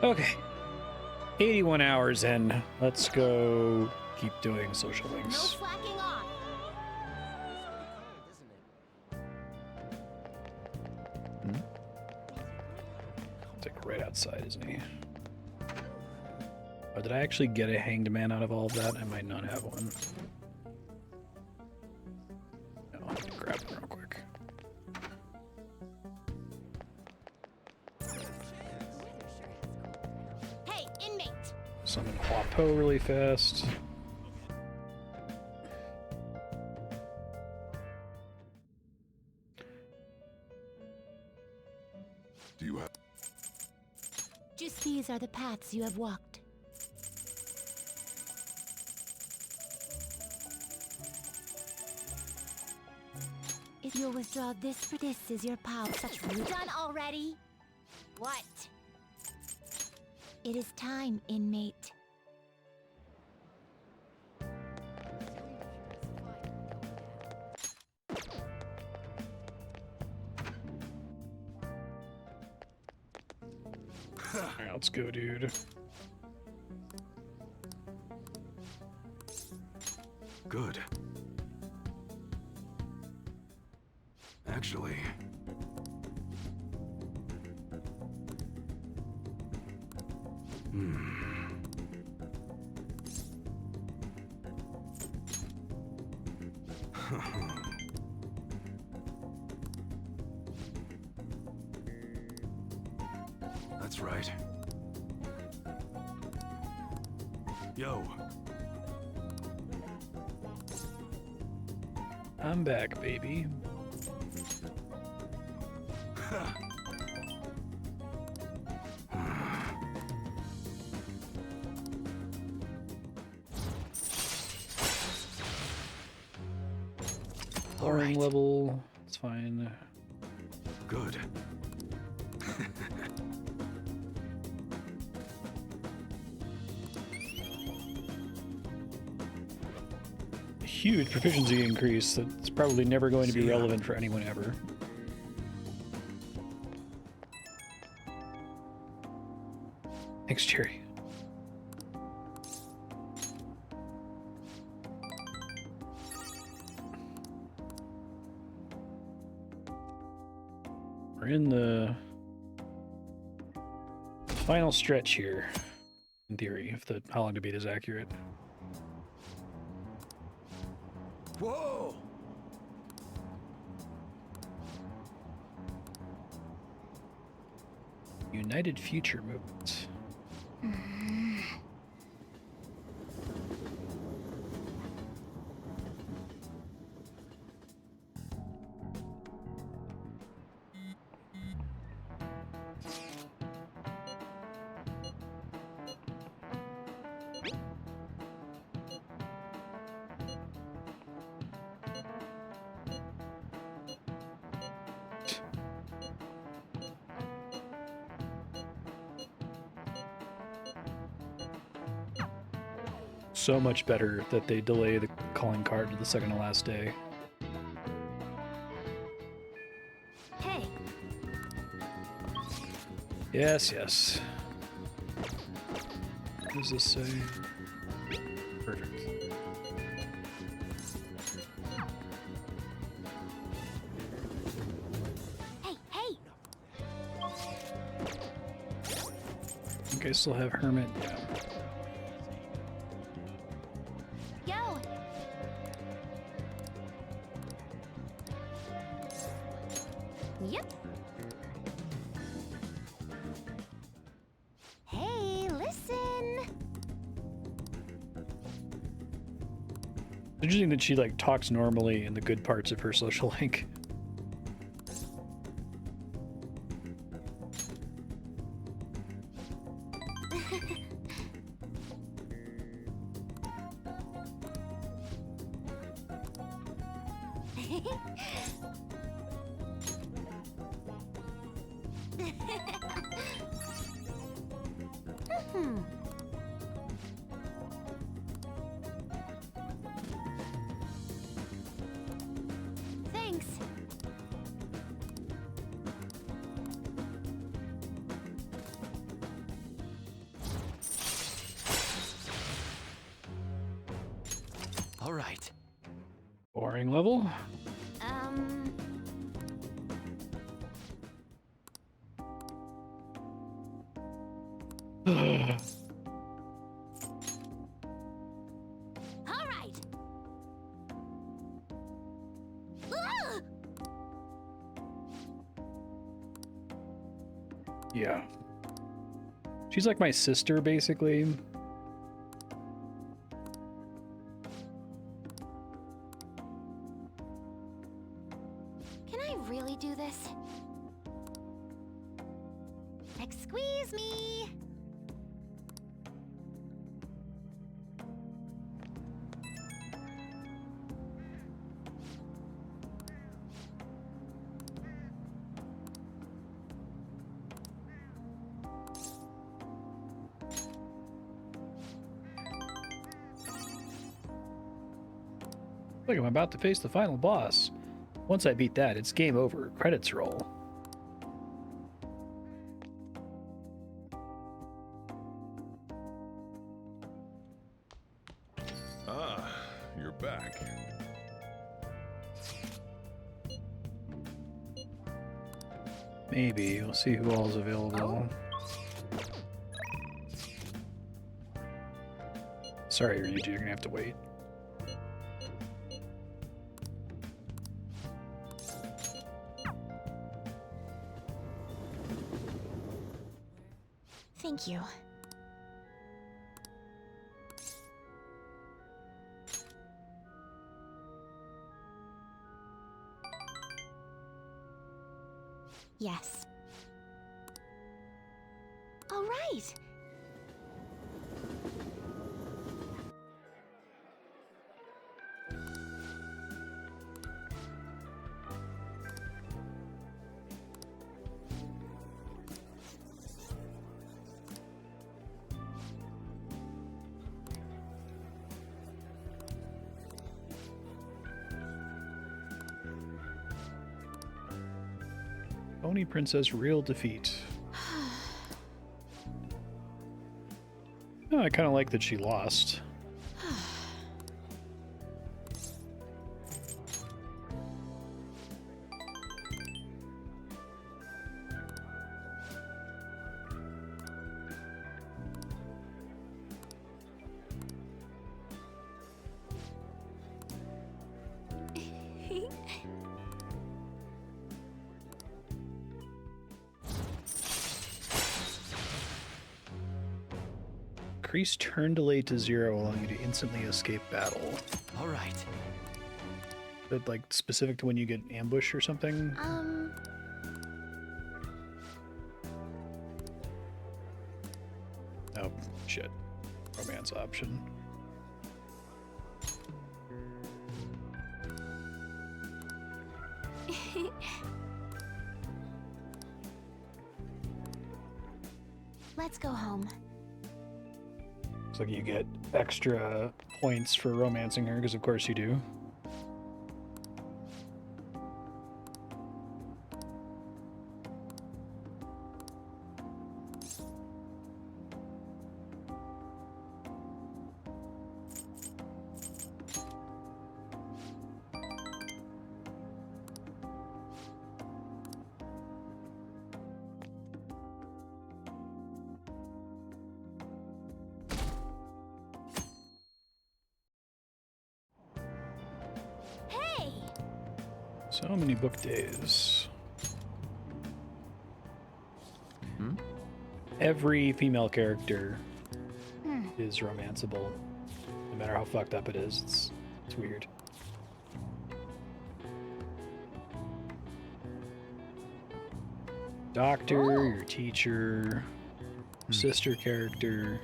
Okay. 81 hours in. Let's go keep doing social links. No slacking off. It's like right outside, isn't he? Oh, did I actually get a hanged man out of all of that? I might not have one. No, I'll grab one real quick. Hey, inmate. Summon Huapo really fast. Do you have... Just these are the paths you have walked. If you'll withdraw this for this is your power. Such rude. Done already? What? It is time, inmate. Alright, let's go, dude. Good. Actually... That's right. Yo. I'm back, baby. Lowering level, it's fine. Good. Huge proficiency increase that's probably never going to be relevant for anyone ever. Thanks, Jerry. We're in the final stretch here, in theory, if the how long to beat is accurate. Whoa! United Future movements. So much better that they delay the calling card to the second to last day. Hey. Yes, yes. What does this say? Perfect. Hey, hey. I think I still have Hermit. Yeah. Yo. Yep. Hey, listen. It's interesting that she like talks normally in the good parts of her social link. Thanks. right. Boring level. All right. Ugh! Yeah. She's like my sister, basically. Can I really do this? Squeeze me. Look, I'm about to face the final boss. Once I beat that, it's game over. Credits roll. Ah, you're back. Maybe. We'll see who all is available. Sorry, Ryuji, you're gonna have to wait. Thank you. Yes. All right. Pony Princess real defeat. Oh, I kind of like that she lost. Increase turn delay to 0, allowing you to instantly escape battle. All right. Is that like specific to when you get ambushed or something? Oh, shit. Romance option. Let's go home. Looks like you get extra points for romancing her, because of course you do. Hey! So many book days. Every female character is romanceable, no matter how fucked up it is. It's weird. Doctor, your teacher, sister character.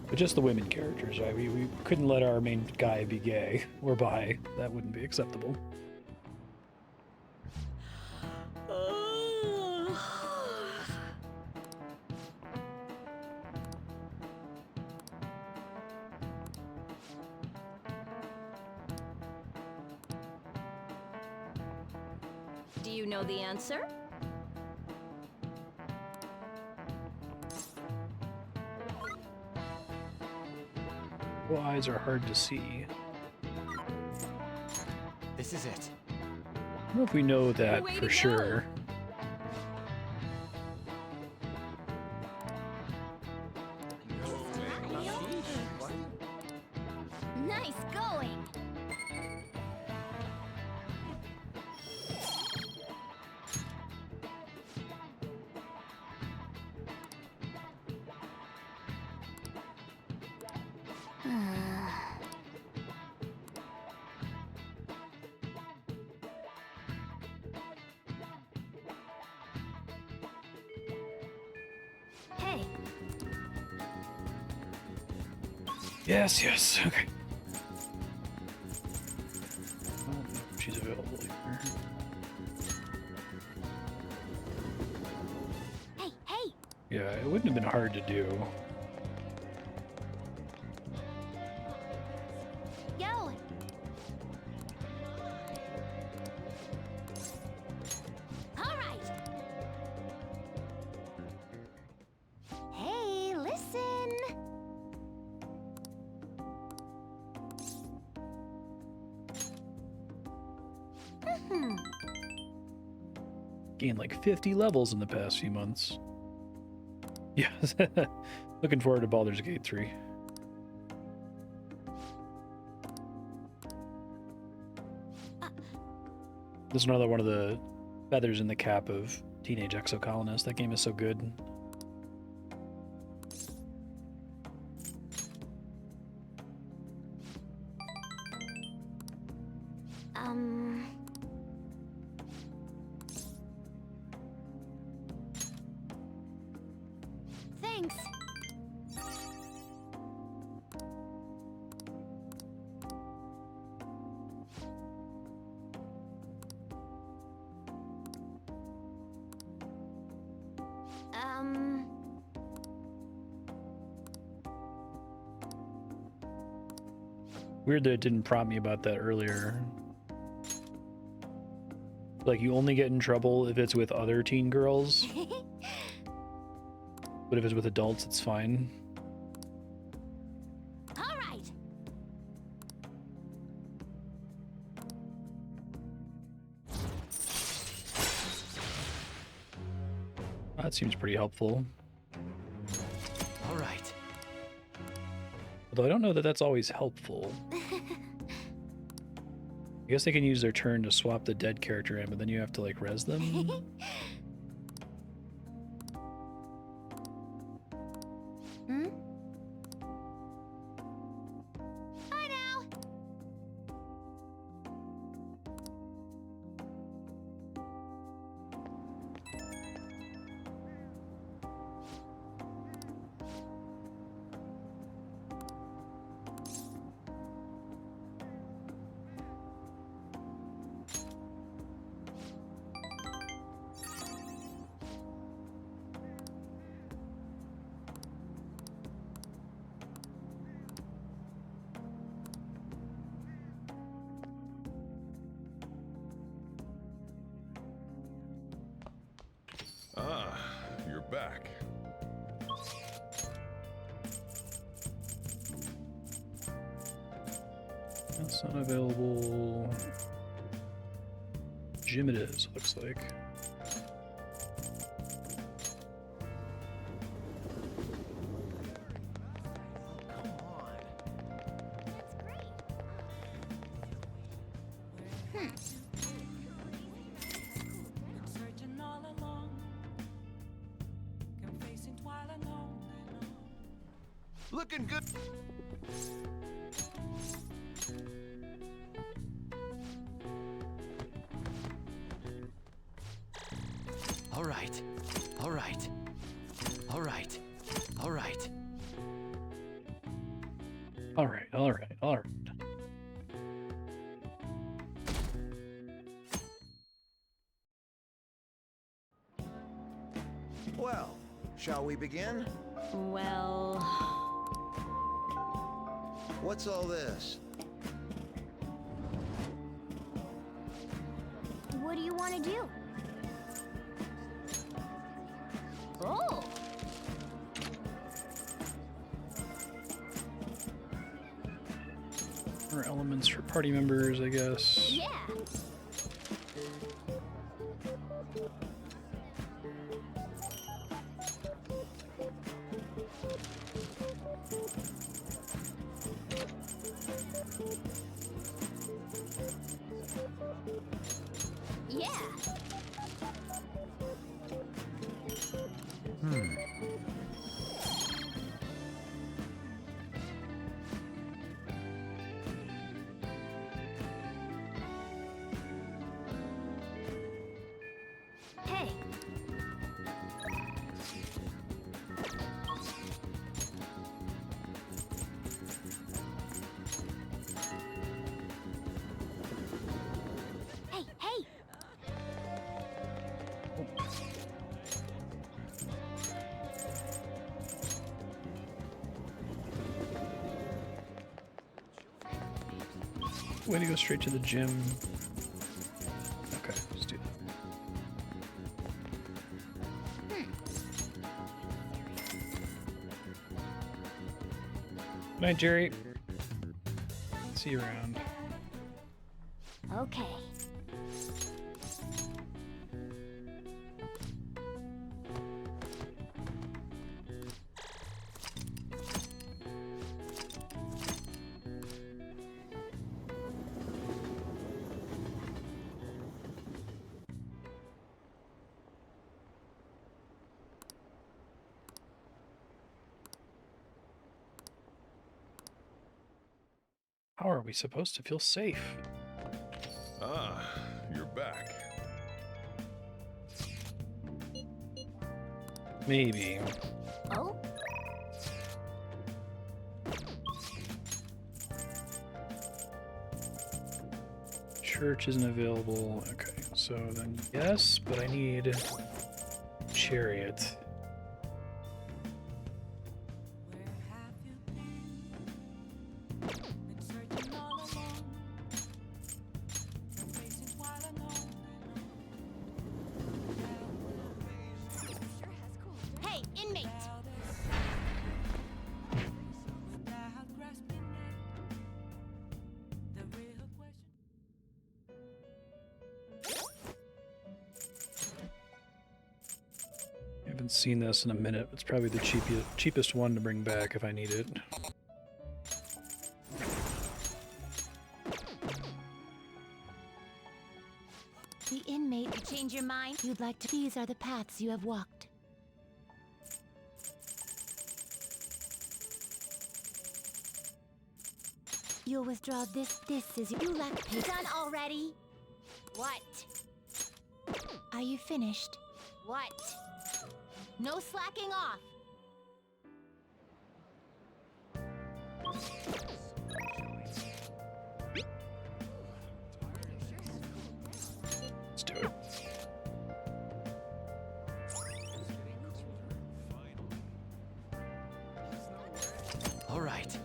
But just the women characters, right? We couldn't let our main guy be gay or bi. That wouldn't be acceptable. Do you know the answer? Well, eyes are hard to see. This is it. I don't know if we know that Way to for go. sure. Nice going. Hey, Yes, yes. Okay. Well, she's available here. hey, hey! Yeah, it wouldn't have been hard to do. Yo! Alright! Hey, listen! Gained like 50 levels in the past few months. Yeah. Looking forward to Baldur's Gate 3. This is another one of the feathers in the cap of Teenage Exocolonist. That game is so good. Um... Thanks. Um... Weird that it didn't prompt me about that earlier. Like, you only get in trouble if it's with other teen girls, but if it's with adults, it's fine. Alright! That seems pretty helpful. All right. Although I don't know that that's always helpful. I guess they can use their turn to swap the dead character in, but then you have to, like, res them. Hmm? Bye now! Ah, you're back. That's not available. Gym it is, looks like. Come on. Searching all along, confessing while alone. Looking good. All right. All right. All right. All right. Alright, alright, alright. Well, shall we begin? Well... What's all this? What do you want to do? Oh! Summons for party members, I guess. Yeah. Yeah. Hey. Hey, hey. Way to go straight to the gym. Okay, let's do that. Good night, Jerry. See you around. Okay. How are we supposed to feel safe? Ah, you're back. Maybe. Oh? Church isn't available. Okay, so then yes, but I need chariot. Where have you been? Been searching all along. No faces while alone. Hey, inmate! Without grasping it, the real question. I haven't seen this in a minute. It's probably the cheapest one to bring back if I need it. The inmate, you change your mind? You'd like to. These are the paths you have walked. You'll withdraw this. This is you lack patience. Done already? What? Are you finished? What? No slacking off. Let's do it. All right.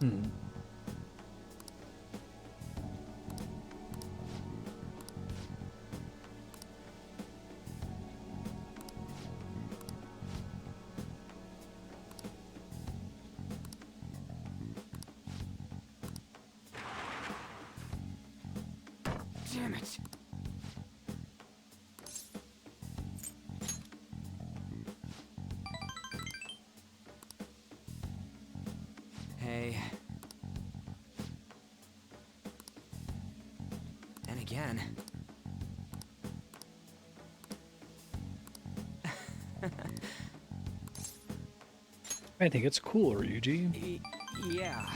Hmm. Damn it. again. I think it's cooler, Yuji. Yeah.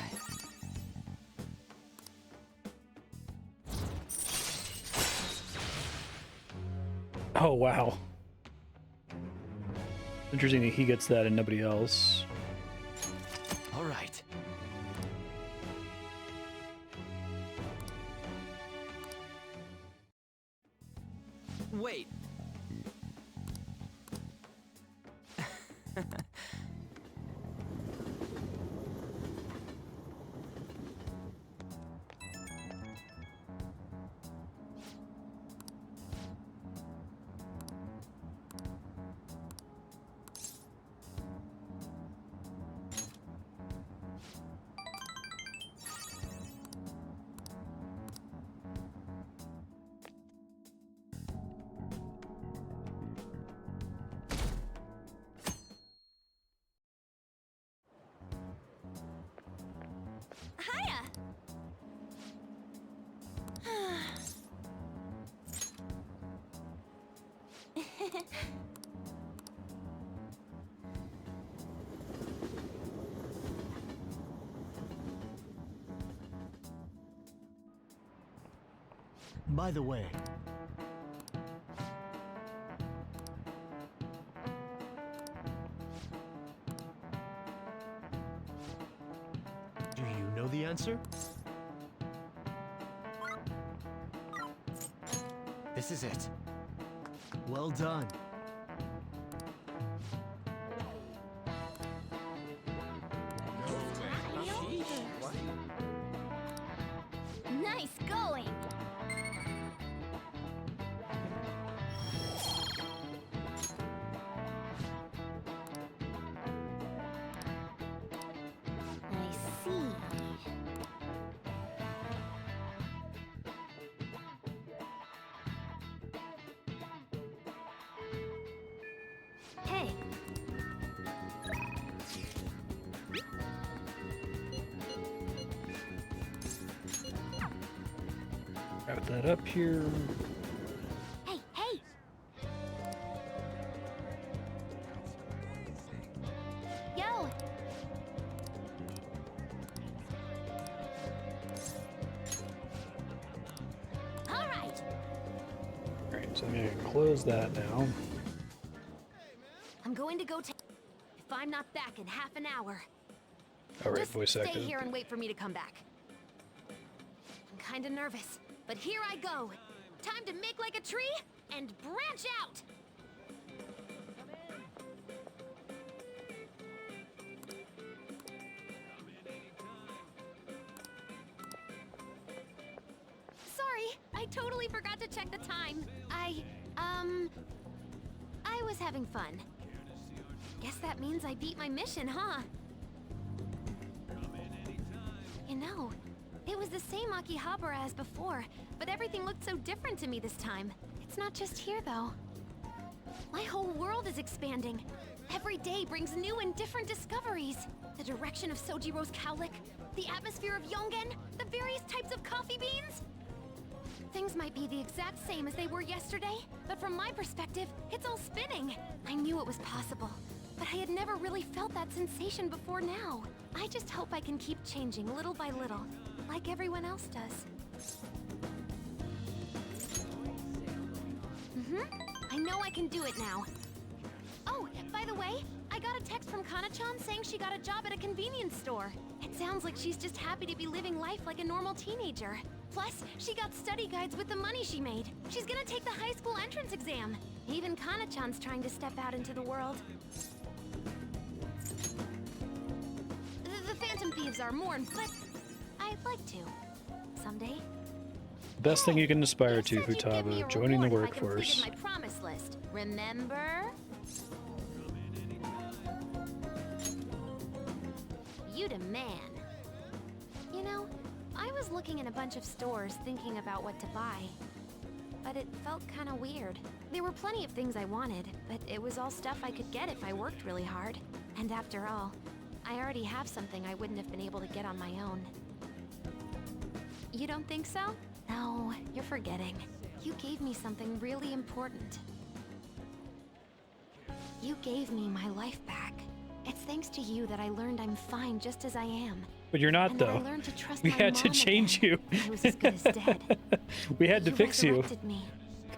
Oh, wow. Interesting that he gets that and nobody else. All right. Wait. Hiya! By the way, do you know the answer? This is it. Well done. Nice going! I see. Hey, Wrap that up here. hey, hey! Yo! All right! Alright, so I'm gonna close that now. I'm going to go take... If I'm not back in half an hour, Alright, just voice stay active. here and wait for me to come back. I'm kinda nervous, but here I go. Time to make like a tree and branch out! Sorry, I totally forgot to check the time. I was having fun. Guess that means I beat my mission, huh? You know, it was the same Akihabara as before, but everything looked so different to me this time. It's not just here, though. My whole world is expanding. Every day brings new and different discoveries. The direction of Sojiro's cowlick, the atmosphere of Yongen, the various types of coffee beans. Things might be the exact same as they were yesterday, but from my perspective, it's all spinning. I knew it was possible, but I had never really felt that sensation before now. I just hope I can keep changing little by little, like everyone else does. I know I can do it now. Oh, by the way, I got a text from Kana-chan saying she got a job at a convenience store. It sounds like she's just happy to be living life like a normal teenager. Plus, she got study guides with the money she made. She's gonna take the high school entrance exam. Even Kana-chan's trying to step out into the world. The Phantom Thieves are mourned, but I'd like to. Someday. Best thing you can aspire You to, said you'd give me a Futaba, joining the reward if I workforce. completed my promise list. Remember? You the man. You know, I was looking in a bunch of stores thinking about what to buy. But it felt kind of weird. There were plenty of things I wanted, but it was all stuff I could get if I worked really hard. And after all, I already have something I wouldn't have been able to get on my own. You don't think so? No, you're forgetting. You gave me something really important. You gave me my life back. It's thanks to you that I learned I'm fine just as I am. But you're not, And that I though. learned to trust We my had to mom change again. you. I was as good as dead. We had to You fix you. resurrected me.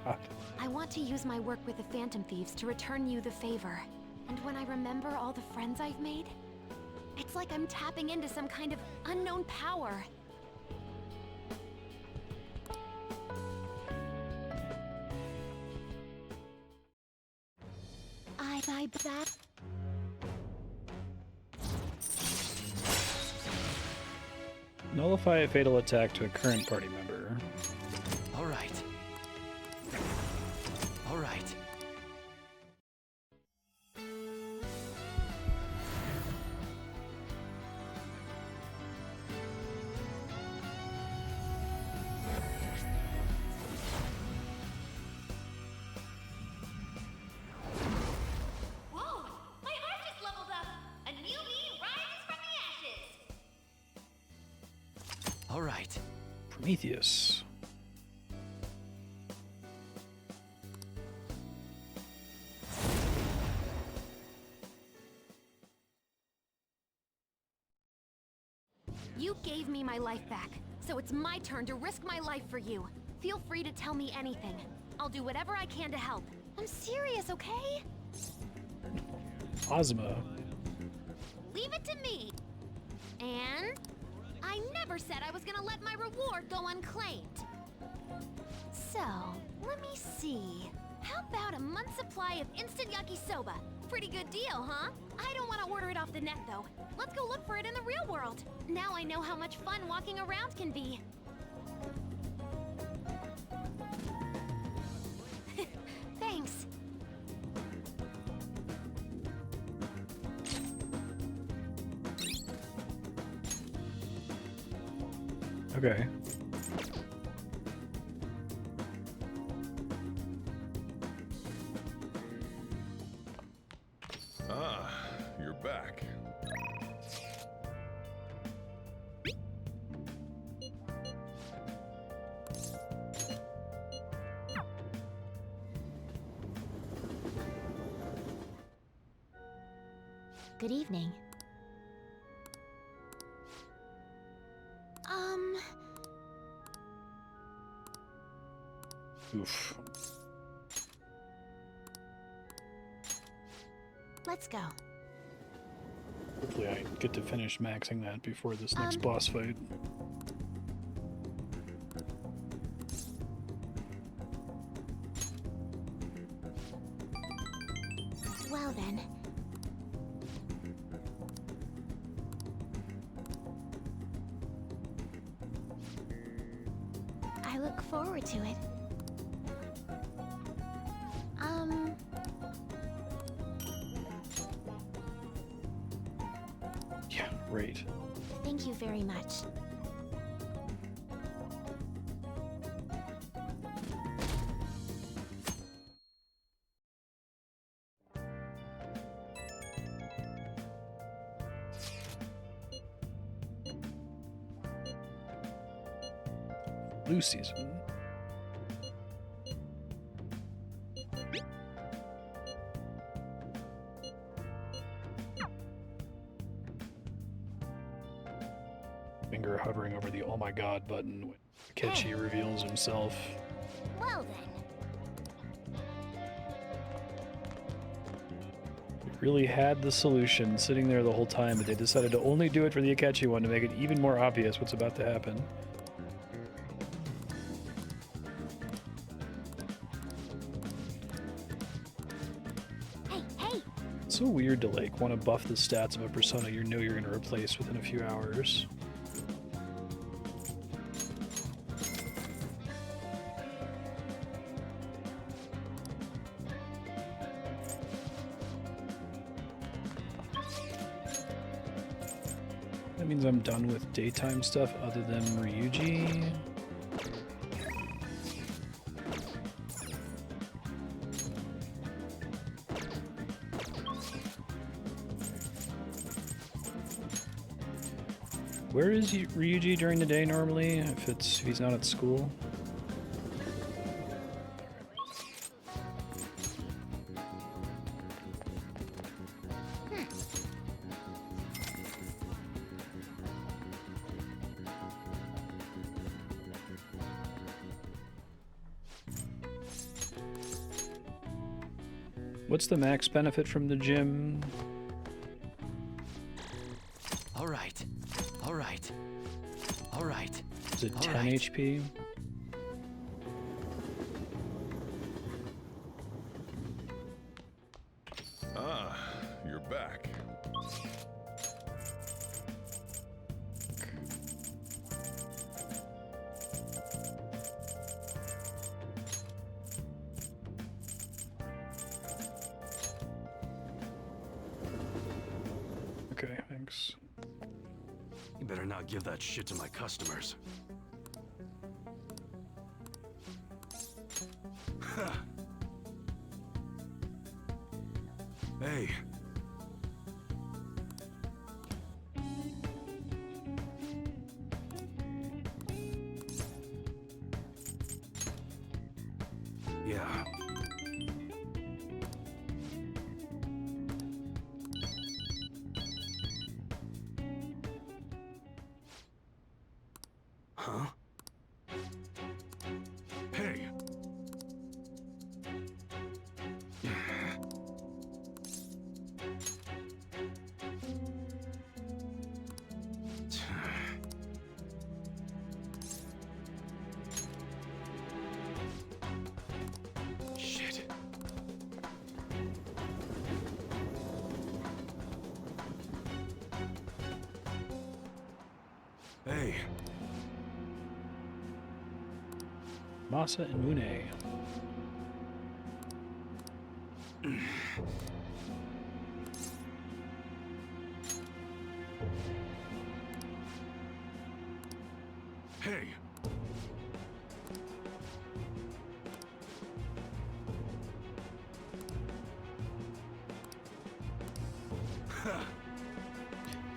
God. I want to use my work with the Phantom Thieves to return you the favor. And when I remember all the friends I've made, it's like I'm tapping into some kind of unknown power. I that. Nullify a fatal attack to a current party member. All right. All right. Whoa! My heart just leveled up! A new me rises from the ashes! All right. Prometheus. You gave me my life back, so it's my turn to risk my life for you. Feel free to tell me anything. I'll do whatever I can to help. I'm serious, okay? Ozma. Leave it to me. And I never said I was gonna let my reward go unclaimed. So, let me see. How about a month's supply of instant yakisoba? Pretty good deal, huh? I don't want to order it off the net, though. Let's go look for it in the real world. Now I know how much fun walking around can be. Thanks. Okay. Ah, you're back. Good evening. Oof. Let's go. Hopefully I get to finish maxing that before this next boss fight. Well then. I look forward to it. Yeah, right. Thank you very much. Flu season. Finger hovering over the "oh my god" button when Akechi reveals himself. Well then. They really had the solution sitting there the whole time, but they decided to only do it for the Akechi one to make it even more obvious what's about to happen. Hey! It's so weird to like want to buff the stats of a persona you know you're going to replace within a few hours. That means I'm done with daytime stuff other than Ryuji. Where is Ryuji during the day normally? If he's not at school? What's the max benefit from the gym? All right. All right. All right. Is it All 10 right. HP? Ah, you're back. Okay, thanks. You better not give that shit to my customers. Hey. Yeah. Huh? Hey. Shit. Hey. Masa and Mune. Hey.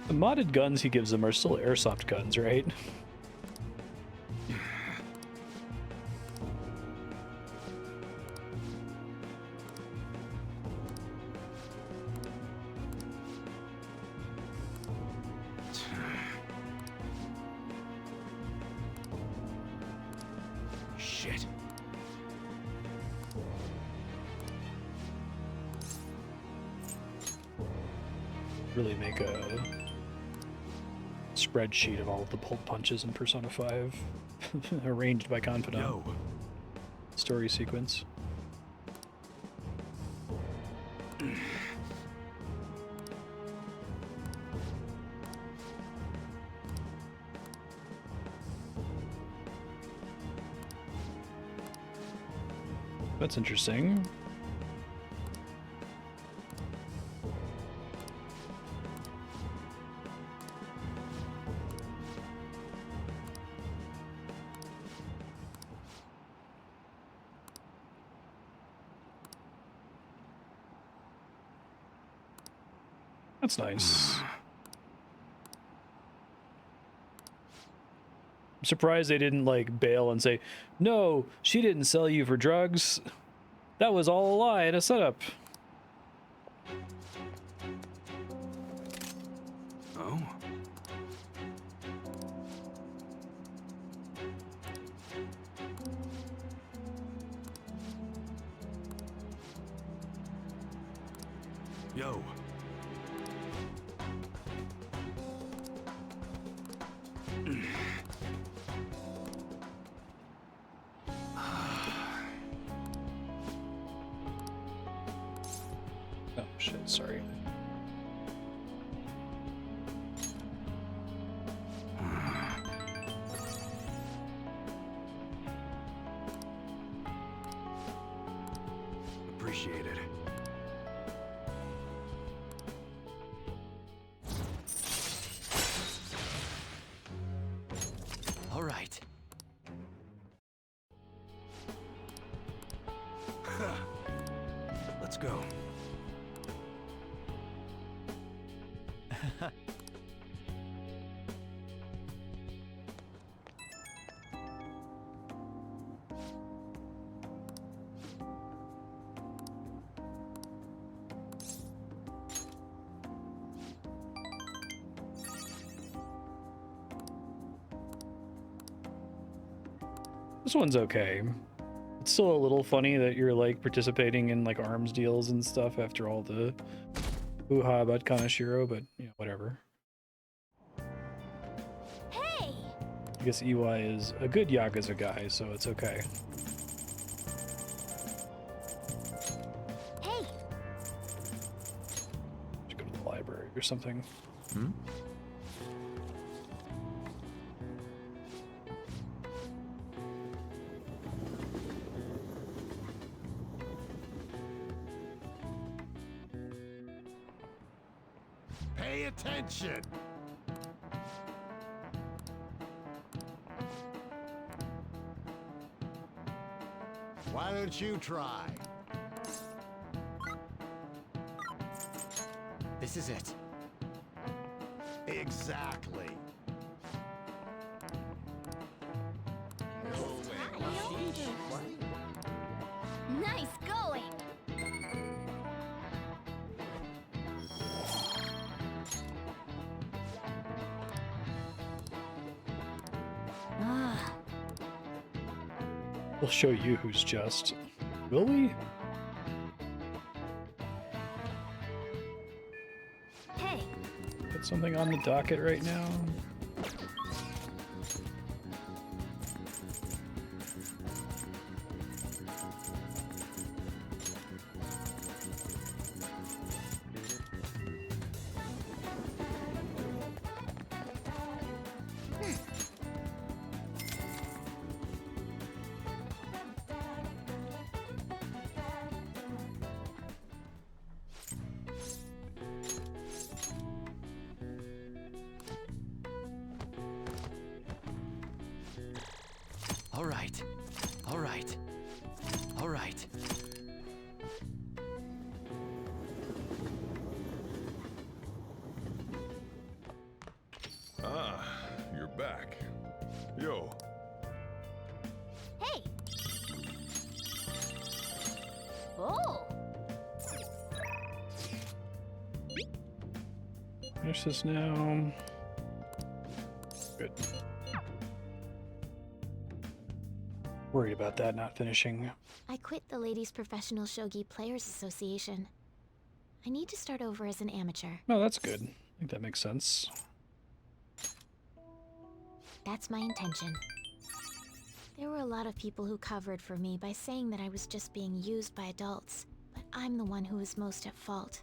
The modded guns he gives them are still airsoft guns, right? Shit. Really make a spreadsheet of all of the pulled punches in Persona 5, arranged by Confidant. Yo. Story sequence. That's interesting. That's nice. I'm surprised they didn't like bail and say, "No, she didn't sell you for drugs. That was all a lie and a setup." Oh. Yo. Oh shit, sorry. Appreciate it. All right. Let's go. This one's okay. It's still a little funny that you're like participating in like arms deals and stuff after all the hoo-ha about Kanashiro, but you know, whatever. Hey! I guess EY is a good Yakuza guy, so it's okay. Hey! Should go to the library or something. Hmm? Pay attention! Why don't you try? This is it. Exactly. Nice going! Ah, We'll show you who's just. Will we? hey! Put something on the docket right now. All right. All right. All right. Ah, you're back. Yo, Hey! Oh! Finish this now. Good. Worried about that not finishing. I quit the Ladies Professional Shogi Players Association. I need to start over as an amateur. No, that's good. I think that makes sense. That's my intention. There were a lot of people who covered for me by saying that I was just being used by adults, but I'm the one who was most at fault.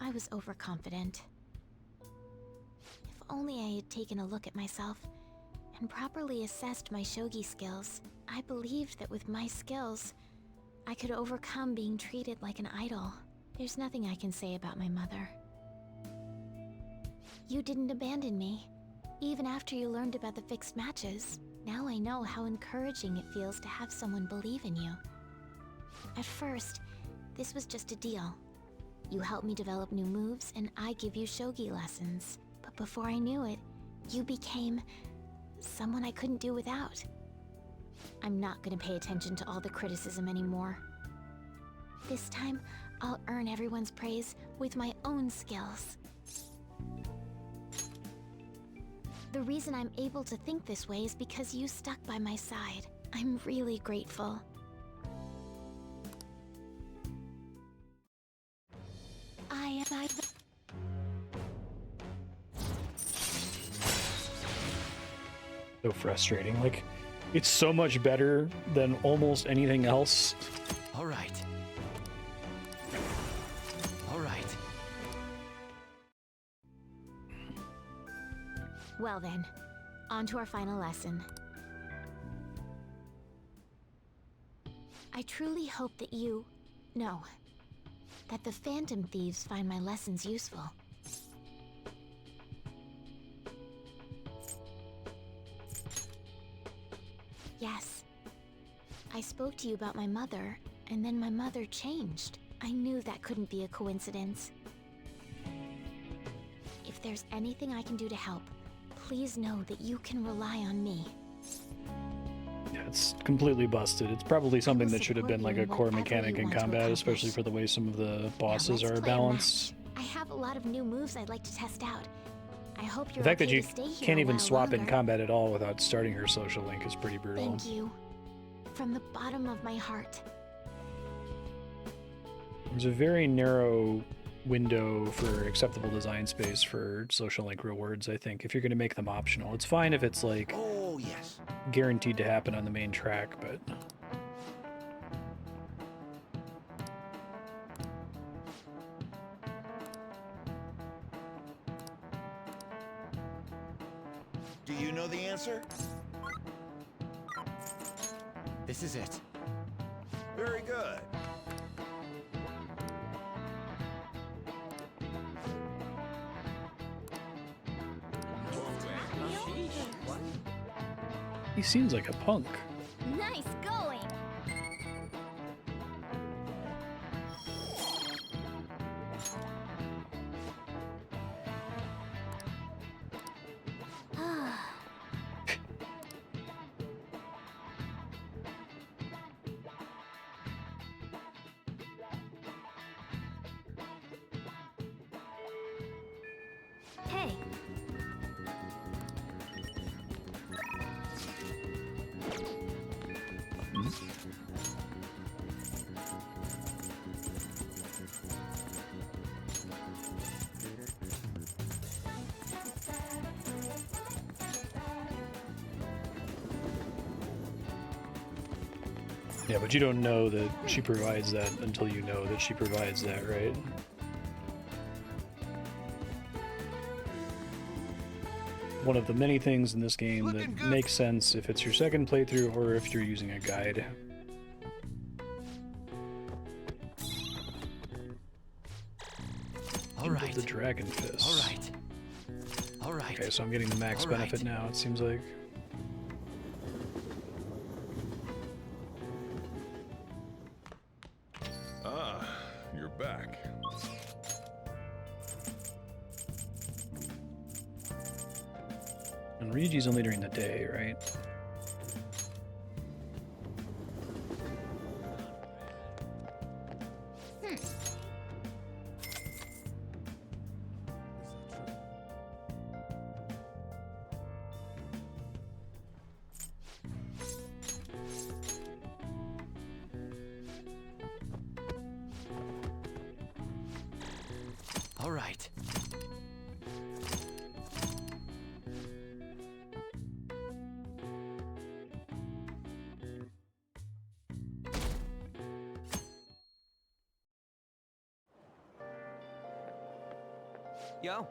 I was overconfident. If only I had taken a look at myself and properly assessed my shogi skills, I believed that with my skills, I could overcome being treated like an idol. There's nothing I can say about my mother. You didn't abandon me, even after you learned about the fixed matches. Now I know how encouraging it feels to have someone believe in you. At first, this was just a deal. You help me develop new moves, and I give you shogi lessons. But before I knew it, you became someone I couldn't do without. I'm not gonna pay attention to all the criticism anymore. This time, I'll earn everyone's praise with my own skills. The reason I'm able to think this way is because you stuck by my side. I'm really grateful. I So frustrating. Like, it's so much better than almost anything else. All right. All right. Well then, on to our final lesson. I truly hope that that the Phantom Thieves find my lessons useful. Yes. I spoke to you about my mother, and then my mother changed. I knew that couldn't be a coincidence. If there's anything I can do to help, please know that you can rely on me. Yeah, it's completely busted. It's probably something that should have been like a core mechanic in combat, especially for the way some of the bosses Now let's are play a balanced. match. I have a lot of new moves I'd like to test out. I hope The you're fact okay that you to stay here can't a even while swap in longer. combat at all without starting her social link is pretty brutal. Thank you. From the bottom of my heart. There's a very narrow window for acceptable design space for social link rewards, I think, if you're going to make them optional. It's fine if it's like Oh, yes. guaranteed to happen on the main track, but Do you know the answer? This is it. Very good. he seems like a punk. Nice going! Hey, Yeah, but you don't know that she provides that until you know that she provides that, right? One of the many things in this game that makes sense if it's your second playthrough or if you're using a guide. All right. The Dragon Fist. All right. All right. Okay, so I'm getting the max All benefit right. now, it seems like. Ah, you're back. And Reiji's only during the day, right? All right. Yo.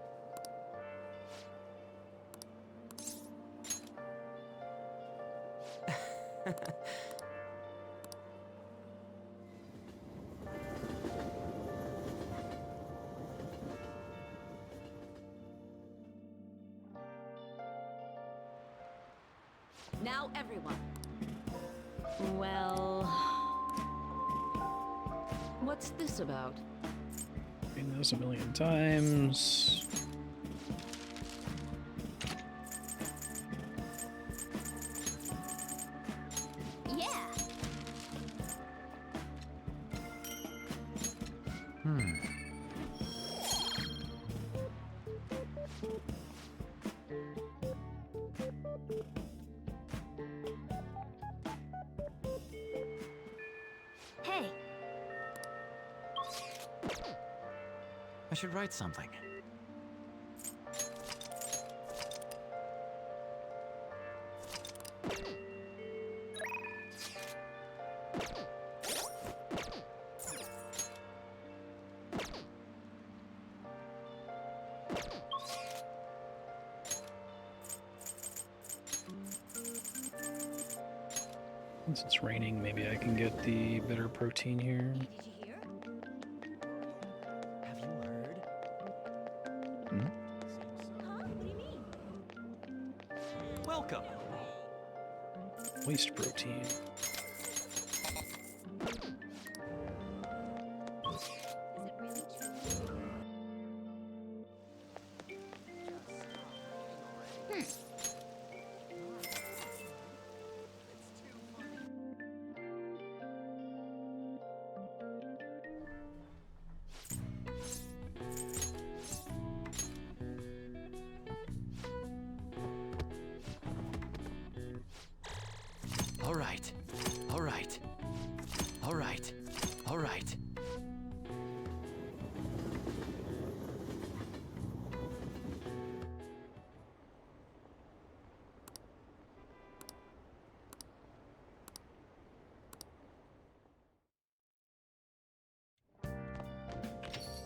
Now everyone. Well... What's this about? Seen this a million times. yeah. Hey, I should write something. Since it's raining, maybe I can get the better protein here. Did you hear? Have you heard? Huh? What do you mean? Welcome. Waste protein. Is it really true? right. All right. All right. All right.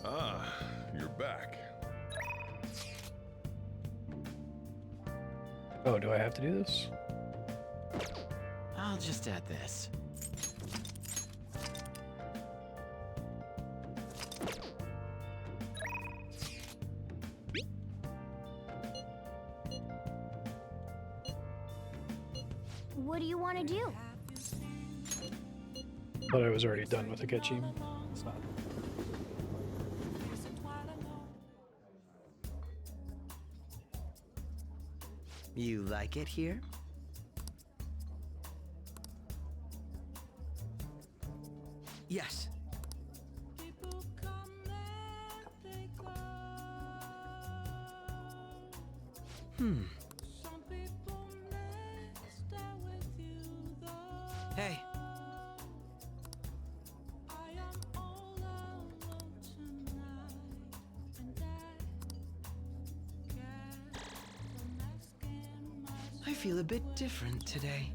Ah, you're back. Oh, do I have to do this? I'll just add this. What do you want to do? Thought I was already done with the Ketchum. It's not. You like it here? Yes. People come and they go. Some people may stay with you though. Hey. I am all alone tonight, and I can't asking myself. I feel a bit different today.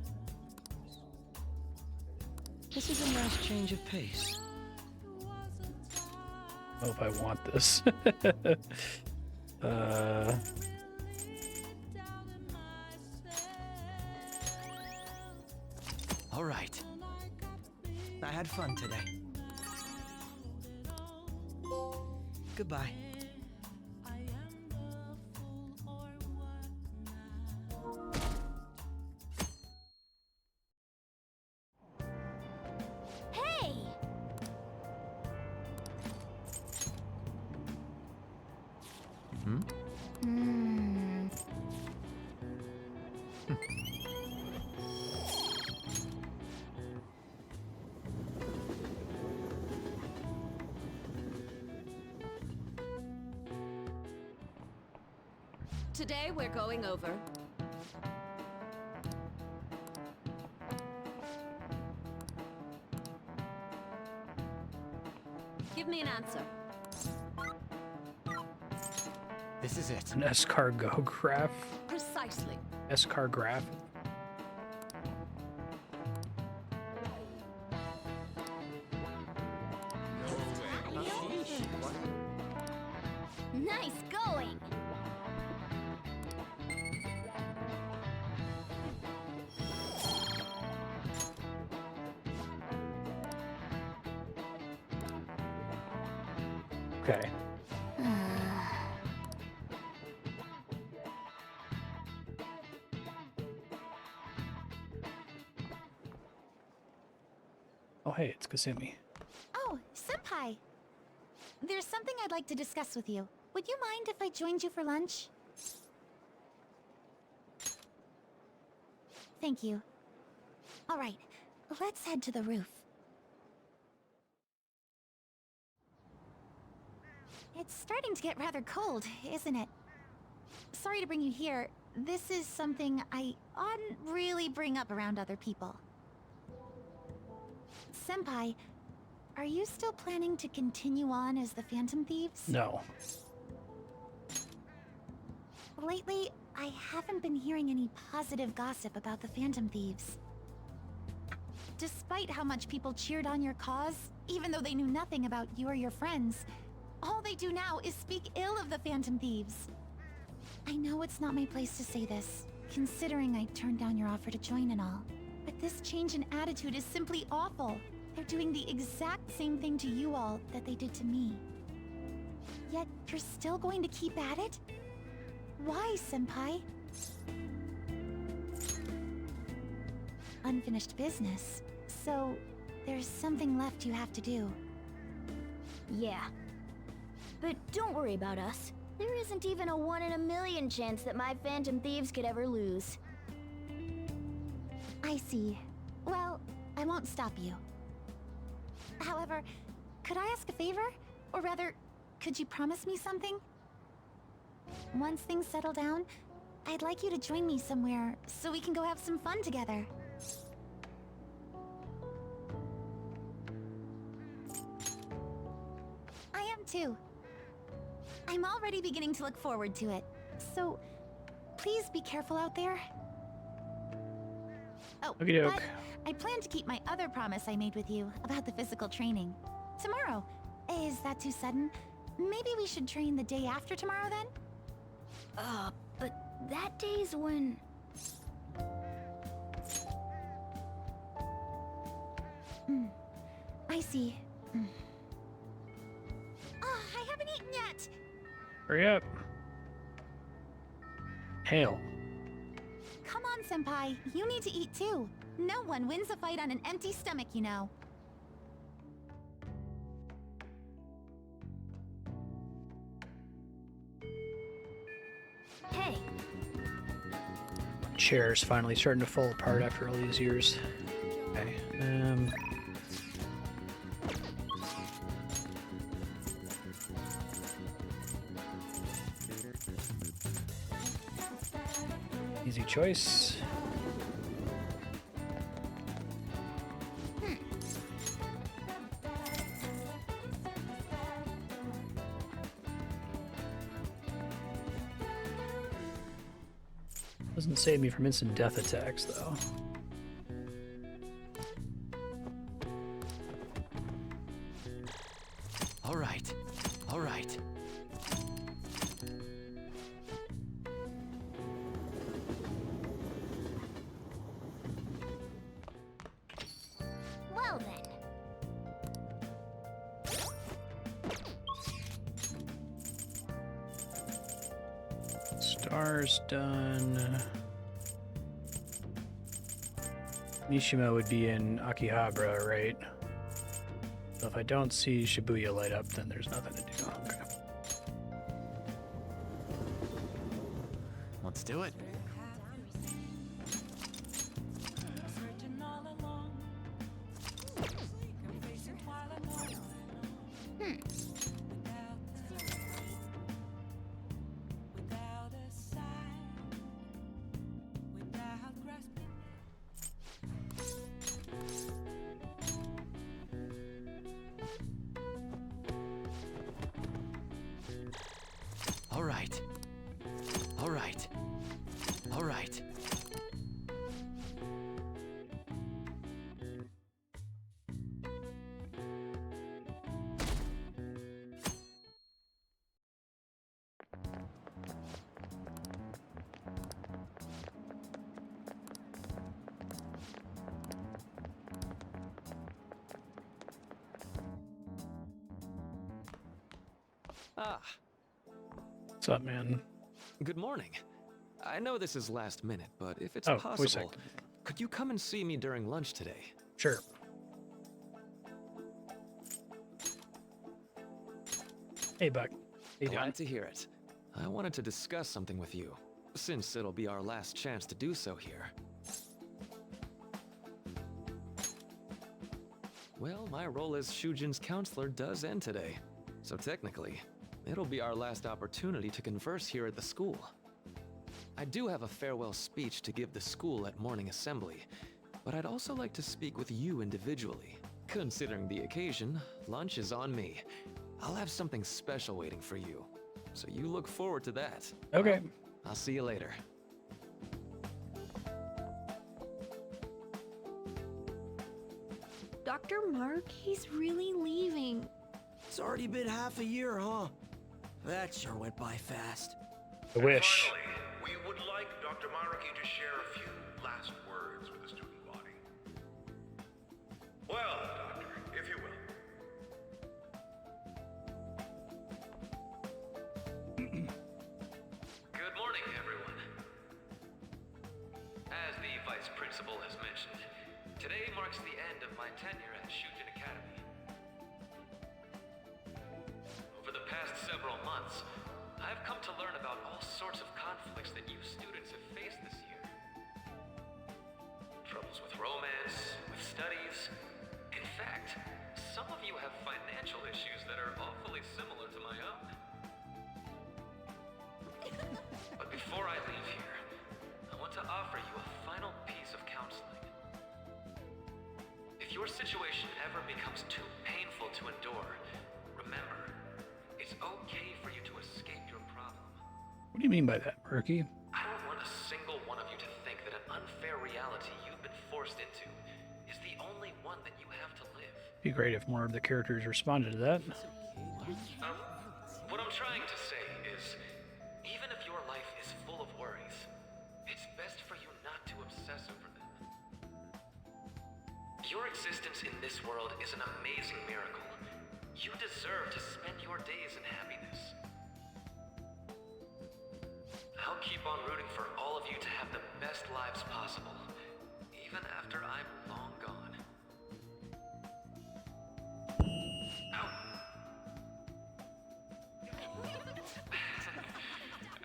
This is a nice change of pace. I don't know if I want this. All right. I had fun today. Goodbye. Hey! Hmm. Today we're going over. Give me an answer. This is it. An escargograph? Precisely. Escargraph? Nice going! Okay. Oh, hey, it's Kasumi. Oh, Senpai! There's something I'd like to discuss with you. Would you mind if I joined you for lunch? Thank you. Alright, let's head to the roof. It's starting to get rather cold, isn't it? Sorry to bring you here. This is something I oughtn't really bring up around other people. Senpai, are you still planning to continue on as the Phantom Thieves? No. Lately, I haven't been hearing any positive gossip about the Phantom Thieves. Despite how much people cheered on your cause, even though they knew nothing about you or your friends, all they do now is speak ill of the Phantom Thieves. I know it's not my place to say this, considering I turned down your offer to join and all. But this change in attitude is simply awful. They're doing the exact same thing to you all that they did to me. Yet, you're still going to keep at it? Why, Senpai? Unfinished business. So, there's something left you have to do. Yeah. But don't worry about us. There isn't even a 1 in a million chance that my Phantom Thieves could ever lose. I see. Well, I won't stop you. However, could I ask a favor? Or rather, could you promise me something? Once things settle down, I'd like you to join me somewhere so we can go have some fun together. too. I'm already beginning to look forward to it. So, please be careful out there. Oh, Okey-doke. but I plan to keep my other promise I made with you about the physical training. Tomorrow. Is that too sudden? Maybe we should train the day after tomorrow then? But that day's when... I see. Oh, I haven't eaten yet! Hurry up. Hail. Come on, Senpai. You need to eat too. No one wins a fight on an empty stomach, you know. Hey, Chair's finally starting to fall apart after all these years. Okay. Easy choice. Doesn't save me from instant death attacks, though. All right. All right. well then. Star's done. Mishima would be in Akihabara, right? So if I don't see Shibuya light up, then there's nothing to do. Okay. Let's do it. Searching all along. Seeking facing while I know I know. Without a sign, without grasping. All right. All right. All right. Ah, What's up, man? good morning. I know this is last minute, but if it's Oh, voice possible, acting. could you come and see me during lunch today? Sure. Hey, Buck. Hey, Glad Don. to hear it. I wanted to discuss something with you, since it'll be our last chance to do so here. Well, my role as Shujin's counselor does end today, so technically, it'll be our last opportunity to converse here at the school. I do have a farewell speech to give the school at morning assembly, but I'd also like to speak with you individually. Considering the occasion, lunch is on me. I'll have something special waiting for you, so you look forward to that. Okay. I'll see you later. Dr. Mark, he's really leaving. It's already been half a year, huh? That sure went by fast. I wish. We would like Dr. Maruki to share a few last words with the student body. Well, Doctor, if you will. Good morning, everyone. As the Vice Principal has mentioned, today marks the end of my tenure at Shujin Academy. Over the past several months, I've come to learn about all sorts of conflicts that you students have faced this year. Troubles with romance, with studies. In fact, some of you have financial issues that are awfully similar to my own. But before I leave here, I want to offer you a final piece of counseling. If your situation ever becomes too painful to endure, remember, okay for you to escape your problem. What do you mean by that, Murky? I don't want a single one of you to think that an unfair reality you've been forced into is the only one that you have to live. Be great if more of the characters responded to that. What I'm trying to say is, even if your life is full of worries, it's best for you not to obsess over them. Your existence in this world is an amazing miracle. You deserve to spend your days in happiness. I'll keep on rooting for all of you to have the best lives possible, even after I'm long gone. Ow.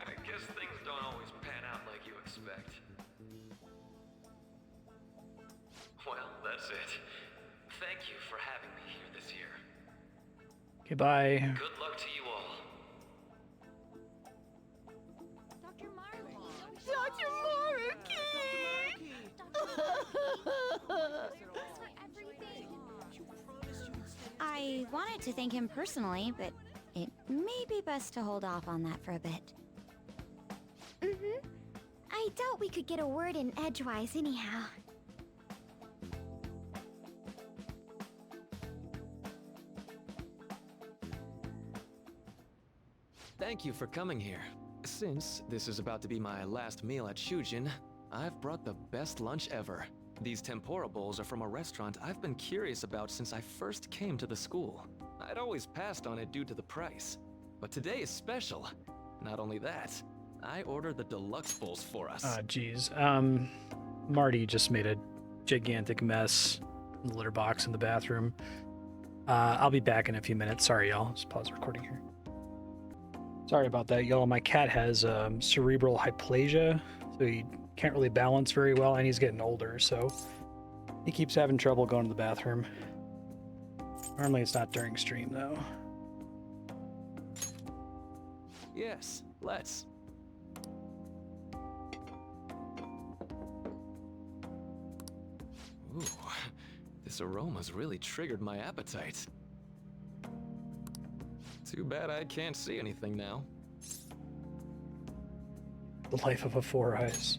I guess things don't always pan out like you expect. Well, that's it. Thank you for having me here this year. Okay, bye. Good luck to you all. Dr. Markey! Dr. I wanted to thank him personally, but it may be best to hold off on that for a bit. Mm-hmm. I doubt we could get a word in edgewise anyhow. Thank you for coming here. Since this is about to be my last meal at Shujin, I've brought the best lunch ever. These tempura bowls are from a restaurant I've been curious about since I first came to the school. I'd always passed on it due to the price. But today is special. Not only that, I ordered the deluxe bowls for us. Geez. Marty just made a gigantic mess in the litter box in the bathroom. I'll be back in a few minutes. Sorry, y'all. Just pause the recording here. Sorry about that, y'all. My cat has cerebral hyplasia, so he can't really balance very well, and he's getting older, so he keeps having trouble going to the bathroom. Normally it's not during stream, though. Yes, let's. Ooh, this aroma's really triggered my appetite. Too bad I can't see anything now. The life of a Four Eyes.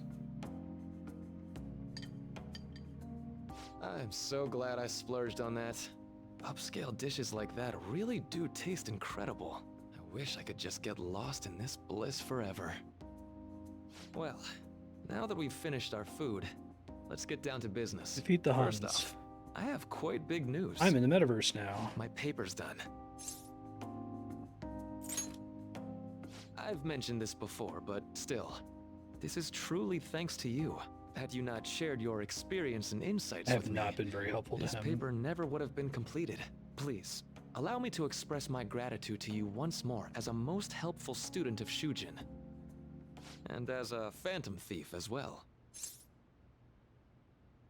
I'm so glad I splurged on that. Upscale dishes like that really do taste incredible. I wish I could just get lost in this bliss forever. Well, now that we've finished our food, let's get down to business. Defeat the Huns. First off, I have quite big news. I'm in the metaverse now. My paper's done. I've mentioned this before, but still, this is truly thanks to you. Had you not shared your experience and insights with me, I have not been very helpful to him. This paper never would have been completed. Please, allow me to express my gratitude to you once more as a most helpful student of Shujin. And as a phantom thief as well.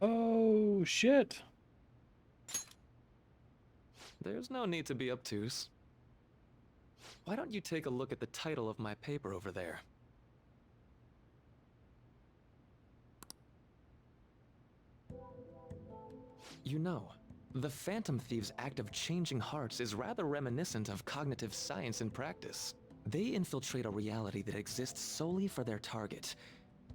Oh, shit. There's no need to be obtuse. Why don't you take a look at the title of my paper over there? You know, the Phantom Thieves' act of changing hearts is rather reminiscent of cognitive science in practice. They infiltrate a reality that exists solely for their target.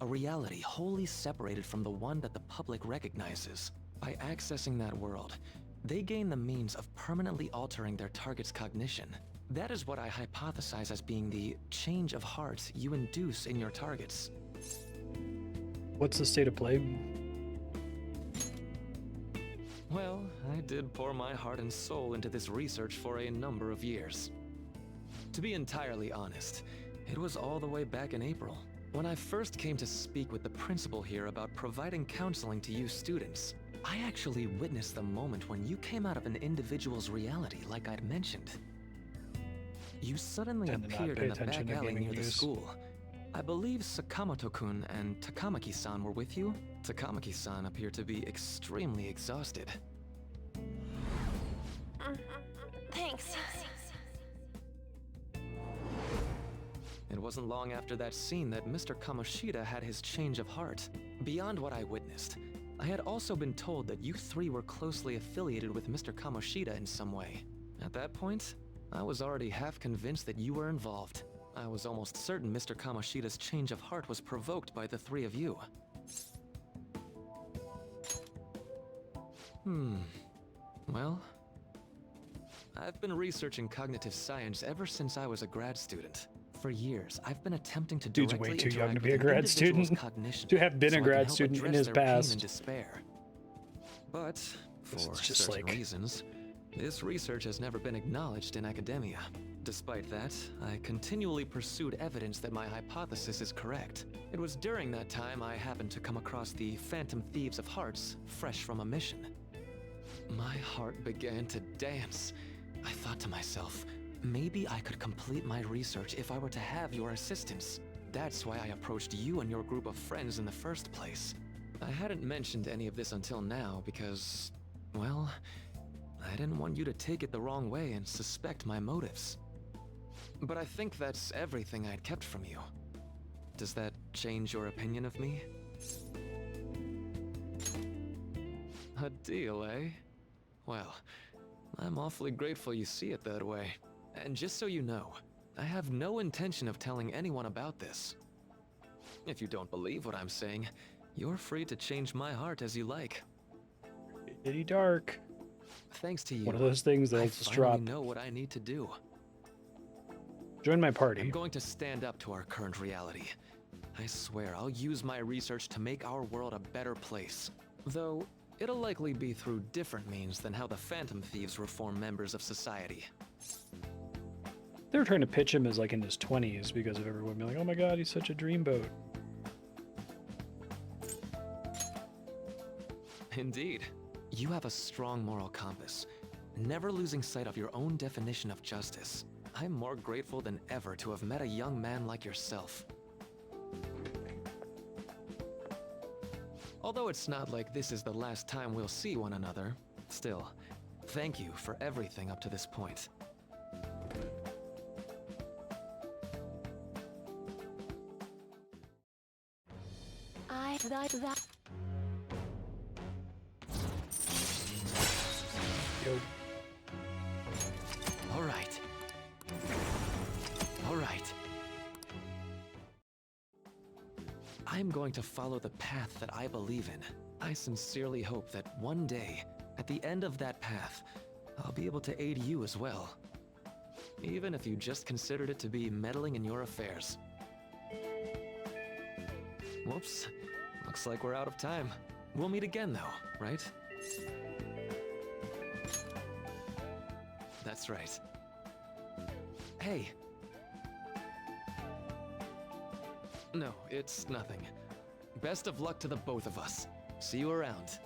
A reality wholly separated from the one that the public recognizes. By accessing that world, they gain the means of permanently altering their target's cognition. That is what I hypothesize as being the change of heart you induce in your targets. What's the state of play? Well, I did pour my heart and soul into this research for a number of years. To be entirely honest, it was all the way back in April, when I first came to speak with the principal here about providing counseling to you students. I actually witnessed the moment when you came out of an individual's reality like I'd mentioned. You suddenly appeared in the back alley near the school. I believe Sakamoto-kun and Takamaki-san were with you. Takamaki-san appeared to be extremely exhausted. Thanks. It wasn't long after that scene that Mr. Kamoshida had his change of heart. Beyond what I witnessed, I had also been told that you three were closely affiliated with Mr. Kamoshida in some way. At that point, I was already half convinced that you were involved. I was almost certain Mr. Kamoshida's change of heart was provoked by the three of you. Well, I've been researching cognitive science ever since I was a grad student. For years, I've been attempting to Dude's directly way too young interact to be a with an grad individual's student. cognition To have been so a I grad can help student in address his their pain past. and despair. But for It's just certain like- reasons, this research has never been acknowledged in academia. Despite that, I continually pursued evidence that my hypothesis is correct. It was during that time I happened to come across the Phantom Thieves of Hearts, fresh from a mission. My heart began to dance. I thought to myself, maybe I could complete my research if I were to have your assistance. That's why I approached you and your group of friends in the first place. I hadn't mentioned any of this until now because, well, I didn't want you to take it the wrong way and suspect my motives. But I think that's everything I'd kept from you. Does that change your opinion of me? A deal, eh? Well, I'm awfully grateful you see it that way. And just so you know, I have no intention of telling anyone about this. If you don't believe what I'm saying, you're free to change my heart as you like. Pretty dark. Thanks to you, One of those things I that'll just finally drop. know what I need to do. Join my party. I'm going to stand up to our current reality. I swear I'll use my research to make our world a better place. Though, it'll likely be through different means than how the Phantom Thieves reform members of society. They were trying to pitch him as like in his 20s because of everyone being like, oh my god, he's such a dreamboat. Indeed. You have a strong moral compass, never losing sight of your own definition of justice. I'm more grateful than ever to have met a young man like yourself. Although it's not like this is the last time we'll see one another, still, thank you for everything up to this point. Yo. All right. All right. I'm going to follow the path that I believe in. I sincerely hope that one day, at the end of that path, I'll be able to aid you as well. Even if you just considered it to be meddling in your affairs. Whoops. Looks like we're out of time. We'll meet again though, right? That's right. Hey. No, it's nothing. Best of luck to the both of us. See you around.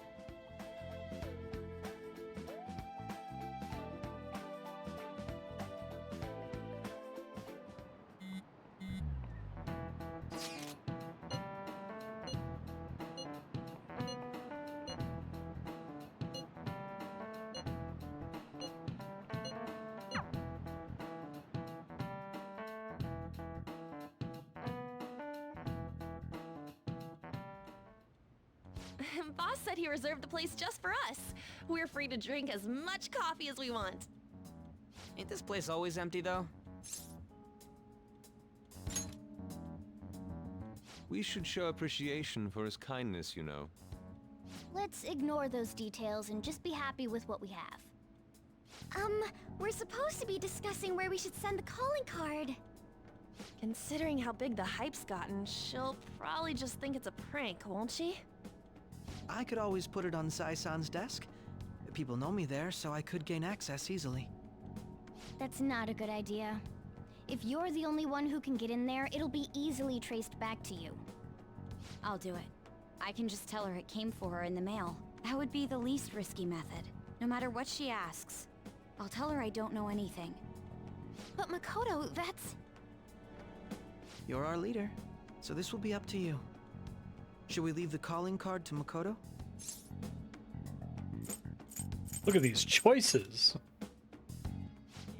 Boss said he reserved the place just for us. We're free to drink as much coffee as we want. Ain't this place always empty, though? We should show appreciation for his kindness, you know. Let's ignore those details and just be happy with what we have. We're supposed to be discussing where we should send the calling card. Considering how big the hype's gotten, she'll probably just think it's a prank, won't she? I could always put it on Sai-san's desk. People know me there, so I could gain access easily. That's not a good idea. If you're the only one who can get in there, it'll be easily traced back to you. I'll do it. I can just tell her it came for her in the mail. That would be the least risky method. No matter what she asks, I'll tell her I don't know anything. But Makoto, that's... You're our leader, so this will be up to you. Should we leave the calling card to Makoto? Look at these choices.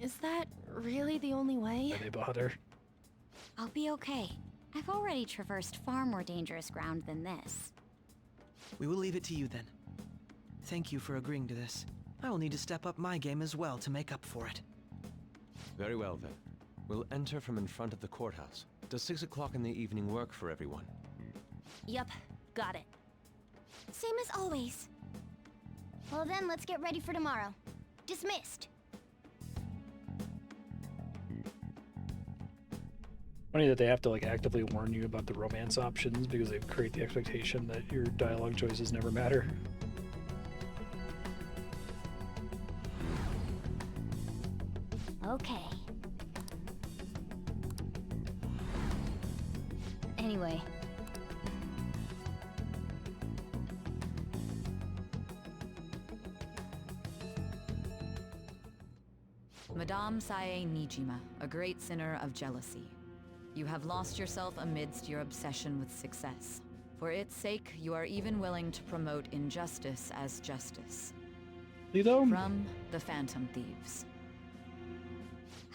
Is that really the only way? Why they bother? I'll be okay. I've already traversed far more dangerous ground than this. We will leave it to you then. Thank you for agreeing to this. I will need to step up my game as well to make up for it. Very well then. We'll enter from in front of the courthouse. Does 6 o'clock in the evening work for everyone? Yup, got it. Same as always. Well then, let's get ready for tomorrow. Dismissed. Funny that they have to like actively warn you about the romance options because they create the expectation that your dialogue choices never matter. Okay. Anyway. Madame Sae Nijima, a great sinner of jealousy. You have lost yourself amidst your obsession with success. For its sake, you are even willing to promote injustice as justice. From the Phantom Thieves.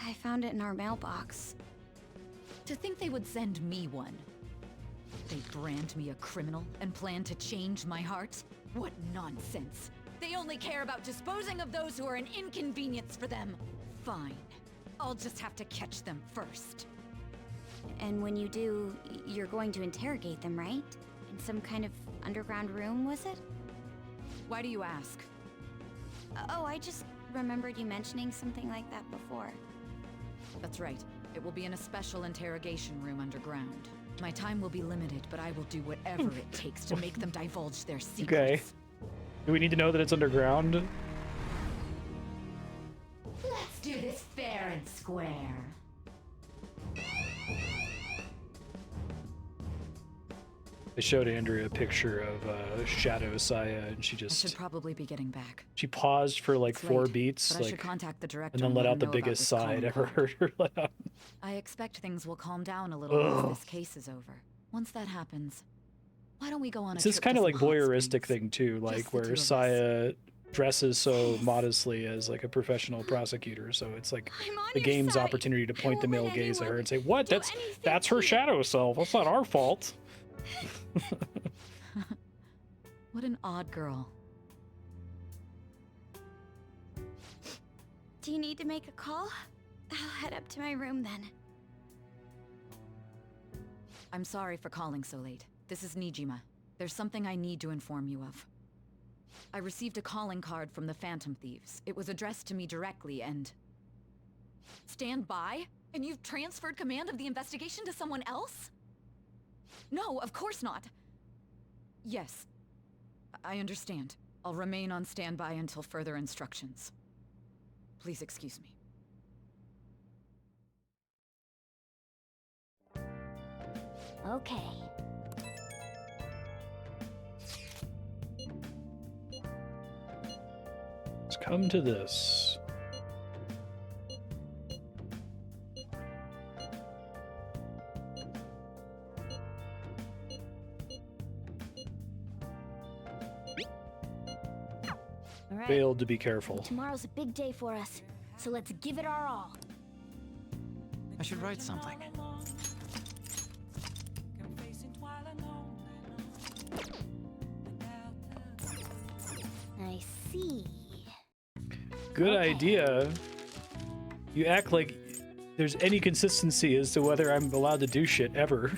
I found it in our mailbox. To think they would send me one. They brand me a criminal and plan to change my heart? What nonsense! They only care about disposing of those who are an inconvenience for them. Fine. I'll just have to catch them first. And when you do, you're going to interrogate them, right? In some kind of underground room, was it? Why do you ask? Oh, I just remembered you mentioning something like that before. That's right. It will be in a special interrogation room underground. My time will be limited, but I will do whatever it takes to make them divulge their secrets. Okay. Do we need to know that it's underground? Let's do this fair and square. I showed Andrea a picture of Shadow Saya, and she I just should probably be getting back. she paused for like It's 4 late, beats, but I should like, contact the director and then and let let out him the know about biggest this sigh I calling ever card. heard her let out. I expect things will calm down a little Ugh. once this case is over. Once that happens, why don't we go on It's a this trip kind to of some like hot voyeuristic thing too, like the two where of us. Saya dresses so modestly as like a professional prosecutor, so it's like the game's opportunity to point the male gaze at her and say, "What? That's her shadow self. That's not our fault." What an odd girl. Do you need to make a call? I'll head up to my room then. I'm sorry for calling so late. This is Nijima. There's something I need to inform you of. I received a calling card from the Phantom Thieves. It was addressed to me directly and... Stand by? And you've transferred command of the investigation to someone else? No, of course not. Yes. I understand. I'll remain on standby until further instructions. Please excuse me. Okay. Let's come to this. All right. Failed to be careful. Tomorrow's a big day for us, so let's give it our all. I should write something. I see. Good idea. You act like there's any consistency as to whether I'm allowed to do shit ever.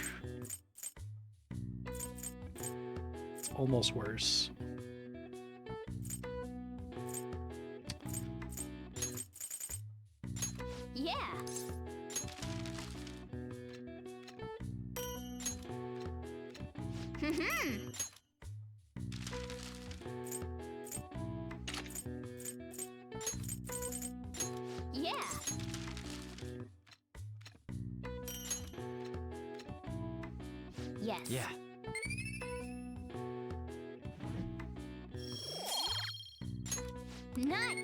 It's almost worse. Yeah. Yeah. Yes. Yeah. Nice.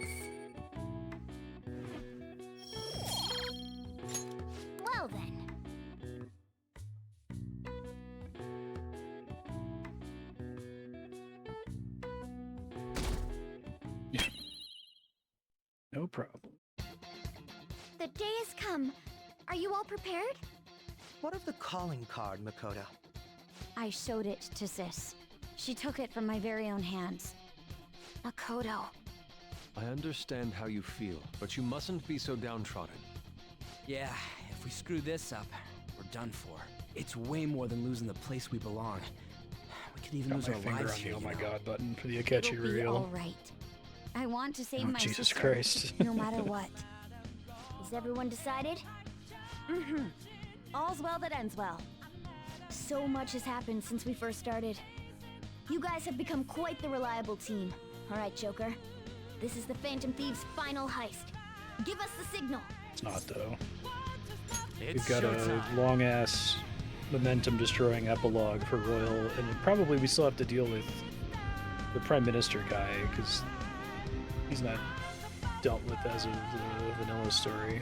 Well then. No problem. The day has come. Are you all prepared? What of the calling card, Makoto? I showed it to Sis. She took it from my very own hands. Makoto. I understand how you feel, but you mustn't be so downtrodden. Yeah, if we screw this up, we're done for. It's way more than losing the place we belong. We could even Got lose my our finger lives on the here, oh you my know. god button for the Akechi It'll be reveal. all right. I want to save Oh, my Jesus sister, Christ. no matter what. Is everyone decided? Mm-hmm. All's well that ends well. So much has happened since we first started. You guys have become quite the reliable team. Alright, Joker. This is the Phantom Thieves' final heist. Give us the signal. It's not, though. It's We've got a showtime. long-ass momentum-destroying epilogue for Royal, and probably we still have to deal with the Prime Minister guy, because he's not dealt with as of the vanilla story.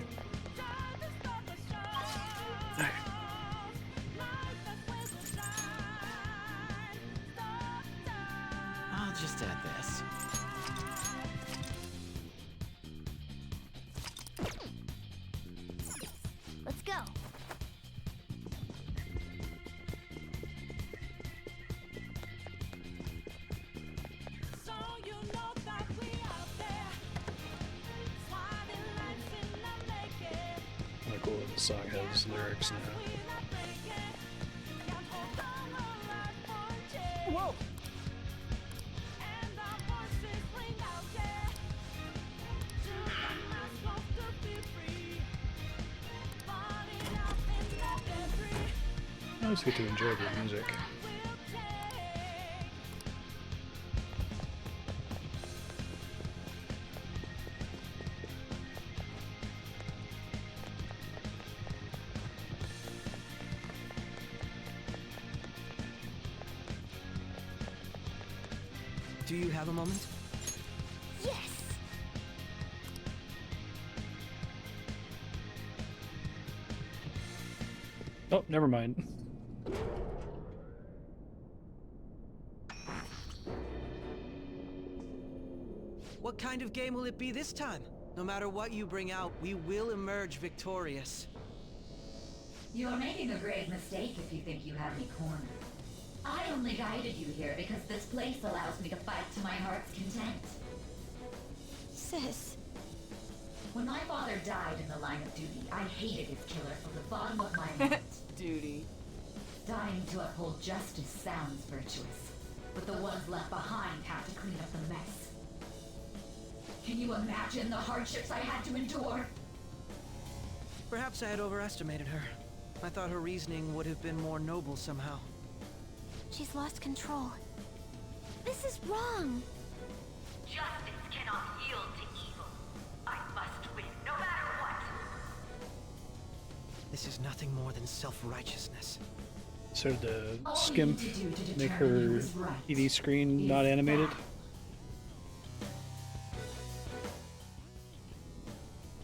I'll just add this. Let's go. So you know that we out there, swatting lights in the naked. Kinda cool that the song has lyrics now. Whoa! And our voices ring out there. Children are supposed to be free, falling out in the debris. I always get to enjoy the music. Do you have a moment? Yes! Oh, never mind. What kind of game will it be this time? No matter what you bring out, we will emerge victorious. You're making a grave mistake if you think you have me cornered. I only guided you here because this place allows me to fight to my heart's content. Sis. When my father died in the line of duty, I hated his killer from the bottom of my heart. Duty. Dying to uphold justice sounds virtuous, but the ones left behind have to clean up the mess. Can you imagine the hardships I had to endure? Perhaps I had overestimated her. I thought her reasoning would have been more noble somehow. She's lost control. This is wrong. Justice cannot yield to evil. I must win, no matter what. This is nothing more than self-righteousness. So the All skimp you need to do to make determine who her is right TV screen not is animated? that.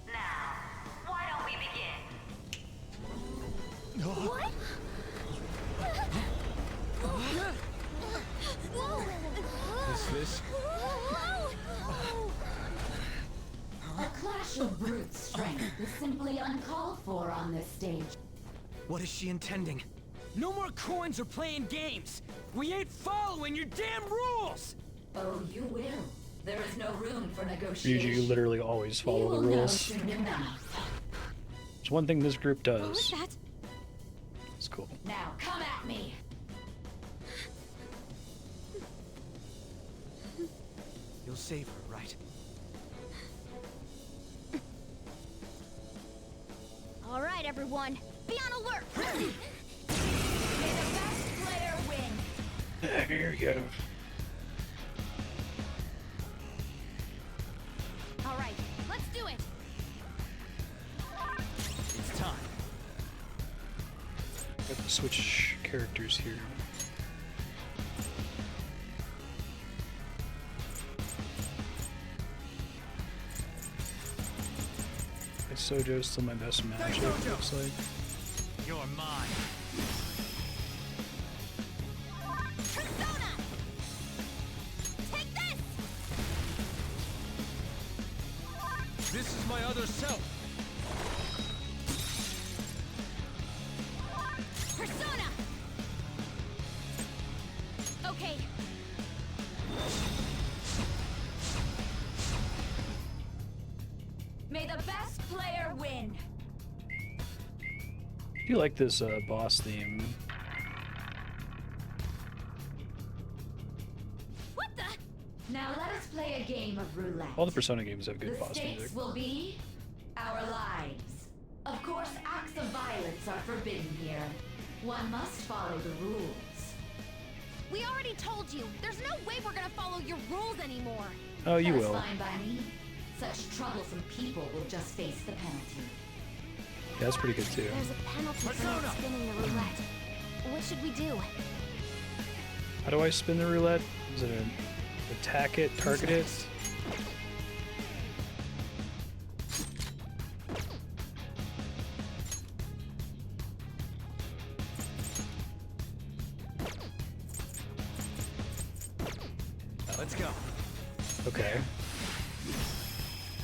Now, why don't we begin? What? Is this? A clash of brute strength is simply uncalled for on this stage. What is she intending? No more coins or playing games! We ain't following your damn rules! Oh, you will. There is no room for negotiation. You literally always follow You the will know rules. soon enough. It's one thing this group What was does. that? It's cool. Now, come at me! You'll save her, right? All right, everyone. Be on alert. May the best player win! Here you go. All right, let's do it. It's time. Got to switch characters here. Sojo's still my best match, it looks like. You're mine. Persona! Take this! This is my other self. Persona! Okay. May the best player win! do like this boss theme. What the? Now let us play a game of roulette. All the Persona games have good The boss stakes music. will be our lives. Of course, acts of violence are forbidden here. One must follow the rules. We already told you. There's no way we're gonna follow your rules anymore. Oh, you That's will. fine by me. Such troublesome people will just face the penalty. Yeah, that's pretty good too. There's a penalty for not spinning the roulette. What should we do? How do I spin the roulette? Is it an attack it, target it? Let's go. Okay.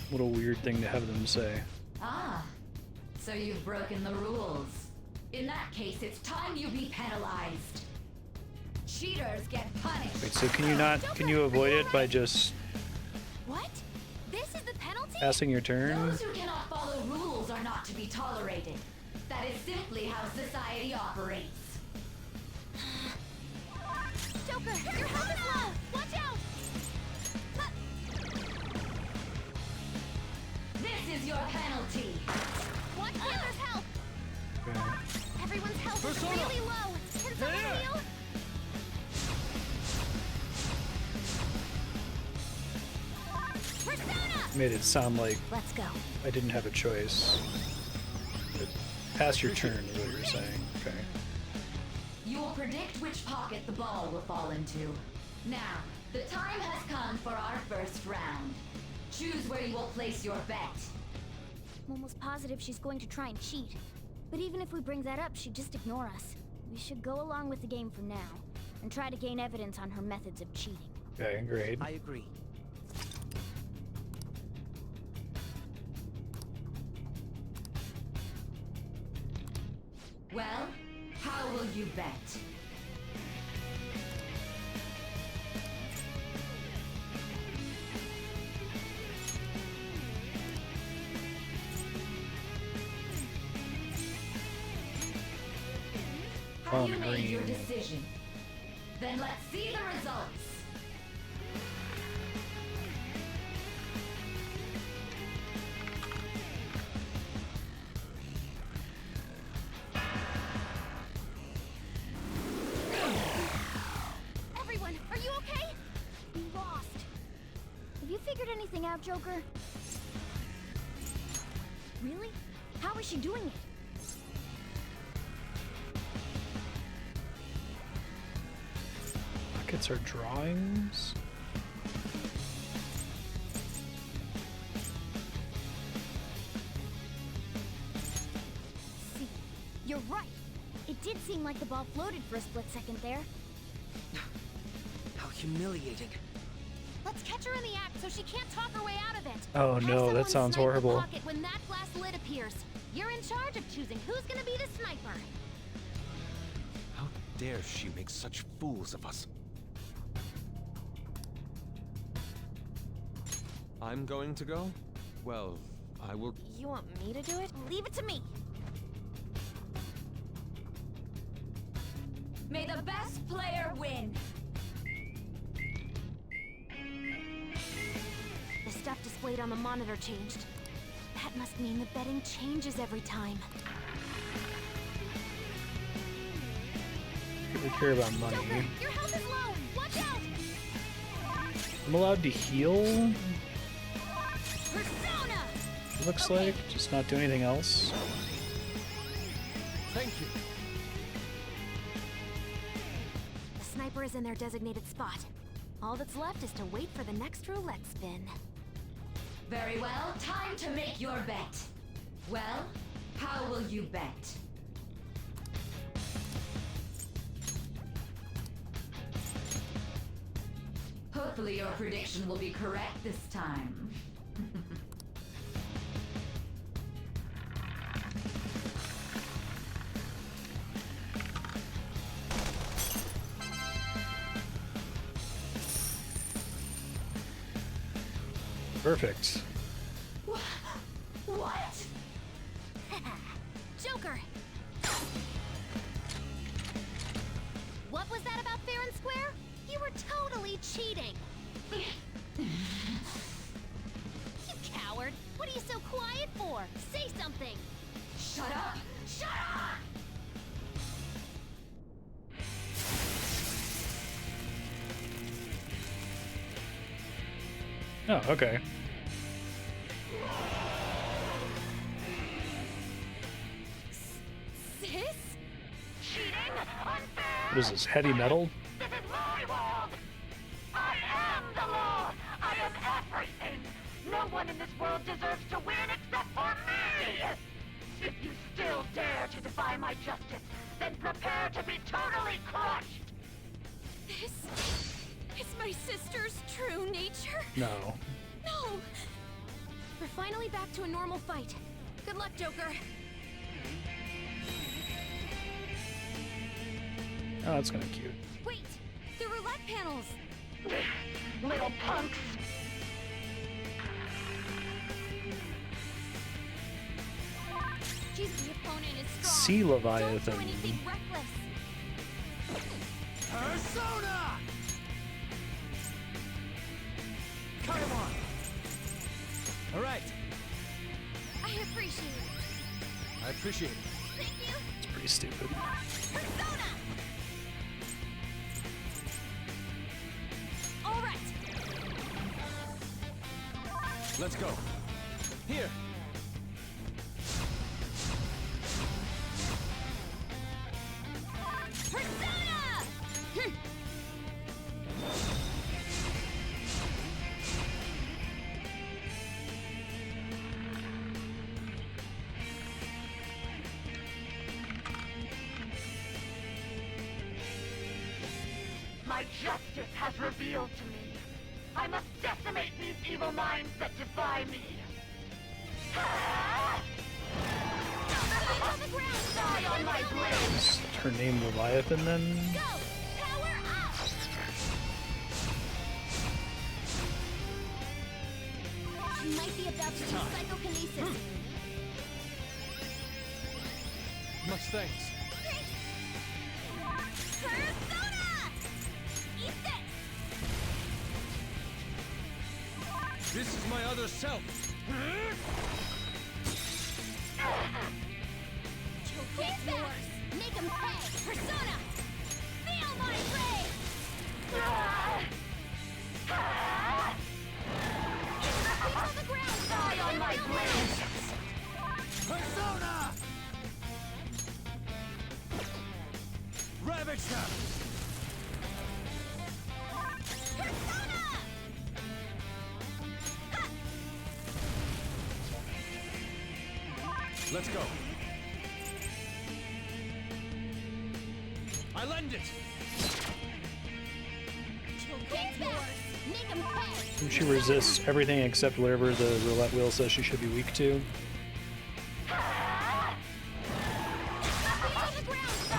What a weird thing to have them say. Ah, so you've broken the rules. In that case, it's time you be penalized. Cheaters get punished. Wait, so can you avoid it by just What? This is the penalty? passing your turn? Those who cannot follow rules are not to be tolerated. That is simply how society operates. Joker, your health is low! Watch out! This is your penalty. Watch Panther's health! Okay. Everyone's health is Persona! really low! Can someone heal? Persona! Made it sound like Let's go. I didn't have a choice. But pass your turn is what you're saying. Okay. You will predict which pocket the ball will fall into. Now, the time has come for our first round. Choose where you will place your bet. I'm almost positive she's going to try and cheat. But even if we bring that up, she'd just ignore us. We should go along with the game for now, and try to gain evidence on her methods of cheating. Okay, great. I agree. Well, how will you bet? Have On you made your green. decision? Then let's see the results. Everyone, are you okay? We lost. Have you figured anything out, Joker? Really? How is she doing it? Pockets are drawings. See, you're right. It did seem like the ball floated for a split second there. How humiliating. Let's catch her in the act so she can't talk her way out of it. Oh Have no, someone that sounds snipe the horrible. pocket when that glass lid appears. You're in charge of choosing who's gonna be the sniper. How dare she make such fools of us? I'm going to go? Well, I will. You want me to do it? Leave it to me. May the best player win. The stuff displayed on the monitor changed. That must mean the betting changes every time. People care about money. Joker, your health is low! Watch out! I'm allowed to heal, Persona! looks like. Just not do anything else. Thank you. The sniper is in their designated spot. All that's left is to wait for the next roulette spin. Very well, time to make your bet. Well, how will you bet? Hopefully your prediction will be correct this time. Perfect. What? Joker! What was that about fair and square? You were totally cheating. You coward! What are you so quiet for? Say something! Shut up! Shut up! Oh, okay. Sis? Cheating? Unfair! What is this, heavy metal? This is my world! I am the law! I am everything! No one in this world deserves to win except for me! If you still dare to defy my justice, then prepare to be totally crushed! This is my sister's true nature? No. No! We're finally back to a normal fight. Good luck, Joker. Oh, that's kind of cute. Wait! The roulette panels! Little punks! Jesus, the opponent is strong. Sea Leviathan. Don't do anything reckless. Persona! Cut him on! Alright, I appreciate it. I appreciate it. Thank you. It's pretty stupid. Persona! All right. Let's go. Here. Persona! My justice has revealed to me. I must decimate these evil minds that defy me. On the ground! Die on my blade! Is her name Leviathan then? Go! Power up! She might be about to use psychokinesis. Much thanks. Persona! Eat this! This is my other self. Get yours! Make him pay! Persona! Feel my rage! Feet on the ground! Die on my blade! Persona! Ravage them! Persona! Let's go. I lend it. Get yours! Make him pay! She resists everything except whatever the roulette wheel says she should be weak to.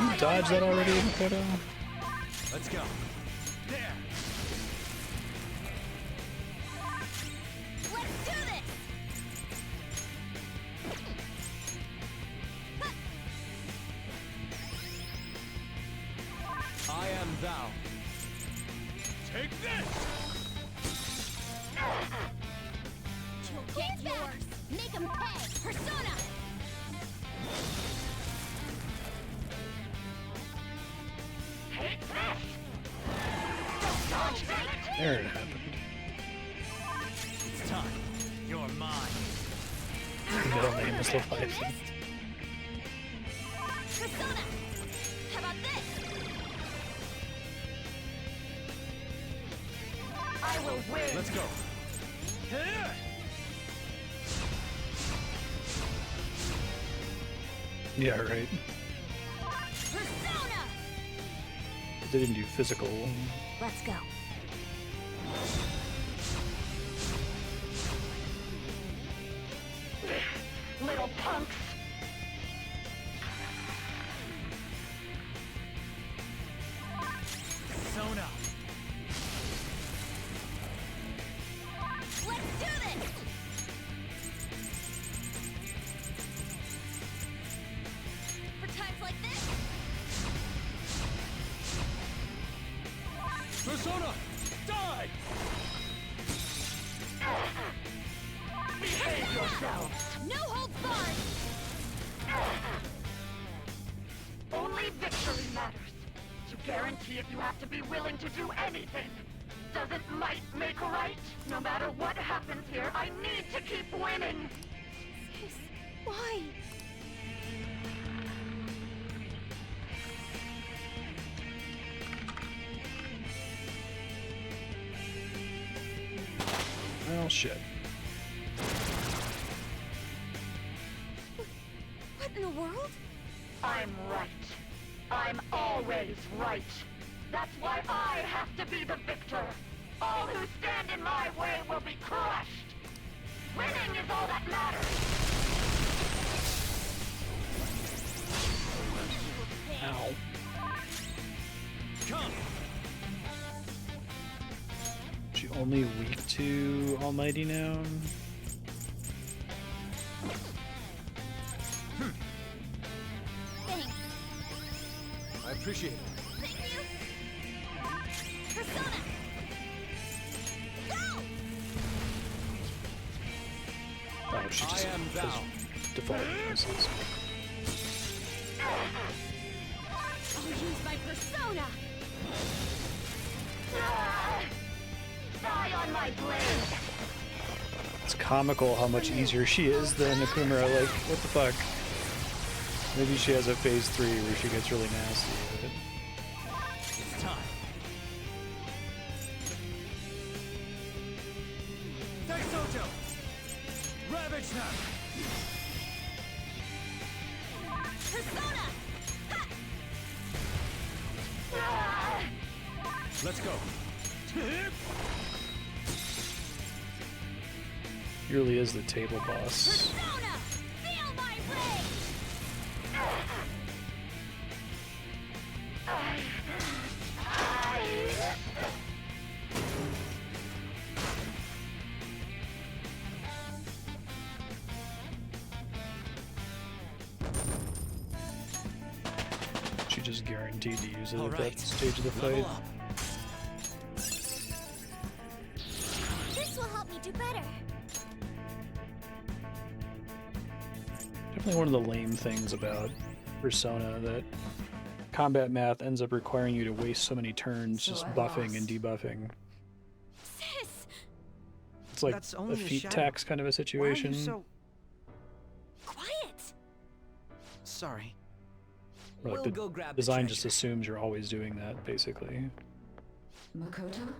You dodged that already, Makoto? Let's go. There. Let's do this! I am thou. Take this! Get yours! Make him pay! Persona! Take this! There it happened. It's time. You're mine. Her middle name is Leviathan. Persona! How about this? I will win! Let's go. Here! Yeah, right. Persona! They didn't do physical. Let's go. Little punks! Persona! Let's do this! For times like this? yourselves. No holds barred! Only victory matters. To guarantee it, you have to be willing to do anything. Doesn't might make right? No matter what happens here, I need to keep winning. Sis, why? Well, shit. What in the world? I'm right. I'm always right. That's why I have to be the victor. All who stand in my way will be crushed. Winning is all that matters. Ow. Come. She only weak to Almighty now? Thanks. I appreciate it. Thank you. Persona! Go! Oh, she just I am has thou. default weaknesses. I'll use my persona! Die on my blade. It's comical how much easier she is than Akumura. Like, what the fuck? Maybe she has a phase 3 where she gets really nasty with it. It's time. Daisojo! Ravage them! Persona! Let's go. He really is the table boss. Persona! Feel my rage! She just guaranteed to use it All at right. that stage of the Level fight. up. This will help me do better. Definitely one of the lame things about Persona, that combat math ends up requiring you to waste so many turns So just I buffing lost. and debuffing. Sis! It's like That's a only a feat shadow. tax kind of a Why are situation. you so... Quiet! Sorry. Or like We'll the go grab the design just treasure. assumes you're always doing that, basically. Makoto?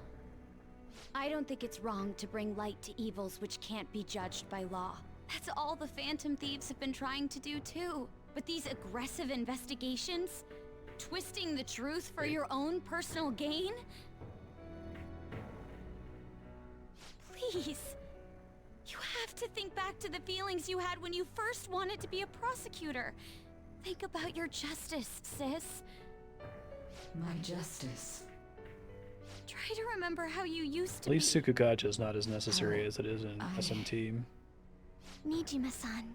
I don't think it's wrong to bring light to evils which can't be judged by law. That's all the Phantom Thieves have been trying to do too. But these aggressive investigations? Twisting the truth for your own personal gain? Please. You have to think back to the feelings you had when you first wanted to be a prosecutor. Think about your justice, sis. My justice. Try to remember how you used At to least be. Sukugacha is not as necessary as it is in I- SMT. Nijima-san.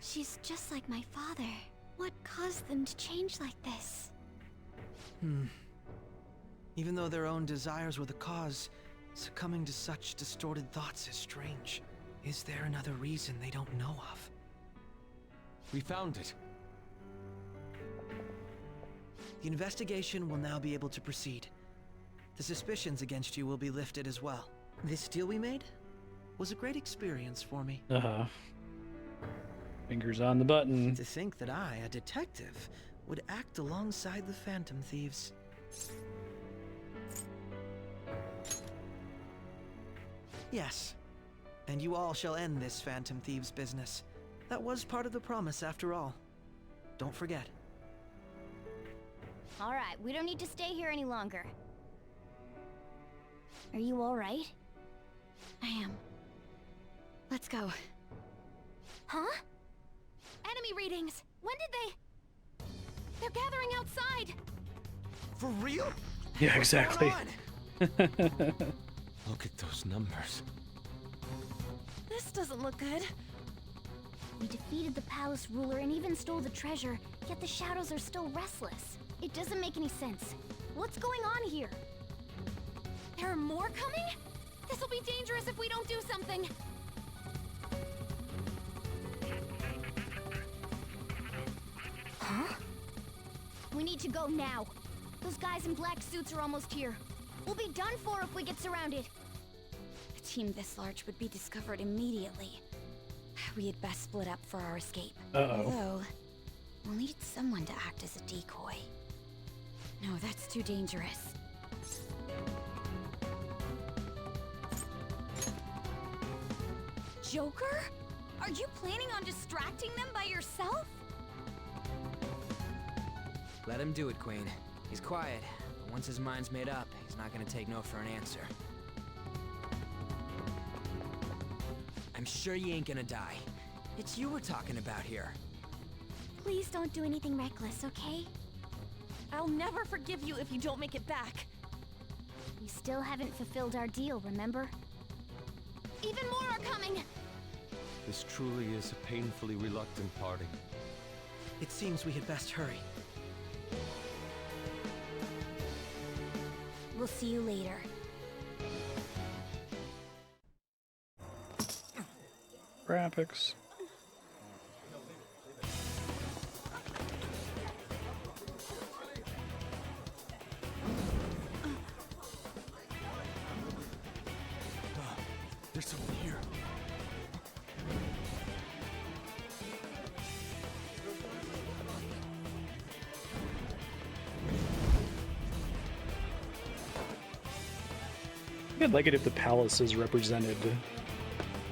She's just like my father. What caused them to change like this? Even though their own desires were the cause, succumbing to such distorted thoughts is strange. Is there another reason they don't know of? We found it. The investigation will now be able to proceed. The suspicions against you will be lifted as well. This deal we made was a great experience for me. Uh-huh. Fingers on the button. To think that I, a detective, would act alongside the Phantom Thieves. Yes, and you all shall end this Phantom Thieves business. That was part of the promise after all. Don't forget. Alright, we don't need to stay here any longer. Are you alright? I am. Let's go. Huh? Enemy readings! When did they... They're gathering outside! For real? Yeah, exactly. Look at those numbers. This doesn't look good. We defeated the palace ruler and even stole the treasure, yet the shadows are still restless. It doesn't make any sense. What's going on here? There are more coming? This'll be dangerous if we don't do something. Huh? We need to go now. Those guys in black suits are almost here. We'll be done for if we get surrounded. A team this large would be discovered immediately. We had best split up for our escape. Uh-oh. Although, we'll need someone to act as a decoy. No, that's too dangerous. Joker? Are you planning on distracting them by yourself? Let him do it, Queen. He's quiet, but once his mind's made up, he's not gonna take no for an answer. I'm sure you ain't gonna die. It's you we're talking about here. Please don't do anything reckless, okay? I'll never forgive you if you don't make it back. We still haven't fulfilled our deal, remember? Even more are coming! This truly is a painfully reluctant parting. It seems we had best hurry. We'll see you later. Graphics. There's someone here. I'd like it if the palaces represented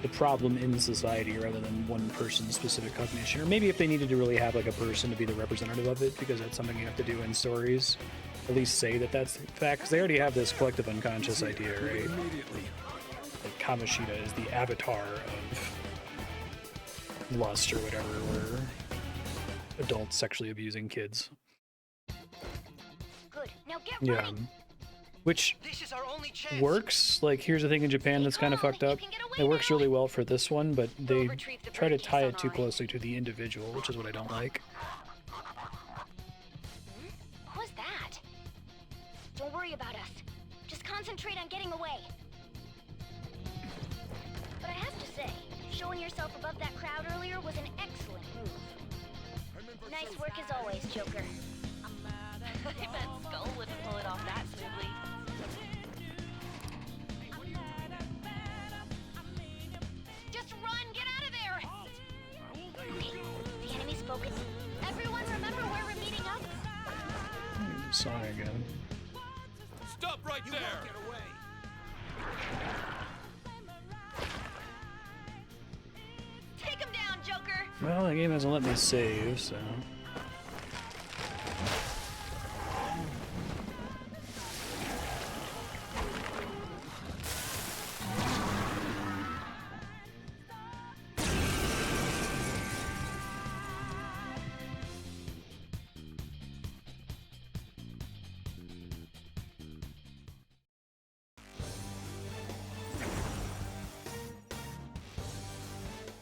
the problem in society rather than one person's specific cognition. Or maybe if they needed to really have like a person to be the representative of it, because that's something you have to do in stories. At least say that that's the fact, because they already have this collective unconscious idea, right? Like Kamoshida is the avatar of lust or whatever, or adults sexually abusing kids. Good. Now get Yeah. running. Which This is our only chance. works. Like, here's the thing in Japan that's kind of fucked up. It works really well for this one, but they try to tie it too closely to the individual, which is what I don't like. What was that? Don't worry about us. Just concentrate on getting away. But I have to say, showing yourself above that crowd earlier was an excellent move. Nice work as always, Joker. I bet Skull wouldn't pull it off that smoothly. Just run! Get out of there! Okay, the enemy's focus. Everyone remember where we're meeting up? Song again. Stop right there! Take him down, Joker! Well, the game hasn't let me save, so...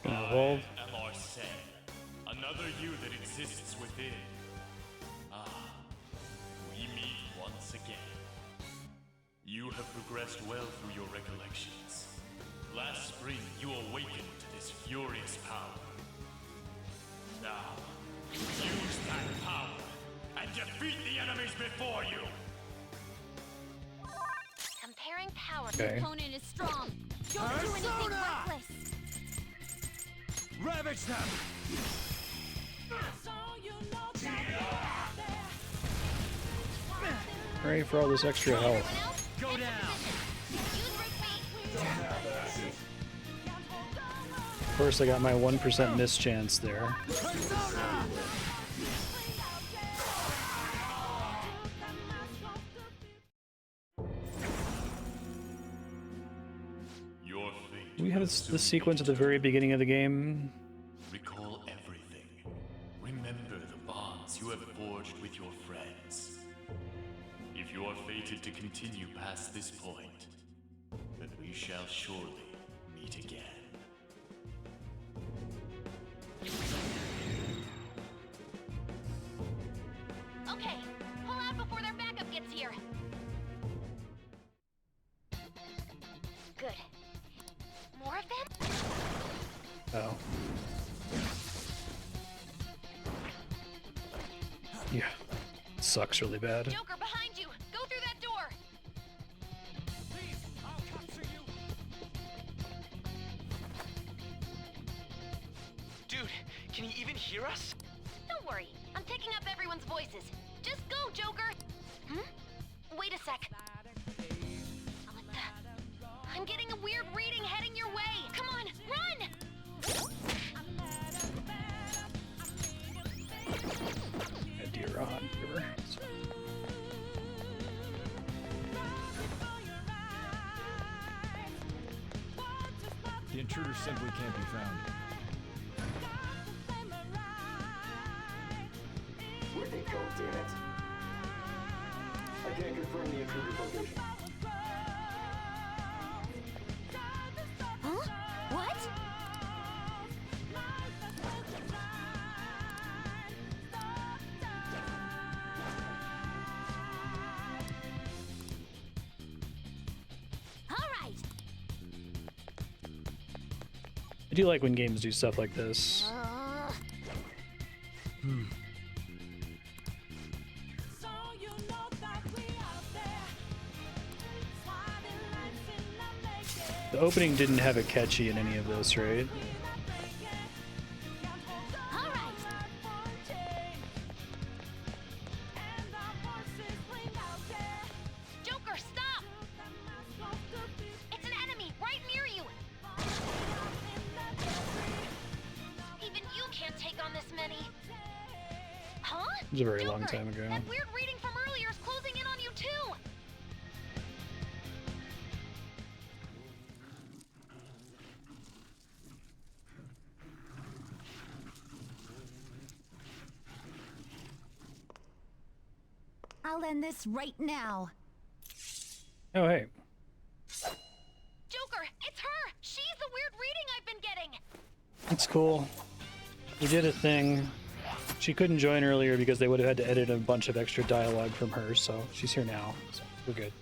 Evolve. I am Marstead, another you that exists within. Ah, we meet once again. You have progressed well through your recollections. Last spring, you awakened to this furious power. Now, use that power and defeat the enemies before you! Comparing power. Okay. The opponent is strong. Don't do anything reckless. Ravage them! Hooray for all this extra health. Go down! Of course, I got my 1% miss chance there. Your fate. We had this sequence at the very beginning of the game. Recall everything. Remember the bonds you have forged with your friends. If you are fated to continue past this point, then we shall surely meet again. Okay, pull out before their backup gets here. Good. More of them? Oh. Yeah, sucks really bad. Joker, behind you! Go through that door! Dude, can he even hear us? Don't worry, I'm picking up everyone's voices. Just go, Joker! Wait a sec. What the? I'm getting a weird reading heading your way! Come on, run! A deer on river. The intruder simply can't be found. Where'd they go, damn it? I can't confirm the intruder's location. Huh? What? All right. I do like when games do stuff like this. The opening didn't have a catchy in any of this, right? Joker, stop! It's an enemy right near you! Even you can't take on this many. Huh? It was a very long time ago. That weird reading from earlier is closing in on you too! I'll end this right now. Oh, hey. Joker, it's her! She's the weird reading I've been getting! It's cool. We did a thing. She couldn't join earlier because they would have had to edit a bunch of extra dialogue from her, so she's here now. So we're good.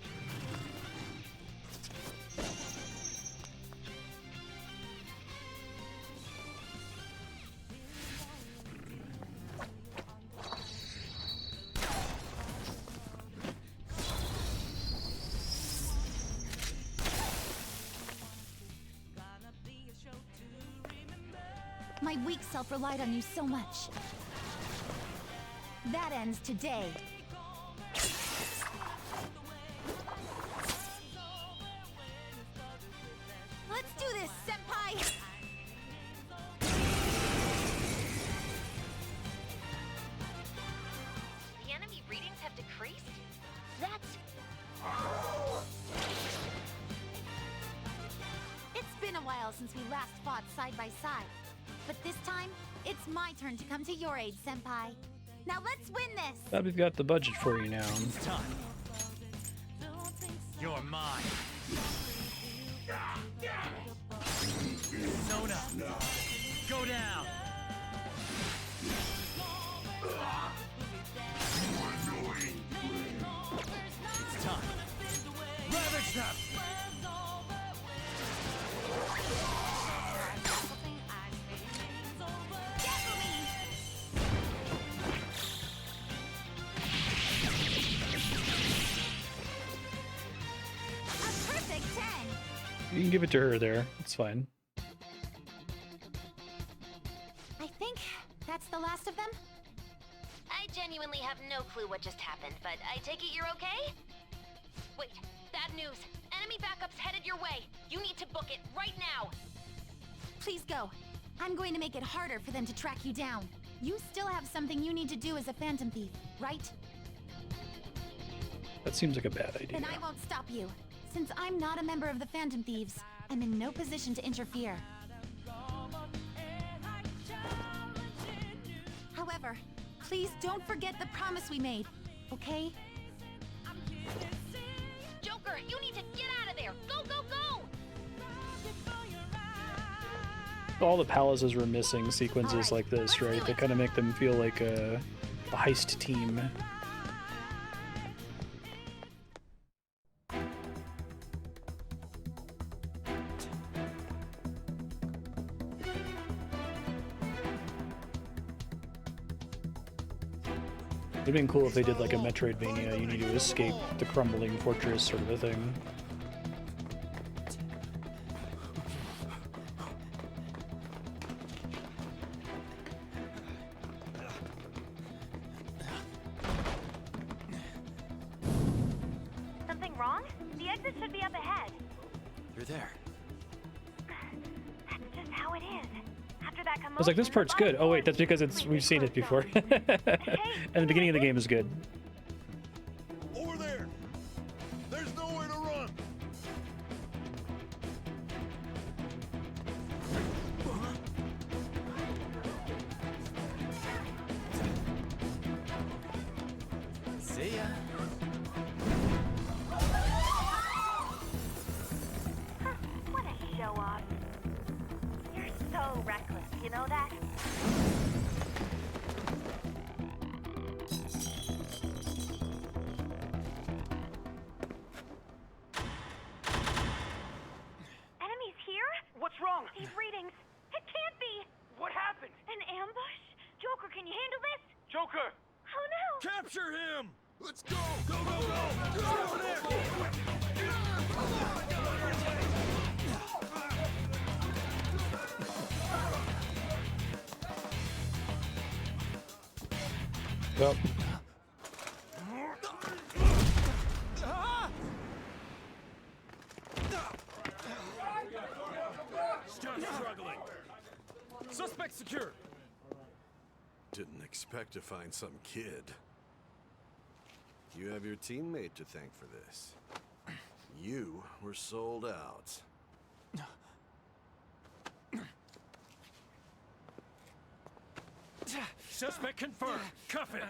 My weak self relied on you so much. That ends today. Let's do this, Senpai! The enemy readings have decreased? That's... It's been a while since we last fought side by side. But this time, it's my turn to come to your aid, Senpai. Now let's win this! Glad we've got the budget for you now. It's time. You're mine. Sona, go down. It's time. Ravage them. You can give it to her there. It's fine. I think that's the last of them? I genuinely have no clue what just happened, but I take it you're okay? Wait, bad news. Enemy backup's headed your way. You need to book it right now. Please go. I'm going to make it harder for them to track you down. You still have something you need to do as a Phantom Thief, right? That seems like a bad idea. Then I won't stop you. Since I'm not a member of the Phantom Thieves, I'm in no position to interfere. However, please don't forget the promise we made, okay? Joker, you need to get out of there! Go, go, go! All the palaces were missing sequences like this, right? They kind of make them feel like a heist team. It'd been cool if they did like a Metroidvania, you need to escape the crumbling fortress sort of a thing. Something wrong? The exit should be up ahead. You're there. That's just how it is. After that I was like, this part's good. Oh wait, that's because we've seen it before. And the beginning of the game is good. Over there! There's nowhere to run! See ya. What a show off. You're so reckless, you know that? Enemies here? What's wrong? These readings. It can't be. What happened? An ambush? Joker, can you handle this? Joker! Oh no! Capture him! Let's go! Go, go, go! Go over there! Well, Stop struggling! Suspect secured. Didn't expect to find some kid. You have your teammate to thank for this. You were sold out. Suspect confirmed. Cuff it.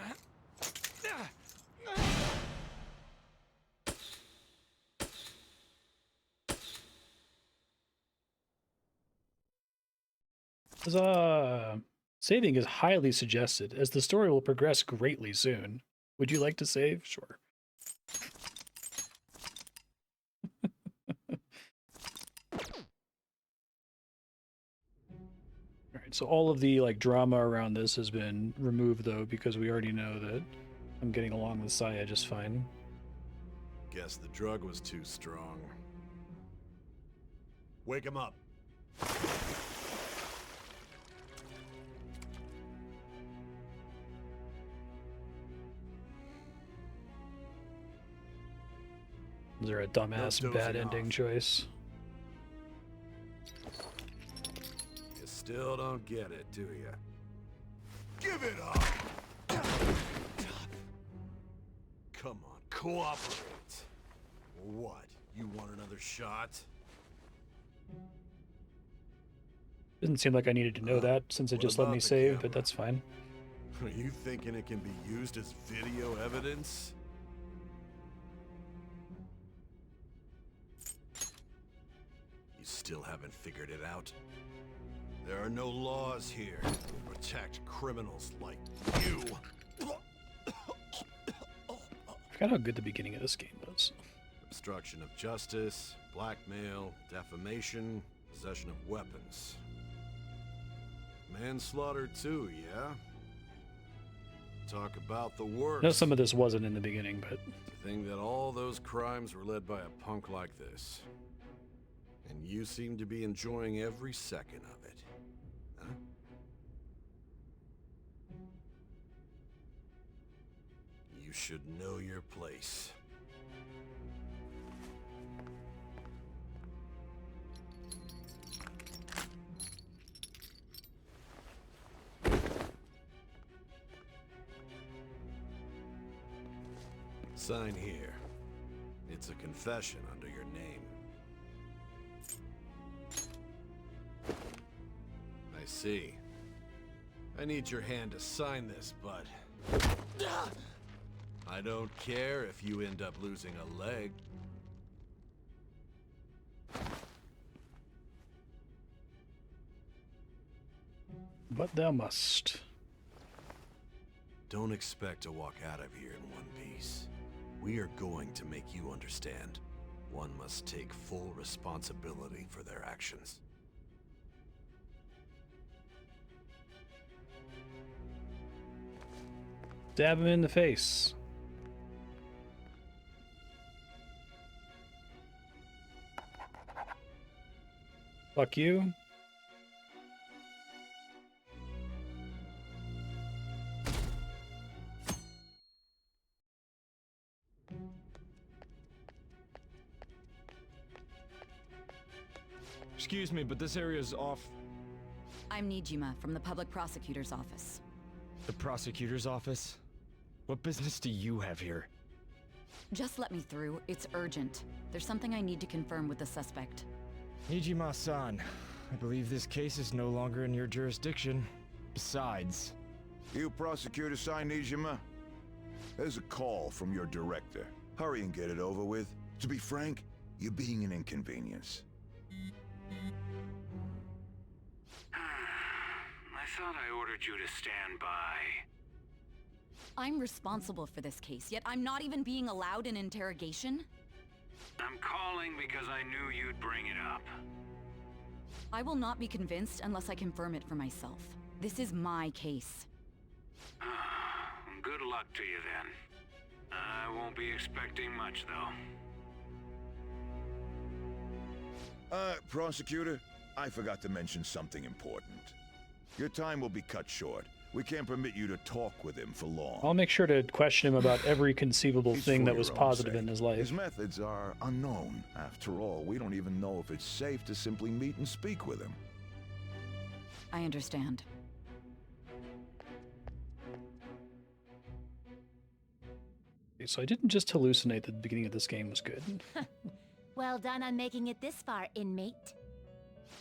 Saving is highly suggested, as the story will progress greatly soon. Would you like to save? Sure. Alright, so all of the like drama around this has been removed though, because we already know that I'm getting along with Saya just fine. Guess the drug was too strong. Wake him up. Is there a dumbass No bad dozing ending off. choice? You still don't get it, do you? Give it up! Come on, cooperate. What? You want another shot? Doesn't seem like I needed to know that since it What just let about me the save, camera? but that's fine. Are you thinking it can be used as video evidence? You still haven't figured it out? There are no laws here to protect criminals like you. I forgot how good the beginning of this game was. Obstruction of justice, blackmail, defamation, possession of weapons. Manslaughter too, yeah? Talk about the worst. I know some of this wasn't in the beginning, but To think that all those crimes were led by a punk like this. And you seem to be enjoying every second of it. Huh? You should know your place. Sign here. It's a confession under your name. I see. I need your hand to sign this, but I don't care if you end up losing a leg. but thou must. Don't expect to walk out of here in one piece. We are going to make you understand. One must take full responsibility for their actions. Stab him in the face. Fuck you. Excuse me, but this area's off. I'm Nijima from the Public Prosecutor's Office. The prosecutor's office? What business do you have here? Just let me through. It's urgent. There's something I need to confirm with the suspect. Nijima-san, I believe this case is no longer in your jurisdiction. Besides... You prosecutor signed Nijima? There's a call from your director. Hurry and get it over with. To be frank, you're being an inconvenience. I thought I ordered you to stand by. I'm responsible for this case, yet I'm not even being allowed an interrogation? I'm calling because I knew you'd bring it up. I will not be convinced unless I confirm it for myself. This is my case. Good luck to you then. I won't be expecting much, though. Prosecutor, I forgot to mention something important. Your time will be cut short. We can't permit you to talk with him for long. I'll make sure to question him about every conceivable thing that was positive in his life. His methods are unknown. After all, we don't even know if it's safe to simply meet and speak with him. I understand. Okay, so I didn't just hallucinate that the beginning of this game was good. Well done on making it this far, inmate.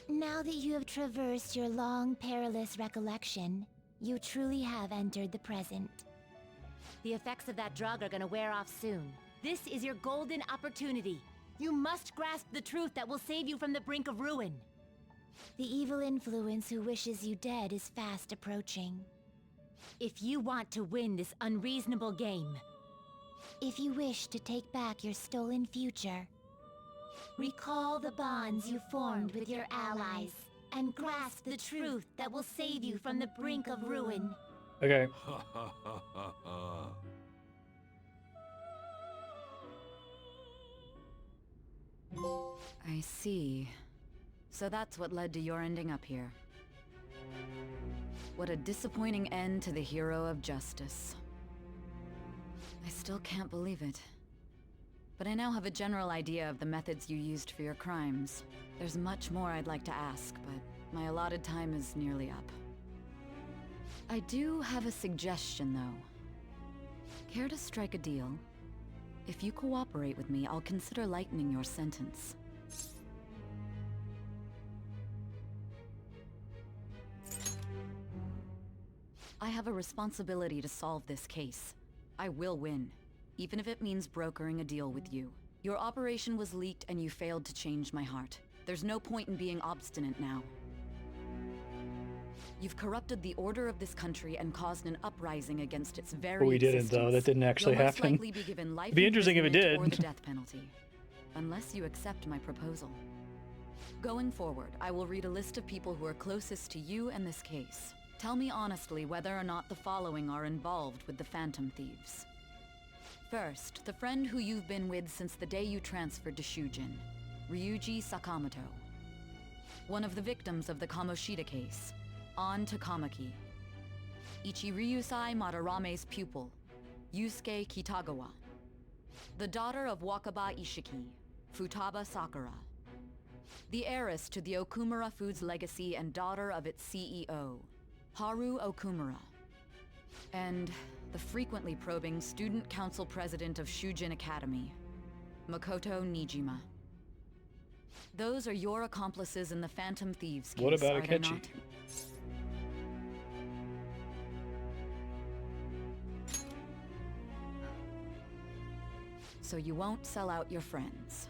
Now that you have traversed your long, perilous recollection, you truly have entered the present. The effects of that drug are gonna wear off soon. This is your golden opportunity. You must grasp the truth that will save you from the brink of ruin. The evil influence who wishes you dead is fast approaching. If you want to win this unreasonable game, if you wish to take back your stolen future, recall the bonds you formed with your allies, and grasp the truth that will save you from the brink of ruin. Okay. I see. So that's what led to your ending up here. What a disappointing end to the hero of justice. I still can't believe it. But I now have a general idea of the methods you used for your crimes. There's much more I'd like to ask, but my allotted time is nearly up. I do have a suggestion, though. Care to strike a deal? If you cooperate with me, I'll consider lightening your sentence. I have a responsibility to solve this case. I will win, even if it means brokering a deal with you. Your operation was leaked and you failed to change my heart. There's no point in being obstinate now. You've corrupted the order of this country and caused an uprising against its very But we didn't, existence. though. That didn't actually You'll most happen. likely be given life It'd be interesting if it imprisonment did. or the death penalty, unless you accept my proposal. Going forward, I will read a list of people who are closest to you and this case. Tell me honestly whether or not the following are involved with the Phantom Thieves. First, the friend who you've been with since the day you transferred to Shujin, Ryuji Sakamoto. One of the victims of the Kamoshida case, An Takamaki. Ichiryusai Madarame's pupil, Yusuke Kitagawa. The daughter of Wakaba Ishiki, Futaba Sakura. The heiress to the Okumura Foods legacy and daughter of its CEO, Haru Okumura. And the frequently probing student council president of Shujin Academy, Makoto Nijima. Those are your accomplices in the Phantom Thieves case, What about are they Akechi? not? So you won't sell out your friends.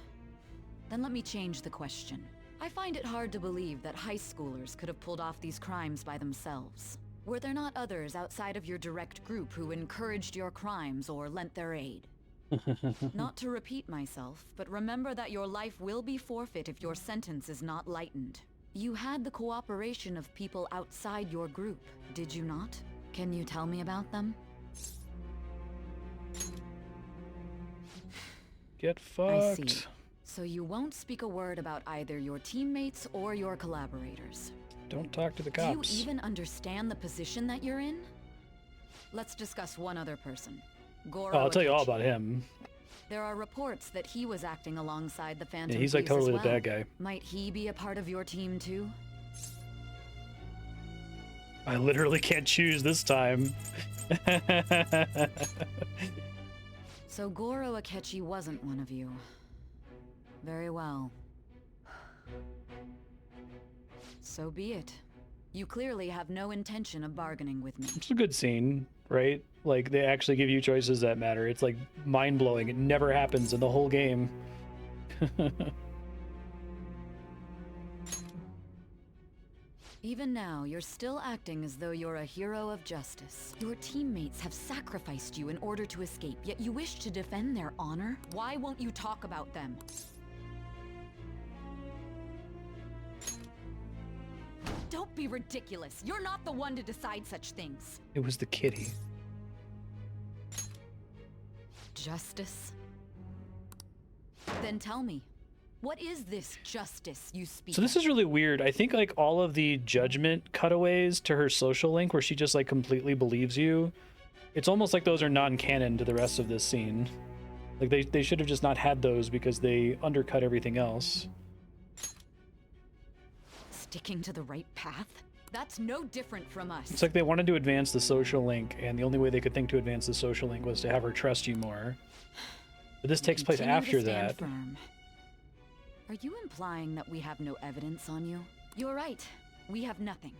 Then let me change the question. I find it hard to believe that high schoolers could have pulled off these crimes by themselves. Were there not others outside of your direct group who encouraged your crimes or lent their aid? Not to repeat myself, but remember that your life will be forfeit if your sentence is not lightened. You had the cooperation of people outside your group, did you not? Can you tell me about them? Get fucked. I see. So you won't speak a word about either your teammates or your collaborators. Don't talk to the Do cops. you even understand the position that you're in? Let's discuss one other person. Goro Oh, I'll tell you all Akechi. about him. There are reports that he was acting alongside the Phantom Yeah, he's like Thieves as totally the well. bad guy. Might he be a part of your team too? I literally can't choose this time. So Goro Akechi wasn't one of you. Very well. So be it. You clearly have no intention of bargaining with me. It's a good scene, right? Like, they actually give you choices that matter. It's like mind-blowing. It never happens in the whole game. Even now, you're still acting as though you're a hero of justice. Your teammates have sacrificed you in order to escape, yet you wish to defend their honor? Why won't you talk about them? Don't be ridiculous. You're not the one to decide such things. It was the kitty. Justice? Then tell me, what is this justice you speak So this is really weird. I think like all of the judgment cutaways to her social link where she just like completely believes you, it's almost like those are non-canon to the rest of this scene. Like they should have just not had those because they undercut everything else. Sticking to the right path? That's no different from us. It's like they wanted to advance the social link, and the only way they could think to advance the social link was to have her trust you more. But this takes place Continue to after stand that. firm. Are you implying that we have no evidence on you? You're right. We have nothing.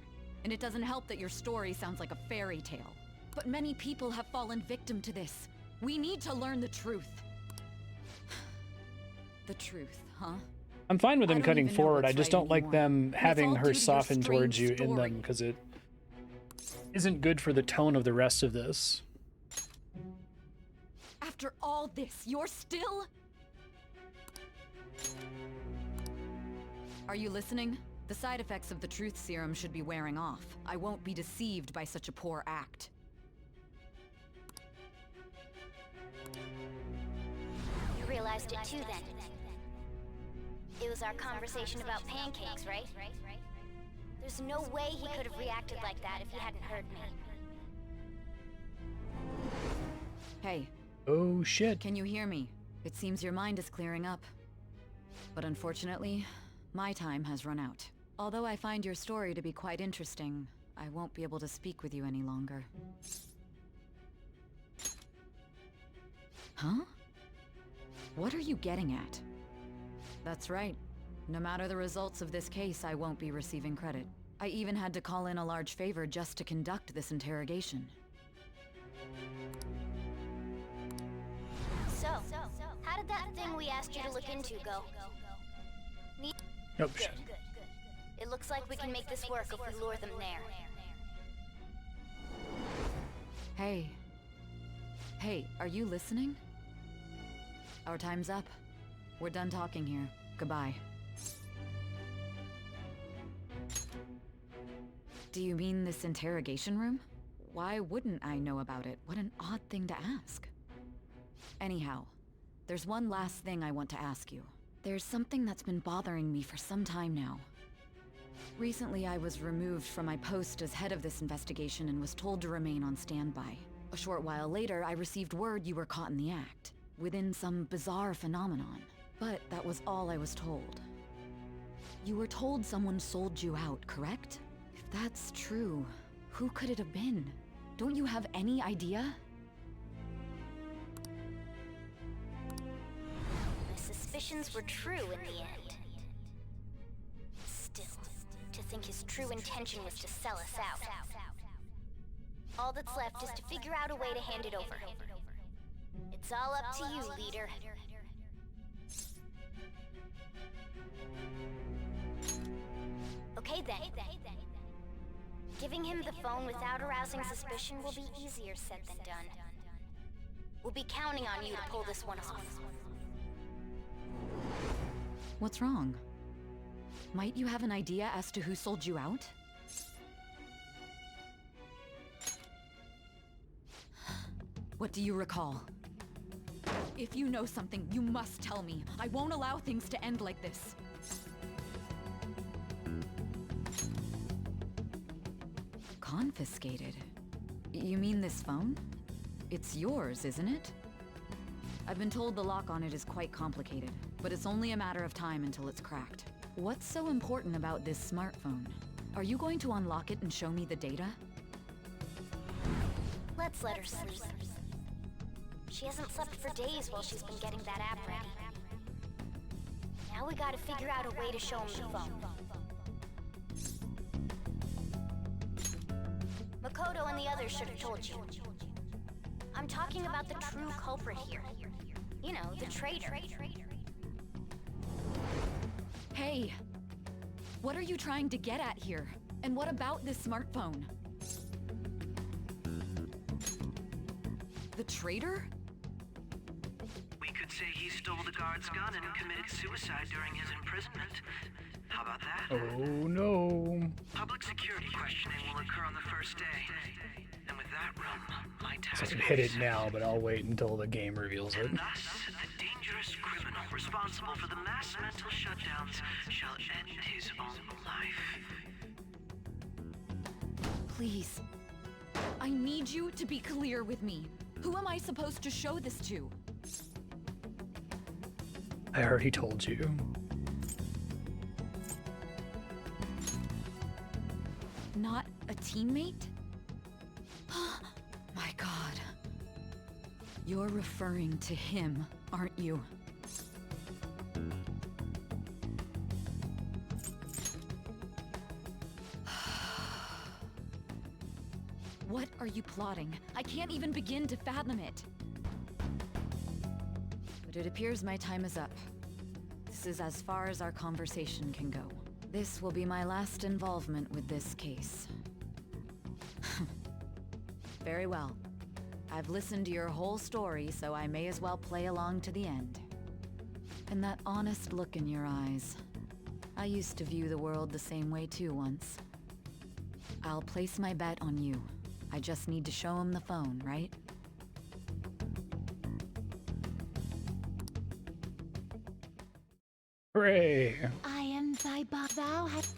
And it doesn't help that your story sounds like a fairy tale. But many people have fallen victim to this. We need to learn the truth. The truth, huh? I'm fine with them I don't cutting even know forward. I what's just right don't like anymore. them And it's having all her due to your soften towards strange you in story. them because it isn't good for the tone of the rest of this. After all this, you're still... Are you listening? The side effects of the truth serum should be wearing off. I won't be deceived by such a poor act. You realized it too then. It was our conversation about pancakes, right? There's no way he could have reacted like that if he hadn't heard me. Hey. Oh shit. Can you hear me? It seems your mind is clearing up. But unfortunately, my time has run out. Although I find your story to be quite interesting, I won't be able to speak with you any longer. Huh? What are you getting at? That's right. No matter the results of this case, I won't be receiving credit. I even had to call in a large favor just to conduct this interrogation. So, how did that thing we asked you to look into go? Nope. Good. It looks like we can make this work if we lure them there. Hey. Hey, are you listening? Our time's up. We're done talking here. Goodbye. Do you mean this interrogation room? Why wouldn't I know about it? What an odd thing to ask. Anyhow, there's one last thing I want to ask you. There's something that's been bothering me for some time now. Recently, I was removed from my post as head of this investigation and was told to remain on standby. A short while later, I received word you were caught in the act, within some bizarre phenomenon. But that was all I was told. You were told someone sold you out, correct? If that's true, who could it have been? Don't you have any idea? My suspicions were true in the end. Still, to think his true intention was to sell us out. All that's left is to figure out a way to hand it over. It's all up to you, leader. Okay then. Giving him the phone without arousing suspicion will be easier said than done. We'll be counting on you to pull this one off. What's wrong? Might you have an idea as to who sold you out? What do you recall? If you know something, you must tell me. I won't allow things to end like this. Confiscated? You mean this phone? It's yours, isn't it? I've been told the lock on it is quite complicated, but it's only a matter of time until it's cracked. What's so important about this smartphone? Are you going to unlock it and show me the data? Let's let her sleep. She hasn't slept for days while she's been getting that app ready. Now we gotta figure out a way to show him the phone. Makoto and the others should have told you. I'm talking about the true culprit here. You know, the traitor. Hey! What are you trying to get at here? And what about this smartphone? The traitor? We could say he stole the guard's gun and committed suicide during his imprisonment. How about that? Oh no. Public security questioning will occur on the first day. And with that room, my So I task can hit it now, but I'll wait until the game reveals it. And thus, the dangerous criminal responsible for the mass mental shutdowns shall end his own life. Please. I need you to be clear with me. Who am I supposed to show this to? I already told you. Not a teammate? My God. You're referring to him, aren't you? What are you plotting? I can't even begin to fathom it. But it appears my time is up. This is as far as our conversation can go. This will be my last involvement with this case. Very well. I've listened to your whole story, so I may as well play along to the end. And that honest look in your eyes. I used to view the world the same way too once. I'll place my bet on you. I just need to show him the phone, right? Hooray! I am thy thou hast.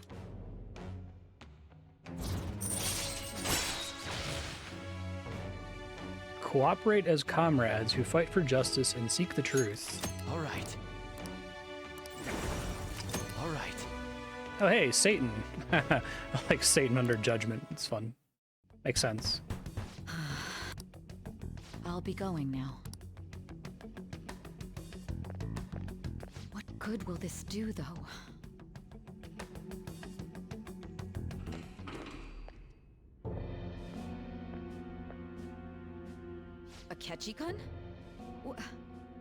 Cooperate as comrades who fight for justice and seek the truth. All right. All right. Oh hey, Satan. I like Satan under judgment. It's fun. Makes sense. I'll be going now. What good will this do, though? Akechi-kun?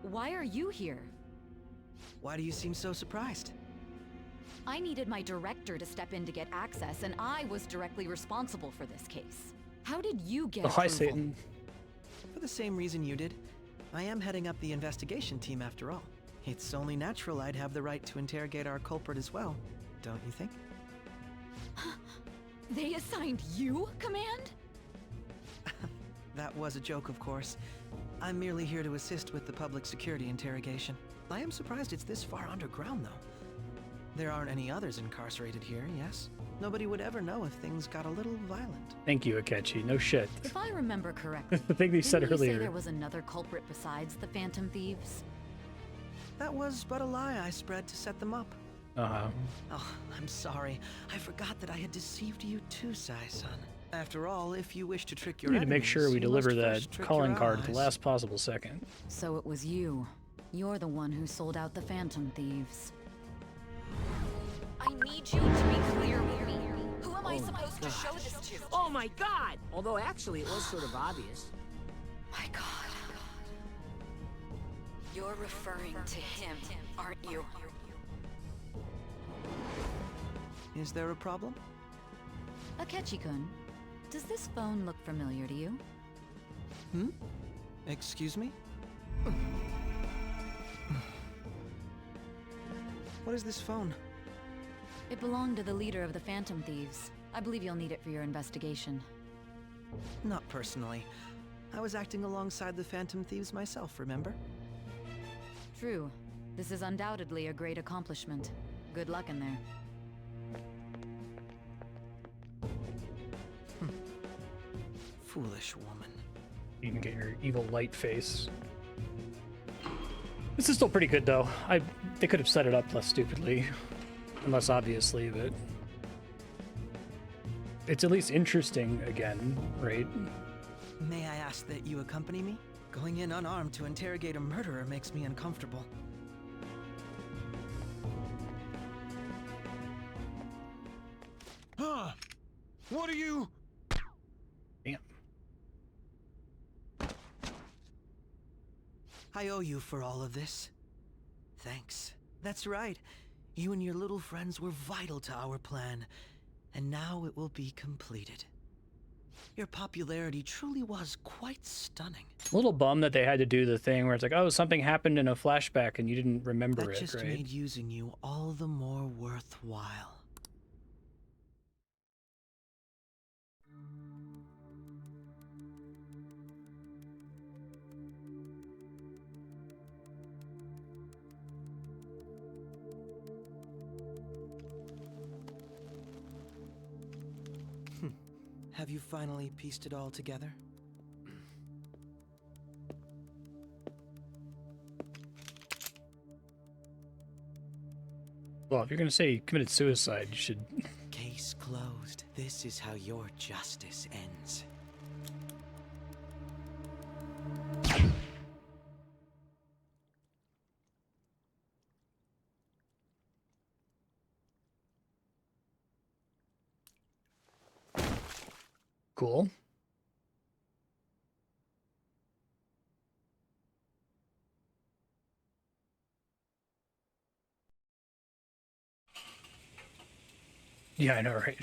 Why are you here? Why do you seem so surprised? I needed my director to step in to get access, and I was directly responsible for this case. How did you get hi, approval? Satan. For the same reason you did. I am heading up the investigation team after all. It's only natural I'd have the right to interrogate our culprit as well, don't you think? They assigned you command? That was a joke, of course. I'm merely here to assist with the public security interrogation. I am surprised it's this far underground, though. There aren't any others incarcerated here, yes? Nobody would ever know if things got a little violent. Thank you, Akechi. No shit. If I remember correctly, The thing they said didn't you say earlier. there was another culprit besides the Phantom Thieves? That was but a lie I spread to set them up. Uh-huh. Oh, I'm sorry. I forgot that I had deceived you too, Sai-san. After all, if you wish to trick your We need to make enemies, sure we you deliver must that first trick calling your card at the allies. last possible second. So it was you. You're the one who sold out the Phantom Thieves. I need you to be clear with me. Who am I supposed to show this to? Oh my god! Although actually it was sort of obvious. My god. You're referring to him, aren't you? Is there a problem? Akechi-kun, does this phone look familiar to you? Hmm? Excuse me? What is this phone? It belonged to the leader of the Phantom Thieves. I believe you'll need it for your investigation. Not personally. I was acting alongside the Phantom Thieves myself, remember? True. This is undoubtedly a great accomplishment. Good luck in there. Foolish woman. You can get your evil light face. This is still pretty good, though. They could have set it up less stupidly, and less obviously, but it's at least interesting again, right? May I ask that you accompany me? Going in unarmed to interrogate a murderer makes me uncomfortable. Huh? What are you? Damn. I owe you for all of this. Thanks. That's right. You and your little friends were vital to our plan, and now it will be completed. Your popularity truly was quite stunning. A little bummed that they had to do the thing where it's like, oh, something happened in a flashback and you didn't remember That it, just right? made using you all the more worthwhile. Have you finally pieced it all together? Well, if you're gonna say you committed suicide, you should... Case closed. This is how your justice ends. Cool. Yeah, I know, right?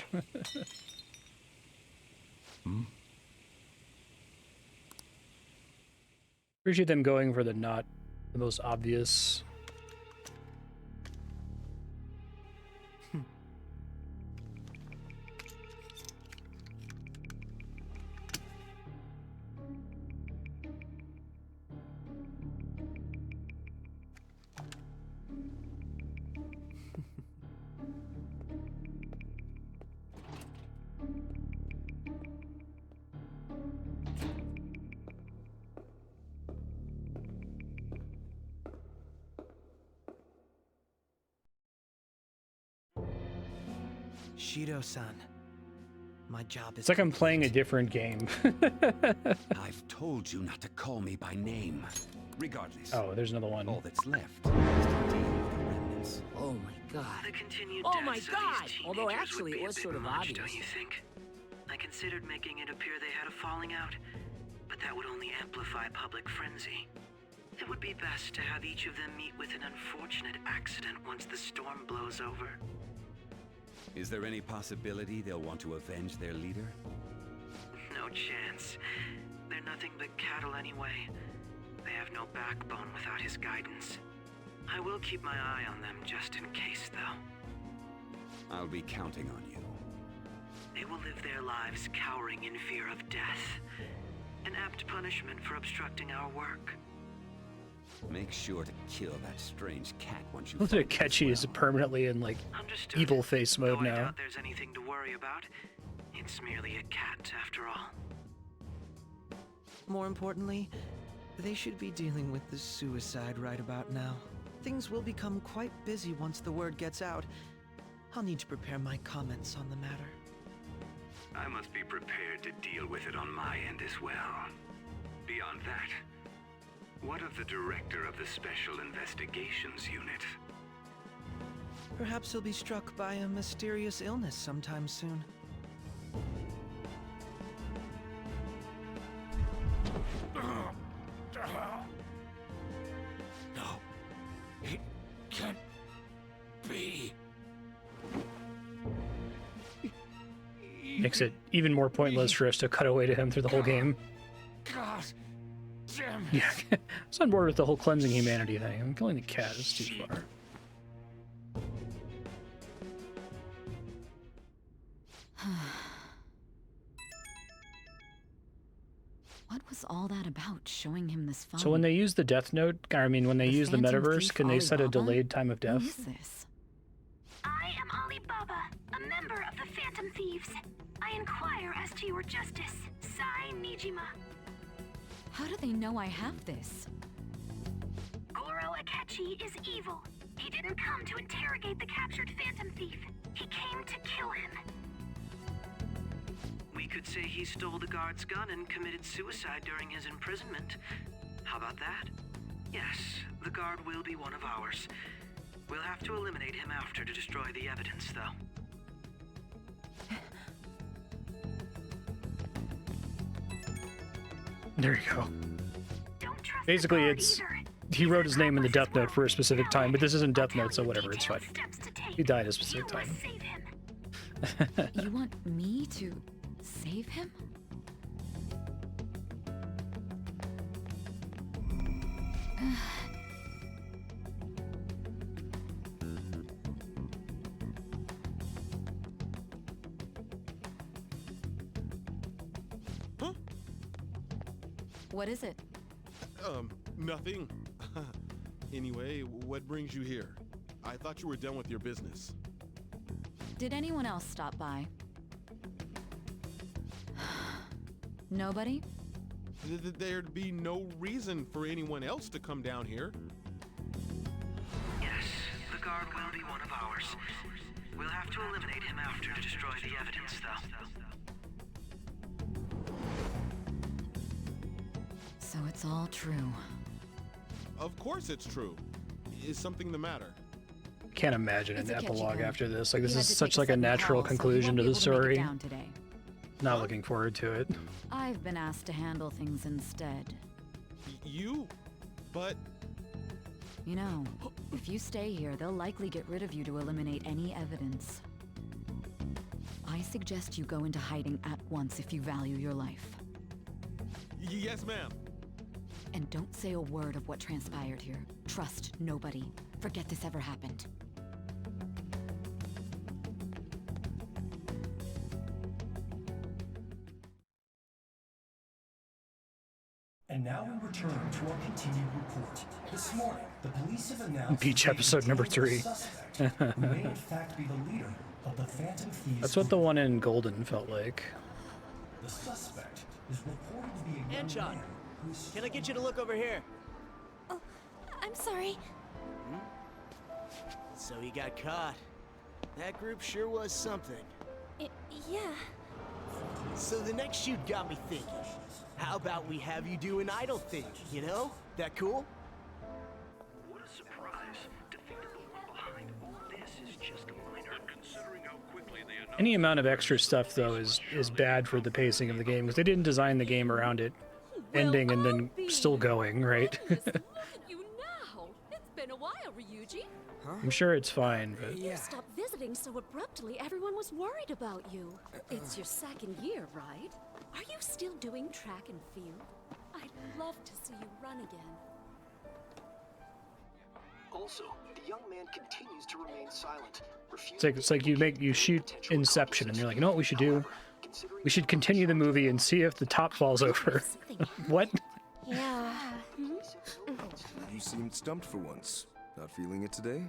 Appreciate them going for the not the most obvious. Shido-san, my job is... It's like I'm playing a different game. I've told you not to call me by name. Regardless. Oh, there's another one. All that's left is to deal with the remnants. Oh my god. The continued Oh deaths my of these god! Although teenagers actually would be it a was bit sort of much, obvious. don't you think? I considered making it appear they had a falling out, but that would only amplify public frenzy. It would be best to have each of them meet with an unfortunate accident once the storm blows over. Is there any possibility they'll want to avenge their leader? No chance. They're nothing but cattle anyway. They have no backbone without his guidance. I will keep my eye on them just in case, though. I'll be counting on you. They will live their lives cowering in fear of death. An apt punishment for obstructing our work. Make sure to kill that strange cat once you Look at Ketchy is permanently in like evil face mode I now. doubt there's anything to worry about. It's merely a cat, after all. More importantly, they should be dealing with the suicide right about now. Things will become quite busy once the word gets out. I'll need to prepare my comments on the matter. I must be prepared to deal with it on my end as well. Beyond that, what of the director of the Special Investigations Unit? Perhaps he'll be struck by a mysterious illness sometime soon. No, it can't be. Makes it even more pointless for us to cut away to him through the whole game. God damn it. Yeah, I was on board with the whole cleansing humanity thing. I'm killing the cat is too far. What was all that about, showing him this phone? So when they use the Death Note, I mean, when they use the Phantom metaverse, Thief can they set a Alibaba? delayed time of Who death? is this? I am Alibaba, a member of the Phantom Thieves. I inquire as to your justice, Sai Nijima. How do they know I have this? Goro Akechi is evil. He didn't come to interrogate the captured Phantom Thief. He came to kill him. We could say he stole the guard's gun and committed suicide during his imprisonment. How about that? Yes, the guard will be one of ours. We'll have to eliminate him after to destroy the evidence, though. There you go. Basically, it's he wrote his name in the Death Note for a specific time, but this isn't Death Note, so whatever, it's fine. He died at a specific time. You want me to save him? What is it? Nothing. Anyway, what brings you here? I thought you were done with your business. Did anyone else stop by? Nobody? There'd be no reason for anyone else to come down here. Yes, the guard will be one of ours. We'll have to eliminate him after to destroy the evidence, though. So it's all true. Of course it's true. Is something the matter? Can't imagine an It's a catchy epilogue gun. after this. Like, this He is had to such take like a sudden natural call, so he conclusion won't to be the able to make it story. down today. Not looking forward to it. I've been asked to handle things instead. You? But... You know, if you stay here, they'll likely get rid of you to eliminate any evidence. I suggest you go into hiding at once if you value your life. Yes, ma'am. And don't say a word of what transpired here. Trust nobody. Forget this ever happened. And now we return to our continued report. This morning, the police have announced Beach that they episode number detained 3. a suspect who may in fact be the leader of the Phantom Thieves. That's what the one in Golden felt like. The suspect is reported to be a young Anchon, man who's can I get you to look over here? Oh, I'm sorry. So he got caught. That group sure was something. Yeah. So the next shoot got me thinking. How about we have you do an idol thing, you know? That cool? What a surprise. Defeated the one behind all this is just a minor. Considering how quickly they announced Any amount of extra stuff, though, is bad for the pacing of the game, because they didn't design the game around it ending and then still going, right? Look at you now. It's been a while, Ryuji. I'm sure it's fine, but... You stopped visiting so abruptly, everyone was worried about you. It's your second year, right? Are you still doing track and field? I'd love to see you run again. Also, the young man continues to remain silent. It's like you shoot Inception, and you're like, you know what we should do? We should continue the movie and see if the top falls over. What? Yeah. You seemed stumped for once. Not feeling it today?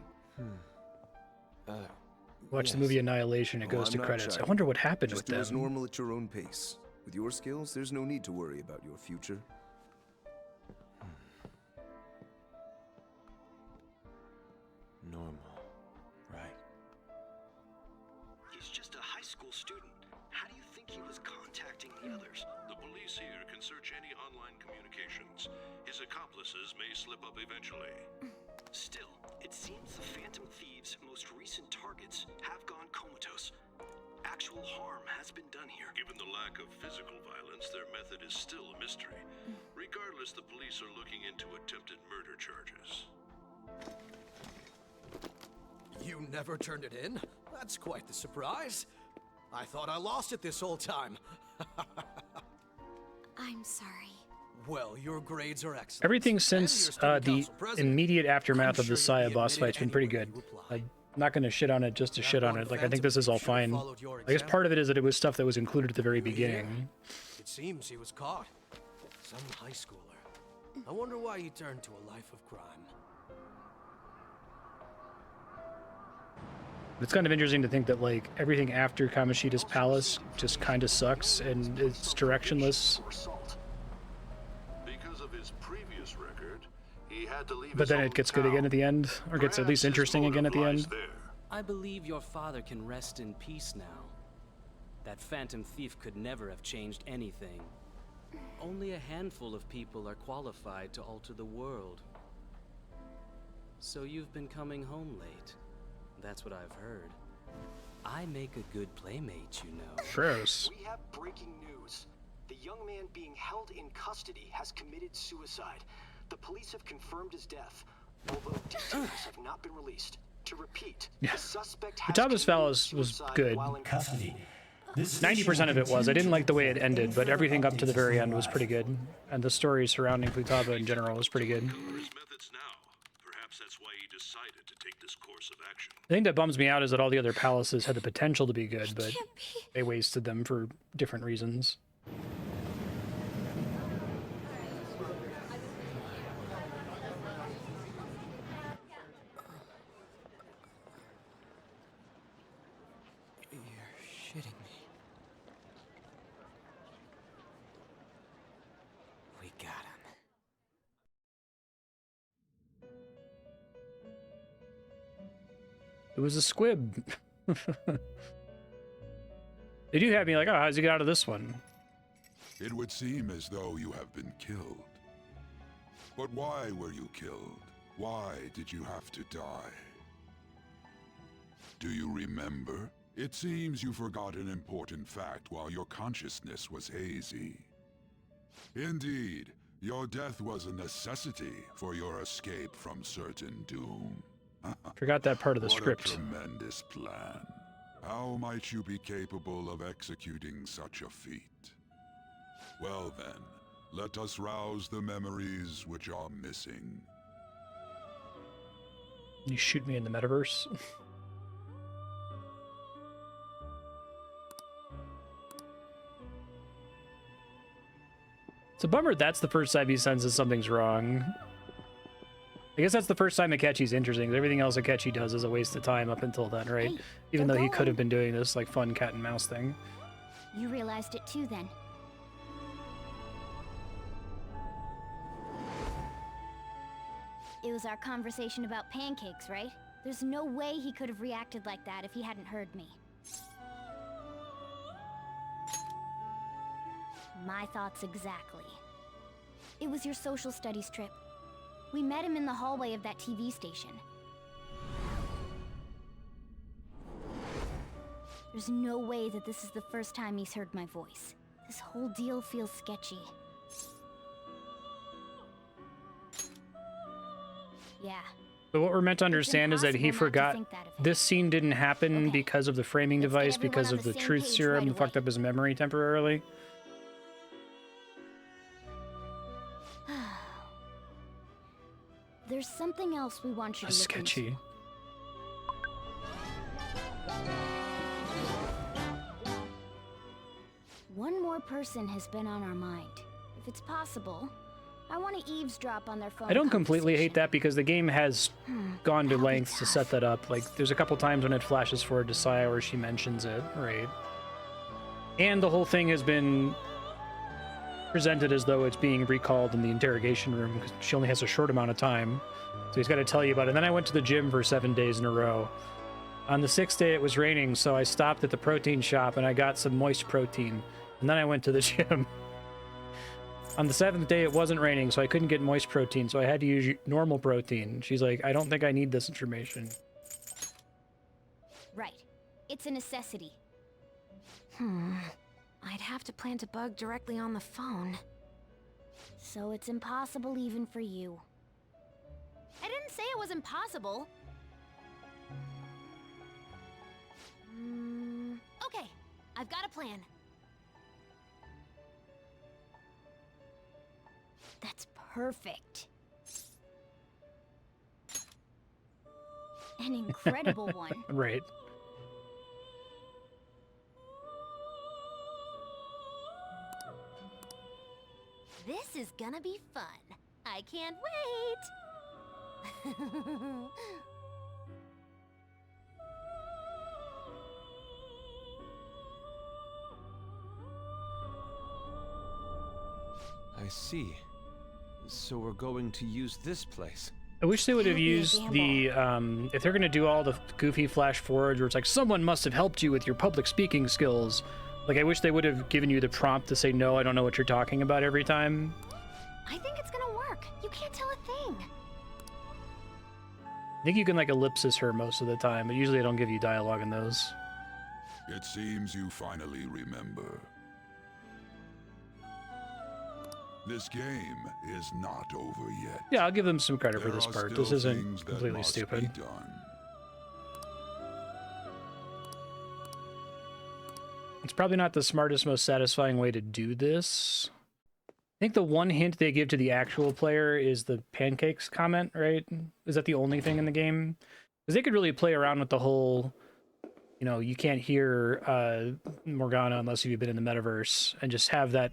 Watch the movie Annihilation, it Oh, goes I'm to not credits. I chiding. wonder what happened Just with do as them. normal at your own pace. With your skills, there's no need to worry about your future. Normal. Right. He's just a high school student. How do you think he was contacting the others? The police here can search any online communications. His accomplices may slip up eventually. Still, it seems the Phantom Thieves' most recent targets have gone comatose. Actual harm has been done here. Given the lack of physical violence, their method is still a mystery. Regardless, the police are looking into attempted murder charges. You never turned it in? That's quite the surprise. I thought I lost it this whole time. I'm sorry. Well, your grades are excellent. Everything since the immediate aftermath of the Saya boss fight's been pretty good. I'm not going to shit on it just to shit on it. Like, I think this is all fine. I guess part of it is that it was stuff that was included at the very beginning. It seems he was caught. Some high schooler. I wonder why you turned to a life of crime. It's kind of interesting to think that like everything after Kamoshida's palace just kind of sucks and it's directionless. Because of his previous record, he had to leave But then it gets good again at the end, or gets at least interesting again at the end. I believe your father can rest in peace now. That phantom thief could never have changed anything. Only a handful of people are qualified to alter the world. So you've been coming home late. That's what I've heard. I make a good playmate, you know. Gross. We have breaking news. The young man being held in custody has committed suicide. The police have confirmed his death, although details have not been released. To repeat, the suspect has Thomas Fallis was good. Custody. 90% of it was. I didn't like the way it ended, but everything up to the very end was pretty good. And the story surrounding Futaba in general was pretty good. The thing that bums me out is that all the other palaces had the potential to be good, but they wasted them for different reasons. You're shitting me. We got him. It was a squib. They do have me like, oh, how'd you get out of this one? It would seem as though you have been killed. But why were you killed? Why did you have to die? Do you remember? It seems you forgot an important fact while your consciousness was hazy. Indeed, your death was a necessity for your escape from certain doom. Forgot that part of the What script. a tremendous plan. How might you be capable of executing such a feat? Well then, let us rouse the memories which are missing. You shoot me in the metaverse? It's a bummer that's the first time he senses something's wrong. I guess that's the first time Akechi's interesting. Everything else Akechi does is a waste of time up until then, right? Even though he could have been doing this like fun cat and mouse thing. You realized it too then. It was our conversation about pancakes, right? There's no way he could have reacted like that if he hadn't heard me. My thoughts exactly. It was your social studies trip. We met him in the hallway of that TV station. There's no way that this is the first time he's heard my voice. This whole deal feels sketchy. Yeah. But what we're meant to understand is that he forgot this scene didn't happen because of the framing device, because of the truth serum that fucked up his memory temporarily. There's something else we want you to That's look sketchy. into. One more person has been on our mind. If it's possible, I want to eavesdrop on their phone. I don't completely hate that because the game has gone to lengths to set that up. Like, there's a couple times when it flashes forward to Saya where she mentions it, right? And the whole thing has been presented as though it's being recalled in the interrogation room because she only has a short amount of time. So he's got to tell you about it. And then I went to the gym for 7 days in a row. On the 6th day, it was raining, so I stopped at the protein shop and I got some moist protein. And then I went to the gym. On the 7th day, it wasn't raining, so I couldn't get moist protein, so I had to use normal protein. She's like, I don't think I need this information. Right. It's a necessity. I'd have to plant a bug directly on the phone. So it's impossible even for you. I didn't say it was impossible. Okay, I've got a plan. That's perfect. An incredible one. Right. This is gonna be fun. I can't wait! I see. So we're going to use this place. I wish they would have used the, if they're going to do all the goofy flash forwards where it's like, someone must have helped you with your public speaking skills. Like, I wish they would have given you the prompt to say, no, I don't know what you're talking about every time. I think it's gonna work. You can't tell a thing. I think you can, like, ellipsis her most of the time, but usually I don't give you dialogue in those. It seems you finally remember. This game is not over yet. Yeah, I'll give them some credit for this There are part. still This isn't things that completely must stupid. be done. It's probably not the smartest, most satisfying way to do this. I think the one hint they give to the actual player is the pancakes comment, right? Is that the only thing in the game? Because they could really play around with the whole, you know, you can't hear Morgana unless you've been in the metaverse, and just have that,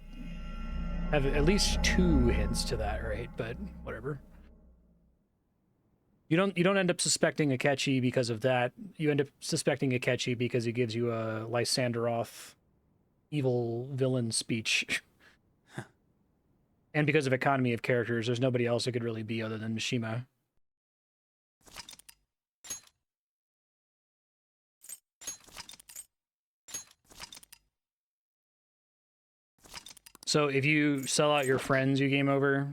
have at least 2 hints to that, right? But whatever. You don't end up suspecting Akechi because of that. You end up suspecting Akechi because he gives you a Lysanderoth evil villain speech. And because of economy of characters, there's nobody else it could really be other than Mishima. So if you sell out your friends, you game over.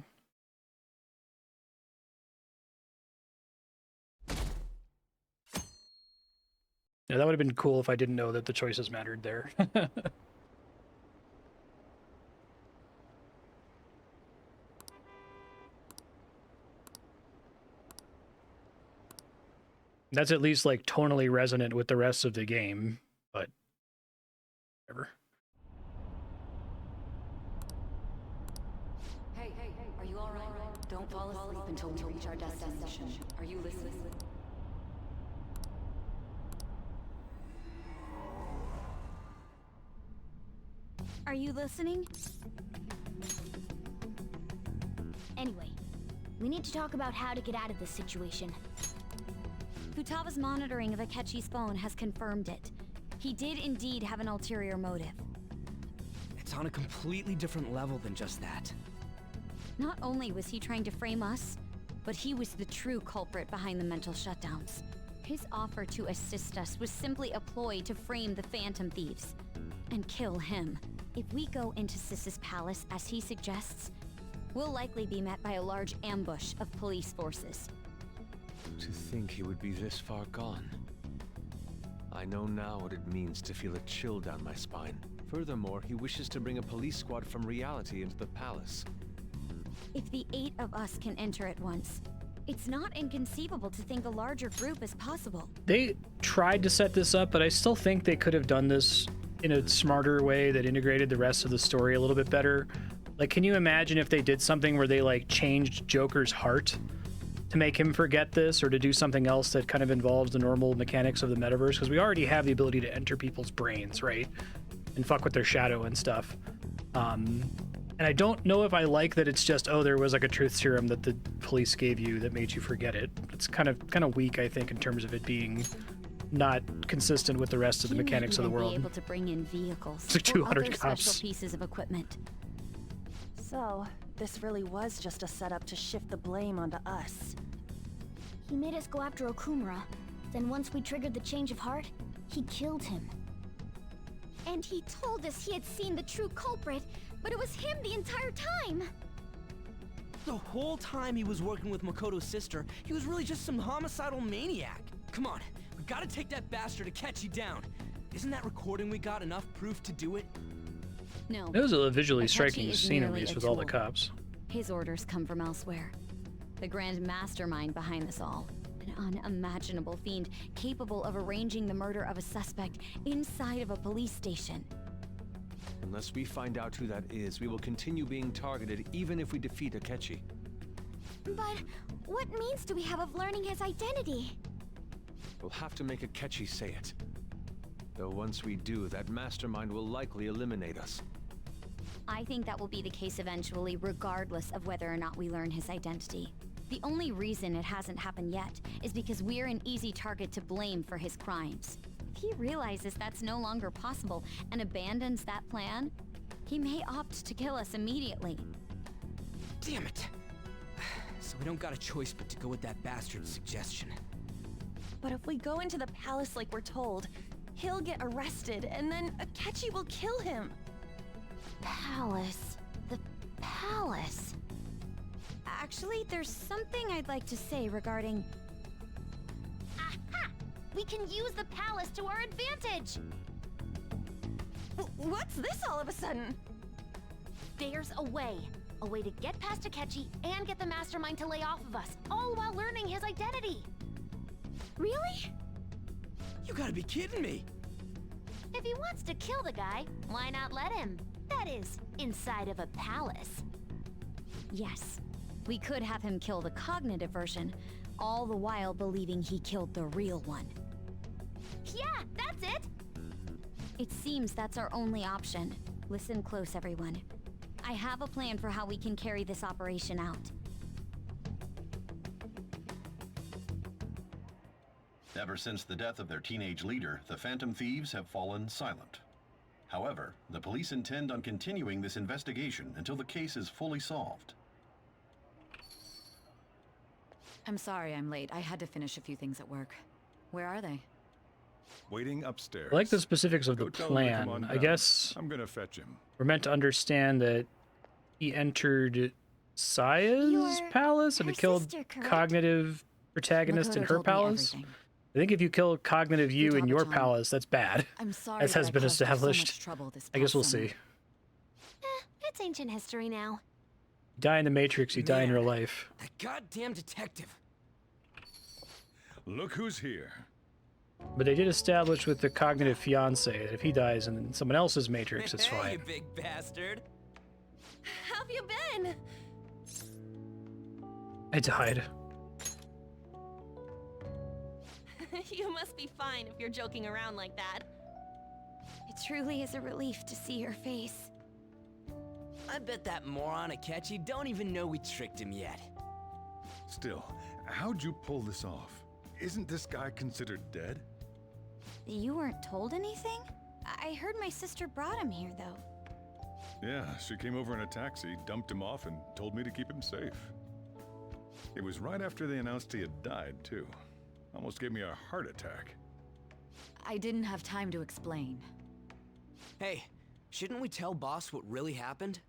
Yeah, that would have been cool if I didn't know that the choices mattered there. That's at least like tonally resonant with the rest of the game, but whatever. Hey, are you alright? Don't fall asleep until we reach our destination. Are you listening? Are you listening? Anyway, we need to talk about how to get out of this situation. Futaga's monitoring of Akechi's phone has confirmed it. He did indeed have an ulterior motive. It's on a completely different level than just that. Not only was he trying to frame us, but he was the true culprit behind the mental shutdowns. His offer to assist us was simply a ploy to frame the Phantom Thieves and kill him. If we go into Sis's palace as he suggests, we'll likely be met by a large ambush of police forces. To think he would be this far gone. I know now what it means to feel a chill down my spine. Furthermore, he wishes to bring a police squad from reality into the palace. If the 8 of us can enter at once, it's not inconceivable to think a larger group is possible. They tried to set this up, but I still think they could have done this in a smarter way that integrated the rest of the story a little bit better. Like, can you imagine if they did something where they, like, changed Joker's heart to make him forget this, or to do something else that kind of involves the normal mechanics of the metaverse? Because we already have the ability to enter people's brains, right? And fuck with their shadow and stuff. And I don't know if I like that it's just, oh, there was like a truth serum that the police gave you that made you forget it. It's kind of weak, I think, in terms of it being not consistent with the rest of the mechanics of the world. Be able to bring in vehicles It's like or 200 other cops. special pieces of equipment. So, this really was just a setup to shift the blame onto us. He made us go after Okumura. Then once we triggered the change of heart, he killed him. And he told us he had seen the true culprit, but it was him the entire time! The whole time he was working with Makoto's sister, he was really just some homicidal maniac. Come on, we gotta take that bastard Akechi down. Isn't that recording we got enough proof to do it? No. It was a visually Akechi striking is scene, at merely least, a with all the tool. cops. His orders come from elsewhere. The grand mastermind behind this all. An unimaginable fiend capable of arranging the murder of a suspect inside of a police station. Unless we find out who that is, we will continue being targeted even if we defeat Akechi. But what means do we have of learning his identity? We'll have to make Akechi say it. Though once we do, that mastermind will likely eliminate us. I think that will be the case eventually, regardless of whether or not we learn his identity. The only reason it hasn't happened yet is because we're an easy target to blame for his crimes. If he realizes that's no longer possible and abandons that plan, he may opt to kill us immediately. Damn it! So we don't got a choice but to go with that bastard's suggestion. But if we go into the palace like we're told, he'll get arrested, and then Akechi will kill him. Palace. The palace. Actually, there's something I'd like to say regarding... Aha! We can use the palace to our advantage! What's this all of a sudden? There's a way. A way to get past Akechi and get the mastermind to lay off of us, all while learning his identity. Really? You gotta be kidding me! If he wants to kill the guy, why not let him? That is, inside of a palace. Yes. We could have him kill the cognitive version, all the while believing he killed the real one. Yeah, that's it! It seems that's our only option. Listen close, everyone. I have a plan for how we can carry this operation out. Ever since the death of their teenage leader, the Phantom Thieves have fallen silent. However, the police intend on continuing this investigation until the case is fully solved. I'm sorry I'm late. I had to finish a few things at work. Where are they? Waiting upstairs. I like the specifics of the Go tell him to come plan. on I down. guess I'm gonna fetch him. we're meant to understand that he entered Saya's palace and killed sister, correct? cognitive protagonist in Makoto her told me palace. everything. I think if you kill cognitive you in your Futaba-chan. palace, that's bad. I'm sorry As that has I been caused you so established. much trouble this I guess past we'll summer. see. It's ancient history now. You die in the Matrix, you die in Man. real life. That goddamn detective. Look who's here. But they did establish with the cognitive fiance that if he dies in someone else's Matrix, it's Hey, you fine. big bastard! How have you been? I died. You must be fine if you're joking around like that. It truly is a relief to see your face. I bet that moron Akechi don't even know we tricked him yet. Still, how'd you pull this off? Isn't this guy considered dead? You weren't told anything? I heard my sister brought him here, though. Yeah, she came over in a taxi, dumped him off, and told me to keep him safe. It was right after they announced he had died, too. Almost gave me a heart attack. I didn't have time to explain. Hey, shouldn't we tell boss what really happened?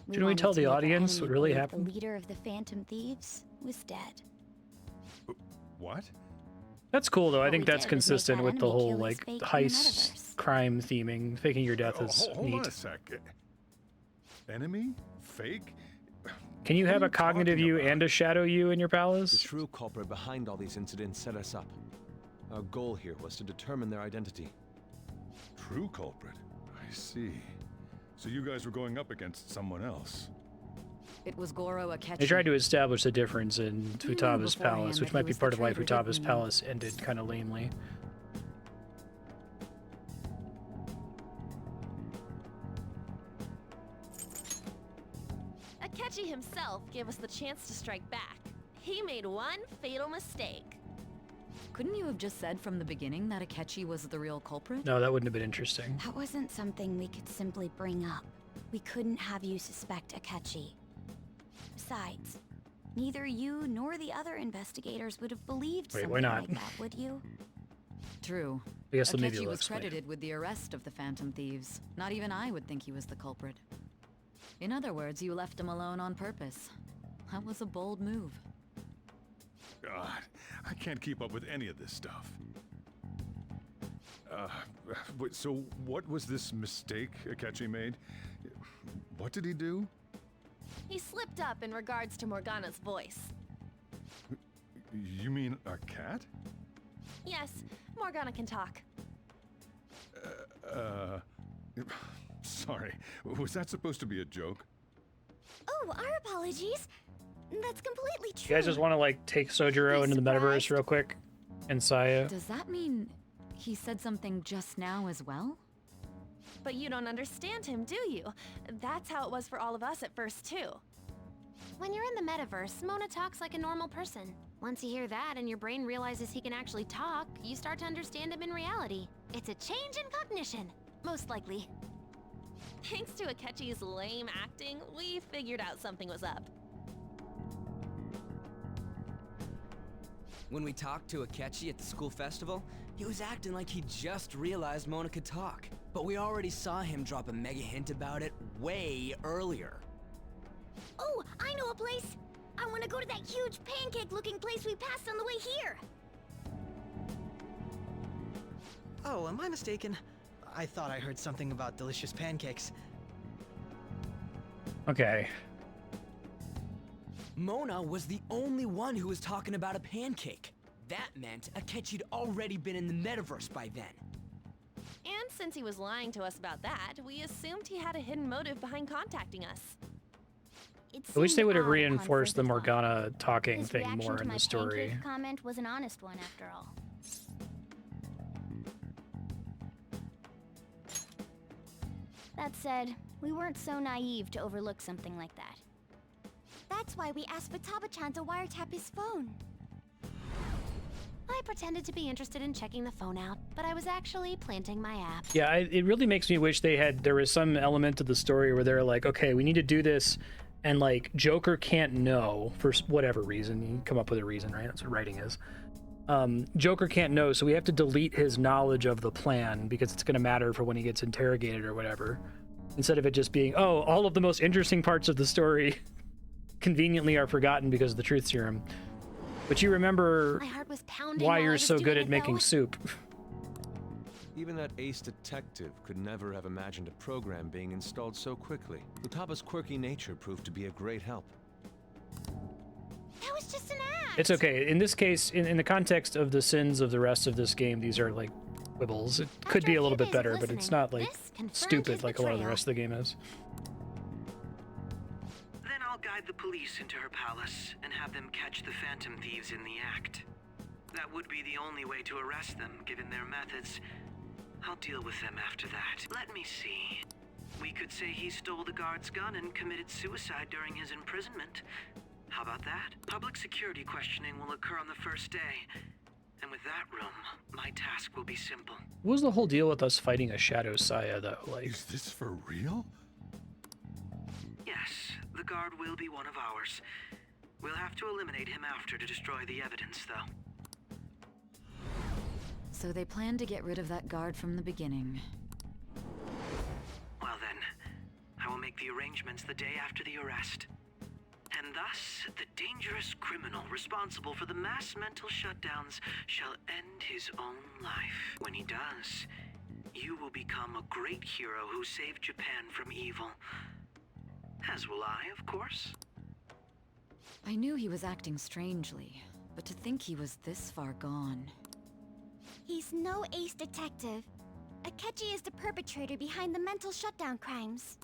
Shouldn't we wanted tell to the make our audience enemy what really believe happened? The leader of the Phantom Thieves was dead. What? That's cool though. I What think we that's did was make consistent that with the enemy whole kill his like fate in the heist metaverse. crime theming. Faking your death is Hold on neat. a sec. Enemy? Fake? Can you have a cognitive you and a shadow you in your The palace? true culprit behind all these incidents set us up. Our goal here was to determine their identity. True culprit? I see. So you guys were going up against someone else. It was Goro Akechi. They tried to establish the difference in knew Futaba's beforehand palace, that which he might be was the part of why traitor, Futaba's didn't he? palace ended kind of lamely. Akechi himself gave us the chance to strike back. He made one fatal mistake. Couldn't you have just said from the beginning that Akechi was the real culprit? No, that wouldn't have been interesting. That wasn't something we could simply bring up. We couldn't have you suspect Akechi. Besides, neither you nor the other investigators would have believed Wait, something why not? like that, would you? True. I guess maybe Akechi they'll was explain it. credited with the arrest of the Phantom Thieves. Not even I would think he was the culprit. In other words, you left him alone on purpose. That was a bold move. God, I can't keep up with any of this stuff. So what was this mistake Akechi made? What did he do? He slipped up in regards to Morgana's voice. You mean a cat? Yes, Morgana can talk. Sorry, was that supposed to be a joke? Oh, our apologies. That's completely You true. guys just want to like take Sojiro into the metaverse real quick? And Saya? Does that mean he said something just now as well? But you don't understand him, do you? That's how it was for all of us at first, too. When you're in the metaverse, Mona talks like a normal person. Once you hear that and your brain realizes he can actually talk, you start to understand him in reality. It's a change in cognition, most likely. Thanks to Akechi's lame acting, we figured out something was up. When we talked to Akechi at the school festival, he was acting like he just realized Mona could talk. But we already saw him drop a mega hint about it way earlier. Oh, I know a place! I want to go to that huge pancake-looking place we passed on the way here! Oh, am I mistaken? I thought I heard something about delicious pancakes. Okay. Mona was the only one who was talking about a pancake. That meant Akechi'd already been in the metaverse by then. And since he was lying to us about that, we assumed he had a hidden motive behind contacting us. I wish they would have odd upon reinforced the further Morgana talking His thing reaction more to in my the story. pancake comment was an honest one, after all. That said, we weren't so naive to overlook something like that. That's why we asked Futaba-chan to wiretap his phone. I pretended to be interested in checking the phone out, but I was actually planting my app. Yeah, it really makes me wish there was some element of the story where they're like, okay, we need to do this, and like Joker can't know for whatever reason. You come up with a reason, right? That's what writing is. Joker can't know, so we have to delete his knowledge of the plan because it's going to matter for when he gets interrogated or whatever. Instead of it just being, oh, all of the most interesting parts of the story conveniently are forgotten because of the truth serum. But you remember My heart was pounding why while I you're was so doing good it, at making though. soup. Even that ace detective could never have imagined a program being installed so quickly. Futaba's quirky nature proved to be a great help. That was just an act. It's okay. In this case, in the context of the sins of the rest of this game, these are like quibbles. It could be a little bit better, but it's not like stupid like a lot of the rest of the game is. Then I'll guide the police into her palace and have them catch the Phantom Thieves in the act. That would be the only way to arrest them, given their methods. I'll deal with them after that. Let me see. We could say he stole the guard's gun and committed suicide during his imprisonment. How about that? Public security questioning will occur on the first day. And with that room, my task will be simple. What was the whole deal with us fighting a Shadow Saya, though? Like, is this for real? Yes, the guard will be one of ours. We'll have to eliminate him after to destroy the evidence, though. So they planned to get rid of that guard from the beginning. Well then, I will make the arrangements the day after the arrest. And thus, the dangerous criminal responsible for the mass mental shutdowns shall end his own life. When he does, you will become a great hero who saved Japan from evil. As will I, of course. I knew he was acting strangely, but to think he was this far gone. He's no ace detective. Akechi is the perpetrator behind the mental shutdown crimes.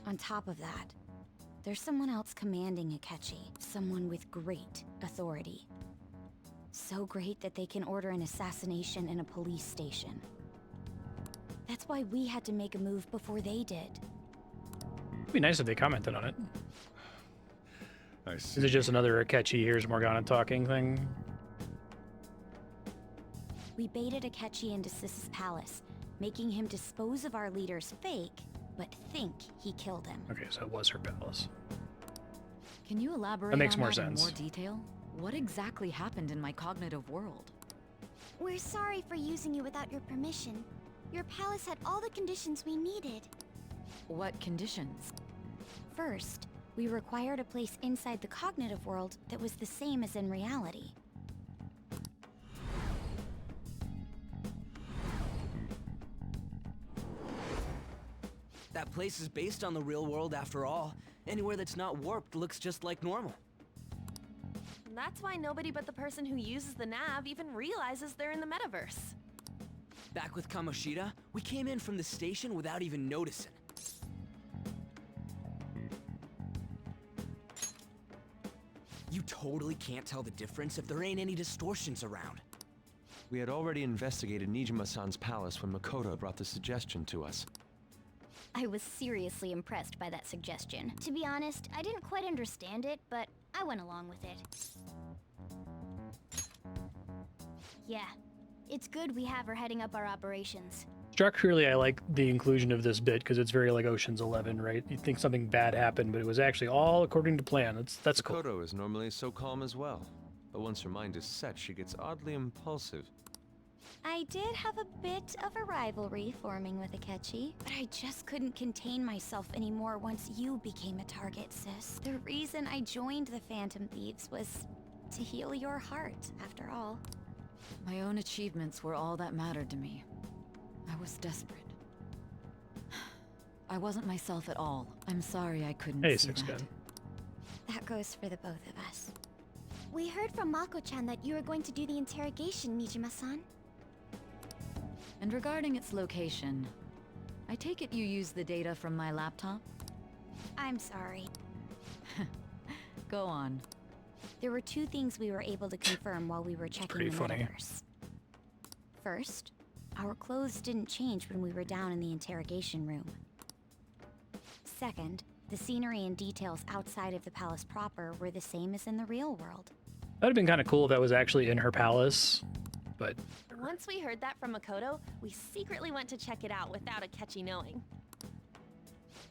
On top of that, there's someone else commanding Akechi. Someone with great authority. So great that they can order an assassination in a police station. That's why we had to make a move before they did. it'd be nice if they commented on it. I see. Is it just another Akechi, here's Morgana talking thing? We baited Akechi into Sis's palace, making him dispose of our leader's fake, but think he killed him. Okay, so it was her palace. Can you elaborate That makes on more that in sense. more detail? What exactly happened in my cognitive world? We're sorry for using you without your permission. Your palace had all the conditions we needed. What conditions? First, we required a place inside the cognitive world that was the same as in reality. That place is based on the real world after all. Anywhere that's not warped looks just like normal. That's why nobody but the person who uses the nav even realizes they're in the metaverse. Back with Kamoshida, we came in from the station without even noticing. You totally can't tell the difference if there ain't any distortions around. We had already investigated Nijima-san's palace when Makoto brought the suggestion to us. I was seriously impressed by that suggestion. To be honest, I didn't quite understand it, but I went along with it. Yeah, it's good we have her heading up our operations. Structurally, I like the inclusion of this bit because it's very like Ocean's 11, right? You think something bad happened, but it was actually all according to plan. That's cool. Makoto is normally so calm as well, but once her mind is set, she gets oddly impulsive. I did have a bit of a rivalry forming with Akechi, but I just couldn't contain myself anymore once you became a target, sis. The reason I joined the Phantom Thieves was to heal your heart, after all. My own achievements were all that mattered to me. I was desperate. I wasn't myself at all. I'm sorry I couldn't see that. That goes for the both of us. We heard from Mako-chan that you were going to do the interrogation, Nijima-san. And regarding its location, I take it you used the data from my laptop? I'm sorry. Go on. There were two things we were able to confirm while we were checking the metaverse. First, our clothes didn't change when we were down in the interrogation room. Second, the scenery and details outside of the palace proper were the same as in the real world. That would have been kind of cool if that was actually in her palace, but... Once we heard that from Makoto, we secretly went to check it out without Akechi knowing.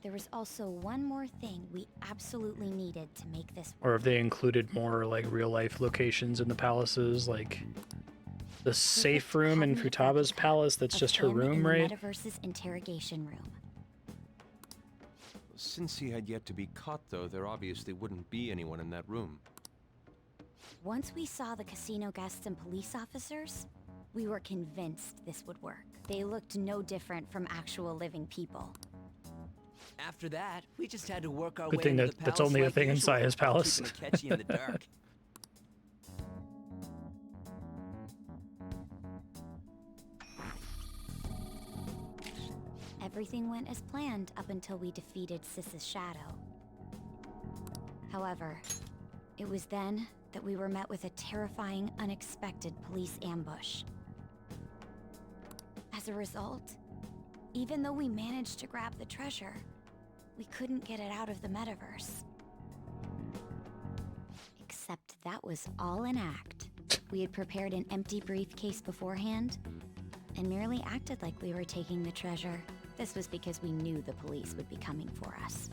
There was also one more thing we absolutely needed to make this work. Or if they included more like real-life locations in the palaces, like the safe room in Futaba's palace, that's just her room, right? Metaverse's interrogation room. Since he had yet to be caught, though, there obviously wouldn't be anyone in that room. Once we saw the casino guests and police officers, we were convinced this would work. They looked no different from actual living people. After that, we just had to work our Good way thing into that the that's palace only a like thing usual, inside his palace. keeping Akechi in the dark. Everything went as planned up until we defeated Sis's shadow. However, it was then that we were met with a terrifying, unexpected police ambush. As a result, even though we managed to grab the treasure, we couldn't get it out of the metaverse. Except that was all an act. We had prepared an empty briefcase beforehand and merely acted like we were taking the treasure. This was because we knew the police would be coming for us.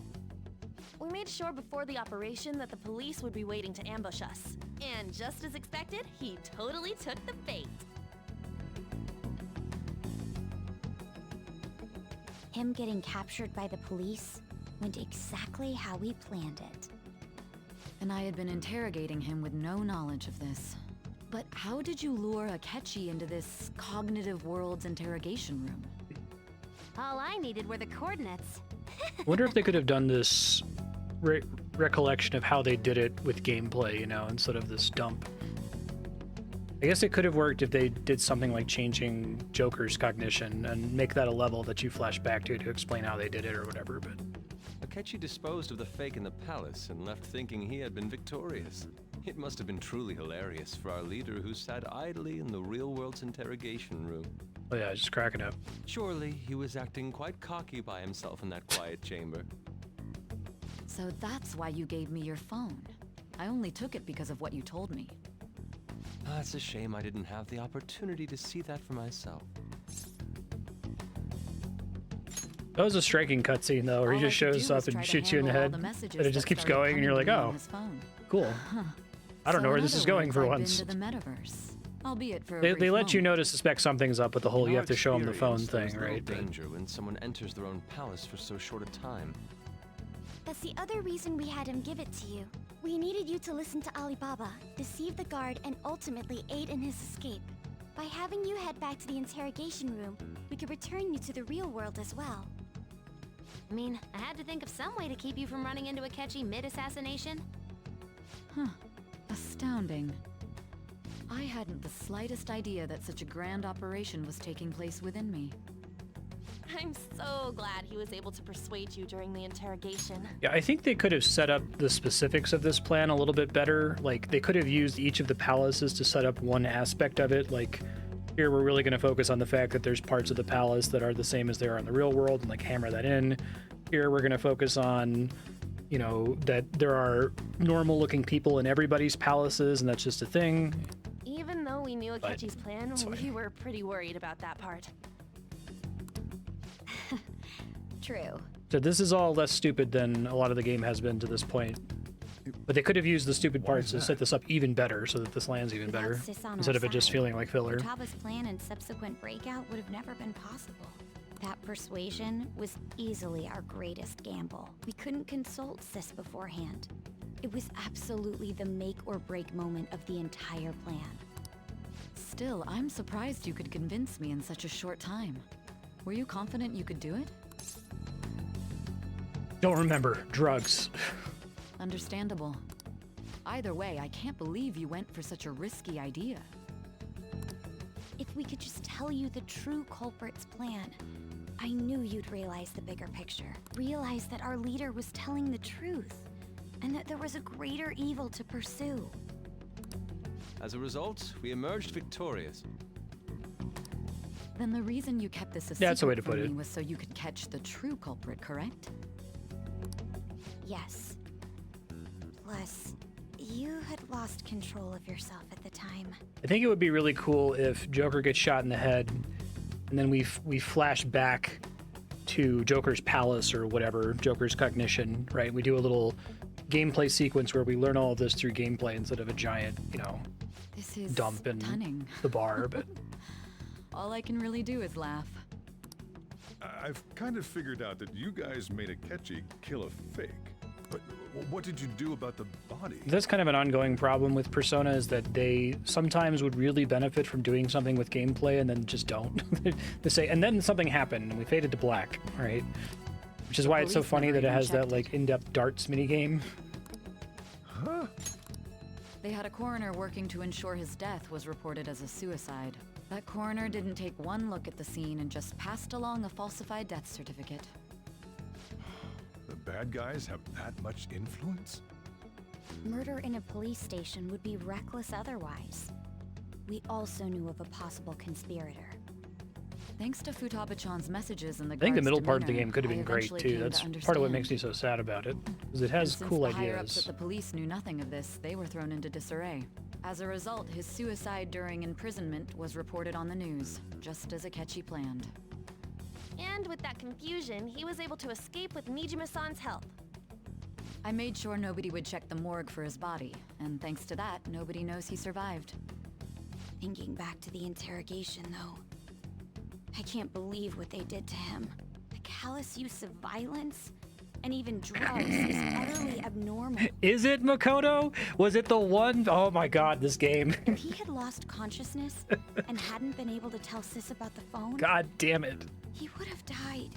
We made sure before the operation that the police would be waiting to ambush us. And just as expected, he totally took the bait. Him getting captured by the police went exactly how we planned it. And I had been interrogating him with no knowledge of this. But how did you lure Akechi into this cognitive world's interrogation room? All I needed were the coordinates. I wonder if they could have done this recollection of how they did it with gameplay, you know, instead of this dump. I guess it could have worked if they did something like changing Joker's cognition and make that a level that you flash back to explain how they did it or whatever, but... Akechi disposed of the fake in the palace and left thinking he had been victorious. It must have been truly hilarious for our leader who sat idly in the real world's interrogation room. Oh yeah, just cracking up. Surely he was acting quite cocky by himself in that quiet chamber. So that's why you gave me your phone. I only took it because of what you told me. It's a shame I didn't have the opportunity to see that for myself. That was a striking cutscene though, where he just shows up and shoots you in the head, and it just keeps going, and you're like, oh, cool. I don't know where this is going for once. Been to the metaverse, albeit for They let you know to suspect something's up with the whole you have to show them the phone There's thing, little right? danger when someone enters their own palace for so short a time. That's the other reason we had him give it to you. We needed you to listen to Alibaba, deceive the guard, and ultimately aid in his escape. By having you head back to the interrogation room, we could return you to the real world as well. I mean, I had to think of some way to keep you from running into Akechi mid-assassination. Huh. Astounding. I hadn't the slightest idea that such a grand operation was taking place within me. I'm so glad he was able to persuade you during the interrogation. Yeah, I think they could have set up the specifics of this plan a little bit better. Like, they could have used each of the palaces to set up one aspect of it. Like, Here we're really going to focus on the fact that there's parts of the palace that are the same as they are in the real world and like hammer that in. Here we're going to focus on, you know, that there are normal looking people in everybody's palaces and that's just a thing. Even though we knew But Akechi's plan, it's we fine. were pretty worried about that part. True. So this is all less stupid than a lot of the game has been to this point. But they could have used the stupid parts to set this up even better so that this lands even Without better Sis on our instead of it just side, feeling like filler. Futaba's plan and subsequent breakout would have never been possible. That persuasion was easily our greatest gamble. We couldn't consult Sis beforehand. It was absolutely the make or break moment of the entire plan. Still, I'm surprised you could convince me in such a short time. Were you confident you could do it? Don't remember. Drugs. Understandable. Either way, I can't believe you went for such a risky idea. If we could just tell you the true culprit's plan, I knew you'd realize the bigger picture. Realize that our leader was telling the truth, and that there was a greater evil to pursue. As a result, we emerged victorious. Then the reason you kept this a secret That's the way to from put it. me was so you could catch the true culprit, correct? Yes. Plus, you had lost control of yourself at the time. I think it would be really cool if Joker gets shot in the head, and then we flash back to Joker's palace or whatever, Joker's cognition, right? We do a little gameplay sequence where we learn all of this through gameplay instead of a giant, you know, This is dump in stunning. the bar. But All I can really do is laugh. I've kind of figured out that you guys made Akechi kill a fake. But what did you do about the body? that's kind of an ongoing problem with Persona is that they sometimes would really benefit from doing something with gameplay and then just don't. They say, and then something happened and we faded to black, right? Which is why it's so police funny never that it even has that checked like in-depth darts minigame. Huh? They had a coroner working to ensure his death was reported as a suicide. That coroner didn't take one look at the scene and just passed along a falsified death certificate. The bad guys have that much influence? Murder in a police station would be reckless otherwise. We also knew of a possible conspirator. Thanks to Futaba-chan's messages and the I think the guard's middle part of the demeanor, game could have I been great eventually too. came to That's part of what understand. makes me so sad about it, because it has And cool since the higher-ups ideas. at the police knew nothing of this, they were thrown into disarray. As a result, his suicide during imprisonment was reported on the news, just as Akechi planned. And with that confusion, he was able to escape with Nijima-san's help. I made sure nobody would check the morgue for his body, and thanks to that, nobody knows he survived. Thinking back to the interrogation, though, I can't believe what they did to him. The callous use of violence and even drugs is utterly abnormal. Is it Makoto? Was it the one? Oh my god, this game. If he had lost consciousness and hadn't been able to tell Sis about the phone, God damn it. he would have died.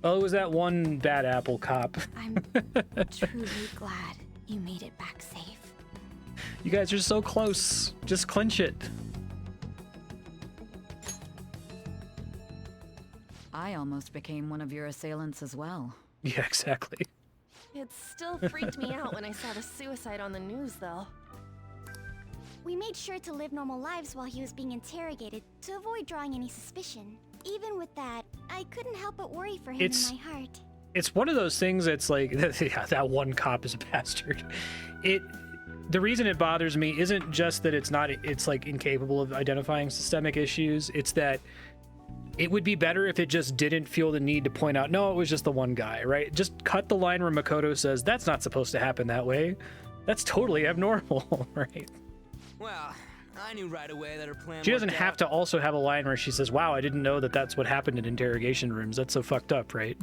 Oh, it was that one bad apple cop. I'm truly glad you made it back safe. You guys are so close. Just clinch it. I almost became one of your assailants as well. Yeah, exactly. It still freaked me out when I saw the suicide on the news, though. We made sure to live normal lives while he was being interrogated to avoid drawing any suspicion. Even with that, I couldn't help but worry for him in my heart. It's one of those things that's like, yeah, that one cop is a bastard. The reason it bothers me isn't just that it's like incapable of identifying systemic issues. It's that it would be better if it just didn't feel the need to point out, no, it was just the one guy, right? Just cut the line where Makoto says, that's not supposed to happen that way. That's totally abnormal, right? Well, I knew right away that her plan She doesn't worked have out. to also have a line where she says, wow, I didn't know that that's what happened in interrogation rooms. That's so fucked up, right?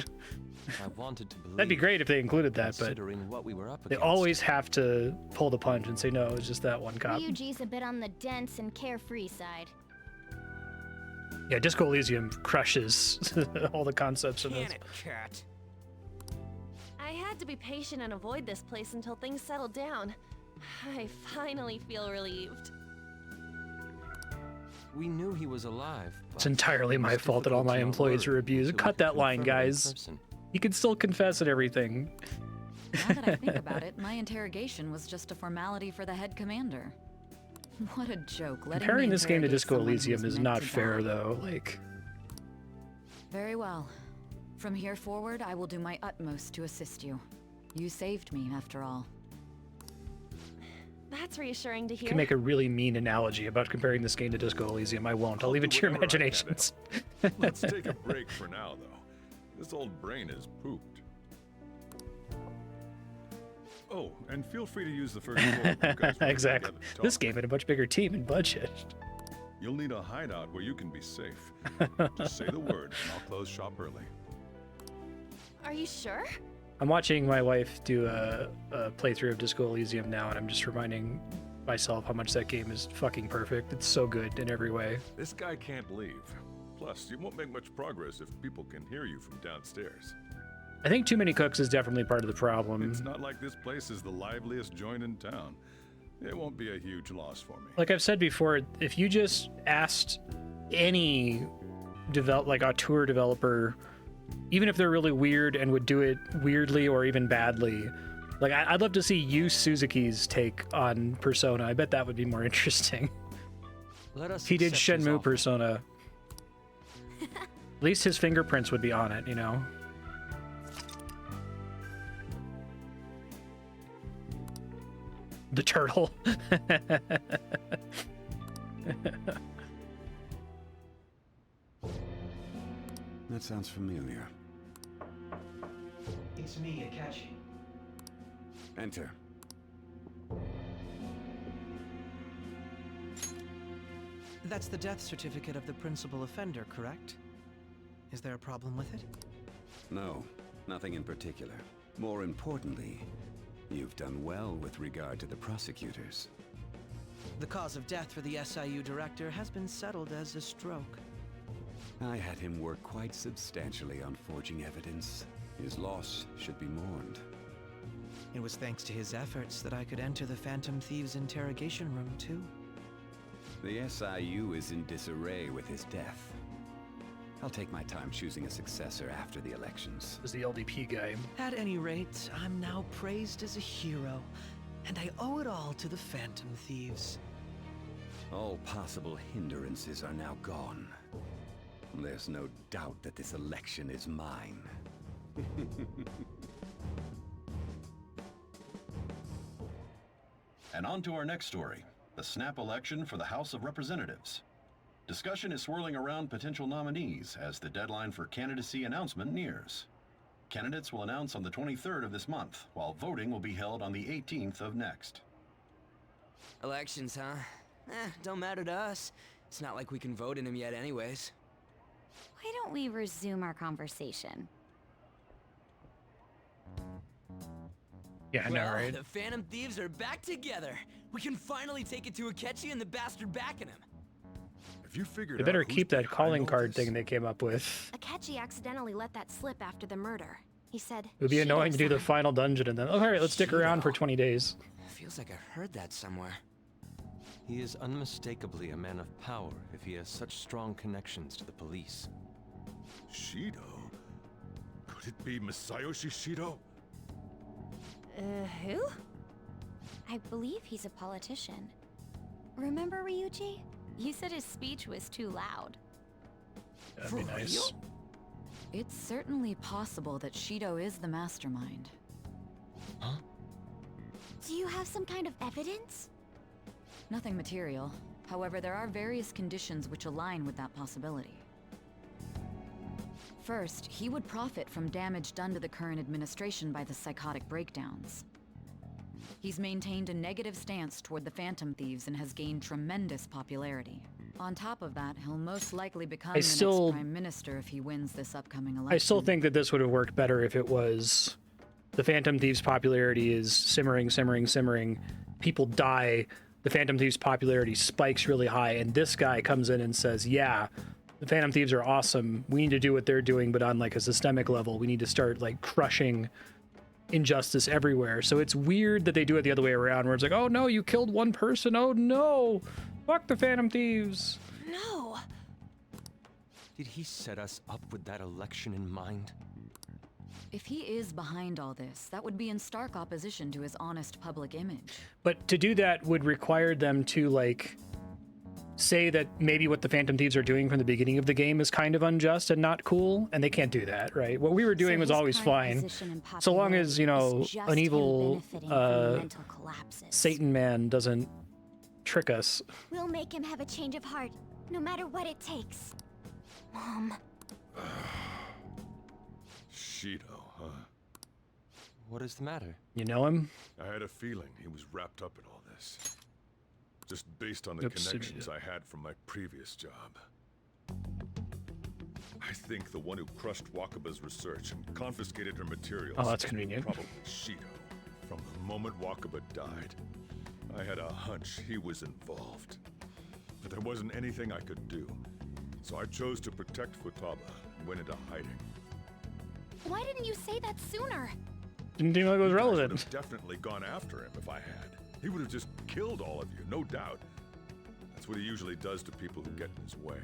I wanted to believe. That'd be great if they included that, but considering what we were up they against. always have to pull the punch and say, no, it's just that one cop. Ryuji's a bit on the dense and carefree side. Yeah, Disco Elysium crushes all the concepts of this. Cat. I had to be patient and avoid this place until things settled down. I finally feel relieved. We knew he was alive. It's entirely my fault that all my employees were abused. Cut that line, guys. He can still confess and everything. Now that I think about it, my interrogation was just a formality for the head commander. What a joke. Letting Comparing me this game to interrogate Disco someone Elysium who's is meant not to fair, die. though. Like, Very well. From here forward, I will do my utmost to assist you. You saved me, after all. That's reassuring to you hear. can make a really mean analogy about comparing this game to Disco Elysium. I won't. I'll leave it to your whatever I can. imaginations. Let's take a break for now, though. This old brain is pooped. Oh, and feel free to use the first floor. If you guys wanna Exactly. get together to This talk. game had a much bigger team and budget. You'll need a hideout where you can be safe. Just say the word, and I'll close shop early. Are you sure? I'm watching my wife do a playthrough of Disco Elysium now, and I'm just reminding myself how much that game is fucking perfect. It's so good in every way. This guy can't leave. Plus, you won't make much progress if people can hear you from downstairs. I think too many cooks is definitely part of the problem. It's not like this place is the liveliest joint in town. It won't be a huge loss for me. Like I've said before, if you just asked any auteur developer, even if they're really weird and would do it weirdly or even badly, like I'd love to see Yu Suzuki's take on Persona. I bet that would be more interesting. Let us He did accept his Shenmue offer. Persona. At least his fingerprints would be on it, you know? The turtle. That sounds familiar. It's me, Akachi. Enter. That's the death certificate of the principal offender, correct? Is there a problem with it? No, nothing in particular. More importantly, you've done well with regard to the prosecutors. The cause of death for the SIU director has been settled as a stroke. I had him work quite substantially on forging evidence. His loss should be mourned. It was thanks to his efforts that I could enter the Phantom Thieves' interrogation room, too. The SIU is in disarray with his death. I'll take my time choosing a successor after the elections. Was the LDP guy. At any rate, I'm now praised as a hero, and I owe it all to the Phantom Thieves. All possible hindrances are now gone. There's no doubt that this election is mine. And on to our next story, the snap election for the House of Representatives. Discussion is swirling around potential nominees as the deadline for candidacy announcement nears. Candidates will announce on the 23rd of this month, while voting will be held on the 18th of next. Elections, huh? Don't matter to us. It's not like we can vote in them yet anyways. Why don't we resume our conversation? Yeah, I know, Well, right? the Phantom Thieves are back together. We can finally take it to Akechi and the bastard backing him. If you figured They better out who's keep that behind calling all card this- thing they came up with. Akechi accidentally let that slip after the murder. He said, It would be annoying to do the "Shido-san." final dungeon and then, all right, let's stick around for 20 days. Feels like I heard that somewhere. He is unmistakably a man of power if he has such strong connections to the police. Shido? Could it be Masayoshi Shido? Who? I believe he's a politician. Remember, Ryuji? You said his speech was too loud. That'd be nice. It's certainly possible that Shido is the mastermind. Do you have some kind of evidence? Nothing material. However, there are various conditions which align with that possibility. First, he would profit from damage done to the current administration by the psychotic breakdowns. He's maintained a negative stance toward the Phantom Thieves and has gained tremendous popularity. On top of that, he'll most likely become the next Prime Minister if he wins this upcoming election. I still think that this would have worked better if it was the Phantom Thieves' popularity is simmering, simmering, simmering. People die. The Phantom Thieves' popularity spikes really high, and this guy comes in and says, yeah, the Phantom Thieves are awesome. We need to do what they're doing, but on like a systemic level. We need to start like crushing injustice everywhere. So it's weird that they do it the other way around, where it's like, oh no, you killed one person. Oh no, fuck the Phantom Thieves. No. Did he set us up with that election in mind? If he is behind all this, that would be in stark opposition to his honest public image. But to do that would require them to, like, say that maybe what the Phantom Thieves are doing from the beginning of the game is kind of unjust and not cool, and they can't do that, right? What we were doing was always fine, so long as, you know, an evil Satan man doesn't trick us. We'll make him have a change of heart, no matter what it takes. Mom. Shido, huh? What is the matter? You know him? I had a feeling he was wrapped up in all this. Just based on the Oops, connections I had from my previous job. I think the one who crushed Wakaba's research and confiscated her materials. Oh, that's convenient. Probably Shido. From the moment Wakaba died, I had a hunch he was involved. But there wasn't anything I could do. So I chose to protect Futaba and went into hiding. Why didn't you say that sooner? Didn't seem like it was I would relevant. have definitely gone after him if I had. He would have just killed all of you, no doubt. That's what he usually does to people who get in his way.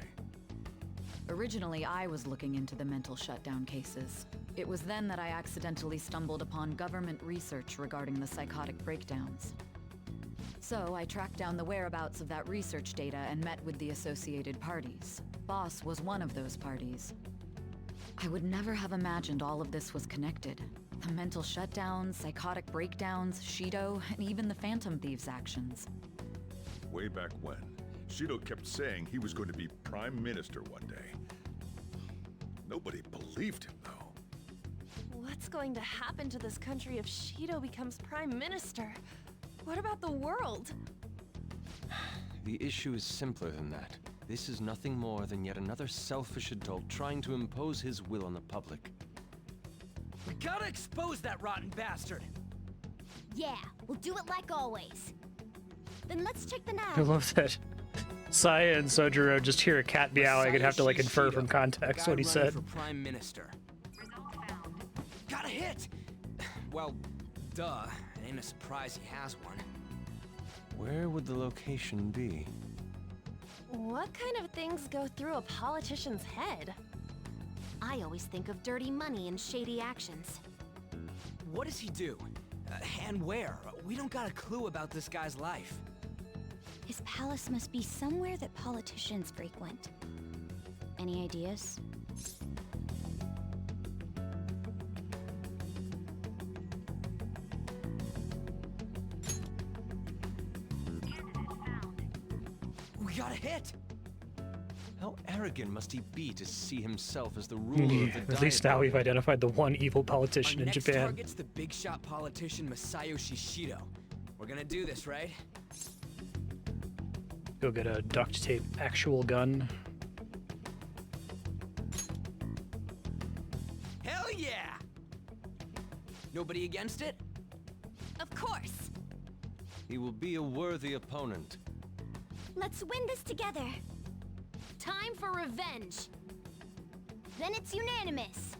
Originally, I was looking into the mental shutdown cases. It was then that I accidentally stumbled upon government research regarding the psychotic breakdowns. So I tracked down the whereabouts of that research data and met with the associated parties. Boss was one of those parties. I would never have imagined all of this was connected. The mental shutdowns, psychotic breakdowns, Shido, and even the Phantom Thieves' actions. Way back when, Shido kept saying he was going to be Prime Minister one day. Nobody believed him, though. What's going to happen to this country if Shido becomes Prime Minister? What about the world? The issue is simpler than that. This is nothing more than yet another selfish adult trying to impose his will on the public. We gotta expose that rotten bastard! Yeah, we'll do it like always. Then let's check the I nav. love that Saya and Sojiro just hear a cat meowing and have to, like, infer from context what he said. For Prime Minister. Got a hit! Well, duh. It ain't a surprise he has one. Where would the location be? What kind of things go through a politician's head? I always think of dirty money and shady actions. What does he do? And where? We don't got a clue about this guy's life. His palace must be somewhere that politicians frequent. Any ideas? We got a hit! How arrogant must he be to see himself as the ruler of the At least now we've identified the one evil politician in Next Japan. target's the big shot politician Masayoshi Shido. We're gonna do this, right? Go get a duct tape actual gun. Hell yeah! Nobody against it? Of course. He will be a worthy opponent. Let's win this together. Time for revenge. Then it's unanimous.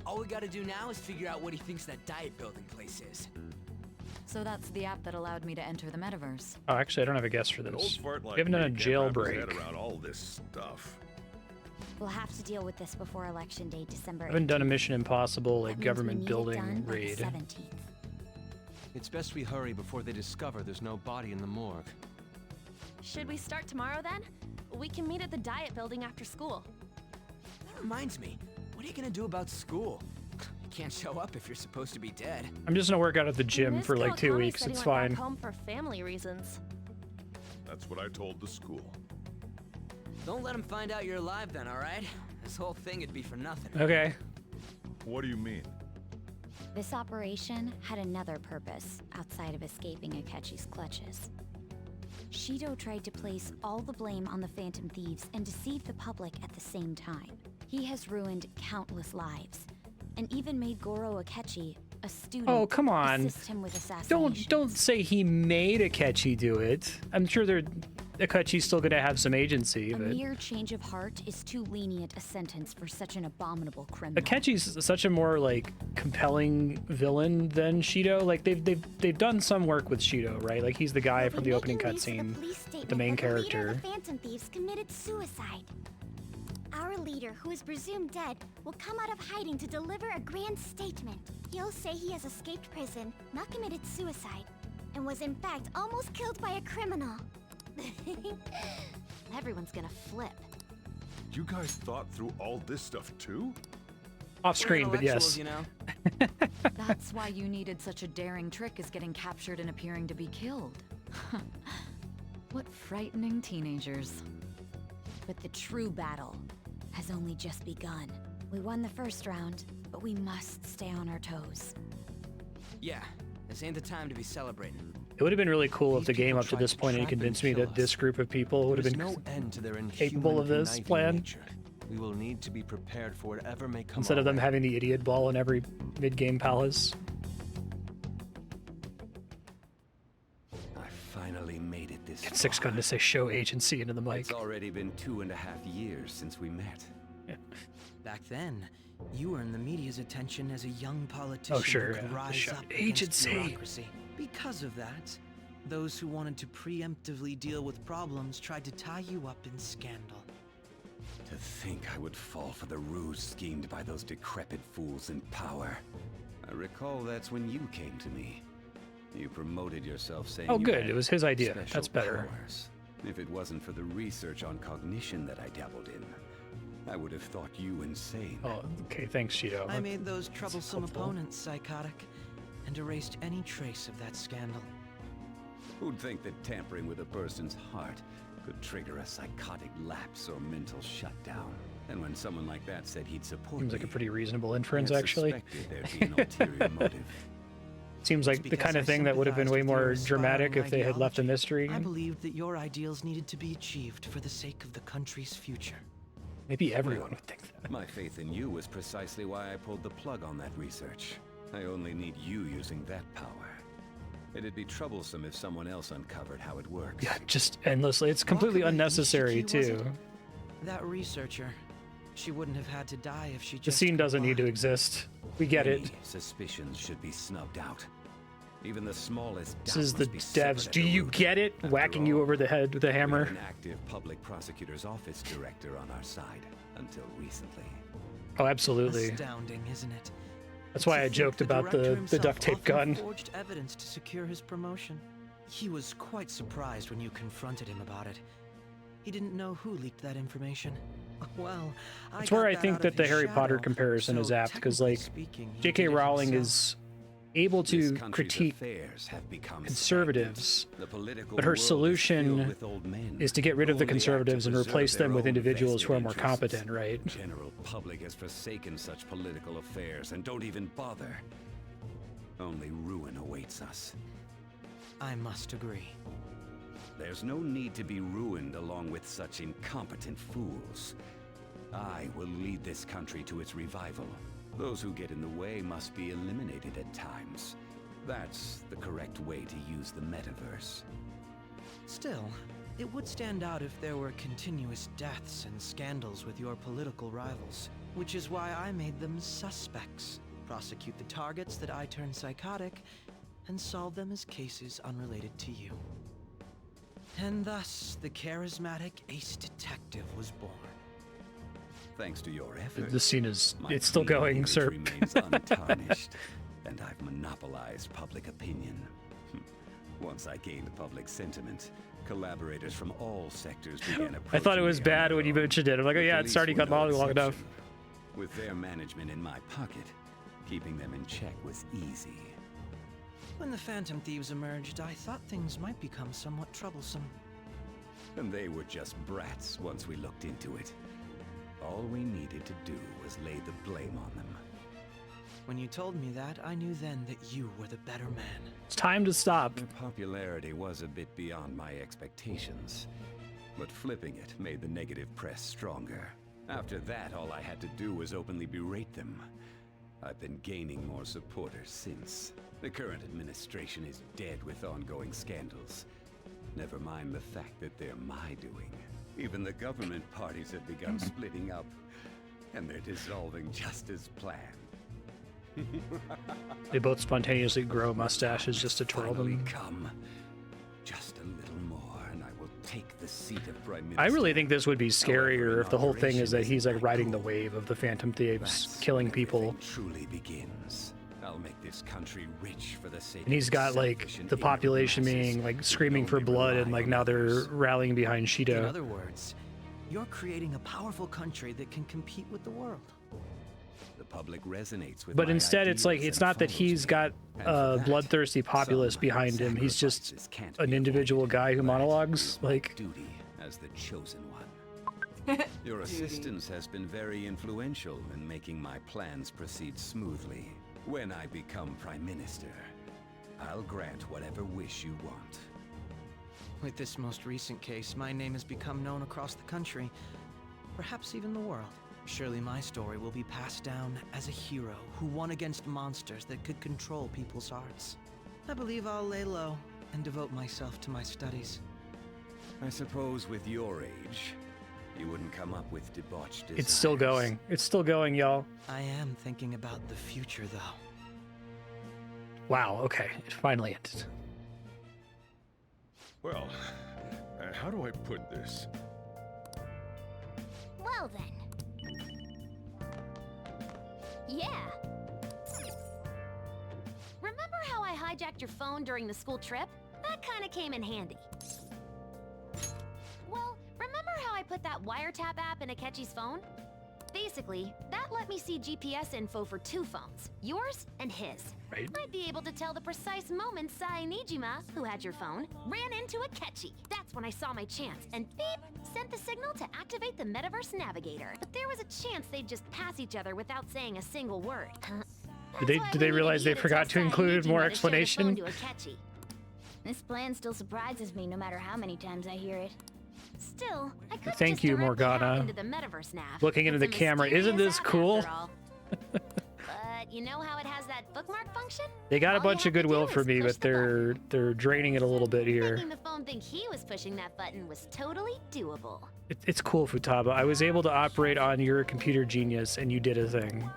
All we gotta do now is figure out what he thinks that diet building place is. So that's the app that allowed me to enter the metaverse. Oh, actually, I don't have a guess for An this. old fart like We haven't done a me can't wrap his jailbreak. head around all this stuff. We'll have to deal with this before Election Day, December I haven't done a 18th. Mission Impossible, like, That means we government need it building done by the raid. 17th. It's best we hurry before they discover there's no body in the morgue. Should we start tomorrow then? We can meet at the diet building after school. That reminds me, what are you gonna do about school? You can't show up if you're supposed to be dead. I'm just gonna work out at the gym Miss for like 2 Kawakami weeks. said he It's went fine. back home for family reasons. That's what I told the school. Don't let him find out you're alive then, alright? This whole thing would be for nothing. Okay. What do you mean? This operation had another purpose outside of escaping Akechi's clutches. Shido tried to place all the blame on the Phantom Thieves and deceive the public at the same time. He has ruined countless lives, and even made Goro Akechi, a student, Oh, come on. assist him with assassination. Don't say he made Akechi do it. I'm sure Akechi's still gonna have some agency, A but mere change of heart is too lenient a sentence for such an abominable criminal. Akechi's such a more like compelling villain than Shido. Like they've done some work with Shido, right? Like he's the guy from the opening cutscene, the main character. The Phantom Thieves committed suicide. Our leader, who is presumed dead, will come out of hiding to deliver a grand statement. He'll say he has escaped prison, not committed suicide, and was in fact almost killed by a criminal. Everyone's gonna flip. You guys thought through all this stuff too? Off screen, but yes. You know? That's why you needed such a daring trick as getting captured and appearing to be killed. What frightening teenagers. But the true battle has only just begun. We won the first round, but we must stay on our toes. Yeah, this ain't the time to be celebrating. It would have been really cool if the game up to this point had convinced me that this group of people would have been no end to their capable of this plan. Nature. We will need to be prepared for whatever may come. Instead of them having the idiot ball in every mid-game palace. I finally made it this Get Six far. Gun to say show agency into the mic. It's already been 2.5 years since we met. Yeah. Back then, you earned the media's attention as a young politician Oh, sure, who could yeah, the rise shout, up "Agency!" against bureaucracy. Because of that, those who wanted to preemptively deal with problems tried to tie you up in scandal. To think I would fall for the ruse schemed by those decrepit fools in power. I recall that's when you came to me. You promoted yourself saying Oh, you good. had It was his idea. special That's better. powers. If it wasn't for the research on cognition that I dabbled in, I would have thought you insane. Oh, okay. Thanks, Cheeto. I made those troublesome helpful. opponents psychotic and erased any trace of that scandal. Who'd think that tampering with a person's heart could trigger a psychotic lapse or mental shutdown? And when someone like that said he'd support Seems like a me, pretty reasonable inference, I actually. suspected there'd be an ulterior motive. Seems like the kind of thing that would have been way more dramatic if they had left a mystery. I believed that your ideals needed to be achieved for the sake of the country's future. Maybe everyone would think that. My faith in you was precisely why I pulled the plug on that research. I only need you using that power. It'd be troublesome if someone else uncovered how it works. Yeah, just endlessly. It's completely unnecessary, too. That researcher, she wouldn't have had to die if she The just scene doesn't need to exist. We get it. Any suspicions should be snubbed out. Even the smallest This doubt is the must be severed devs. at Do the you root. get it? Whacking you over the head with a We had hammer. an active public prosecutor's office director on our side until recently. Oh, absolutely. Astounding, isn't it? That's why I joked about the duct tape gun. Forged evidence to secure his promotion. He was quite surprised when you confronted him about it. He didn't know who leaked that information. Well, That's where I think that the Harry Potter comparison is apt, because like J.K. Rowling is able to critique conservatives, but her solution is to get rid of the conservatives and replace them with individuals who are more competent, right? The general public has forsaken such political affairs and don't even bother. Only ruin awaits us. I must agree. There's no need to be ruined along with such incompetent fools. I will lead this country to its revival. Those who get in the way must be eliminated at times. That's the correct way to use the metaverse. Still, it would stand out if there were continuous deaths and scandals with your political rivals, which is why I made them suspects. Prosecute the targets that I turn psychotic, and solve them as cases unrelated to you. And thus, the charismatic ace detective was born. Thanks to your efforts, The scene is, my it's still clean going, image sir. remains untarnished, and I've monopolized public opinion. Once I gained public sentiment, collaborators from all sectors began approaching I thought it was me on bad their when you own. mentioned it. I'm like, oh The yeah, it's police already were gone no long enough. exception. With their management in my pocket, keeping them in check was easy. When the Phantom Thieves emerged, I thought things might become somewhat troublesome. And they were just brats once we looked into it. All we needed to do was lay the blame on them. When you told me that, I knew then that you were the better man. It's time to stop. Their popularity was a bit beyond my expectations, but flipping it made the negative press stronger. After that, all I had to do was openly berate them. I've been gaining more supporters since. The current administration is dead with ongoing scandals. Never mind the fact that they're my doing. Even the government parties have begun splitting up, and they're dissolving just as planned. They both spontaneously grow mustaches just to twirl Finally them. come. Just a little more, and I will take the seat of Prime I Minister. really think this would be scarier if the whole thing is that Operation he's like isn't riding the cool. wave of the Phantom Thieves, That's killing when people, everything truly begins. I'll make this country rich for the sake and he's of got like selfish and the population ignorant being masses like who screaming for only blood, rely and like on now they're others. rallying behind In Shido. other words, you're creating a powerful country that can compete with the world. The public resonates with But my instead, it's like ideals it's and not that follows he's me. got And for a that, bloodthirsty populace some behind him. He's just sacrifices can't an be individual avoided. guy who That monologues. is my Like, duty as the chosen one. Your assistance has been very influential in making my plans proceed smoothly. When I become Prime Minister, I'll grant whatever wish you want. With this most recent case, my name has become known across the country, perhaps even the world. Surely my story will be passed down as a hero who won against monsters that could control people's hearts. I believe I'll lay low and devote myself to my studies. I suppose with your age, you wouldn't come up with debauched desires. it's still going. It's still going, y'all. I am thinking about the future, though. Wow. Okay, it finally ended. Well, how do I put this? Well then. Yeah. Remember how I hijacked your phone during the school trip? That kind of came in handy. Well, remember how I put that wiretap app in Akechi's phone? Basically, that let me see GPS info for 2 phones, yours and his. Right. I'd be able to tell the precise moment Sai Nijima, who had your phone, ran into Akechi. That's when I saw my chance, and beep, sent the signal to activate the Metaverse Navigator. But there was a chance they'd just pass each other without saying a single word. Did they realize they forgot to include more explanation? This plan still surprises me no matter how many times I hear it. Still, I could Thank just you, directly hack Morgana. into the Metaverse nav. Looking into It's the a camera. Isn't mysterious this app cool? after all. But you know how it has that bookmark function? They got a All you bunch have of to goodwill do for is me, push but the button. they're draining it a little bit here. Making the phone think he was pushing that button was totally doable. It's cool, Futaba. I was able to operate on your computer genius, and you did a thing.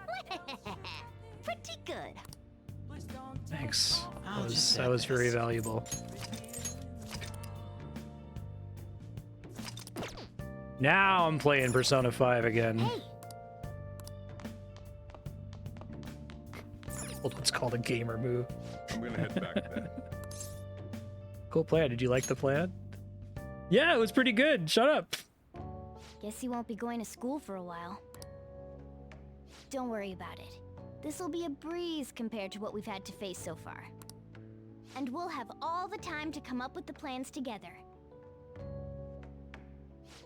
Pretty good. Thanks. I'll just That say was very this. valuable. Now I'm playing Persona 5 again. Hey, Well, it's called a gamer move. I'm gonna head back then. Cool plan. Did you like the plan? Yeah, it was pretty good. Shut up. guess you won't be going to school for a while. Don't worry about it. This'll be a breeze compared to what we've had to face so far. And we'll have all the time to come up with the plans together.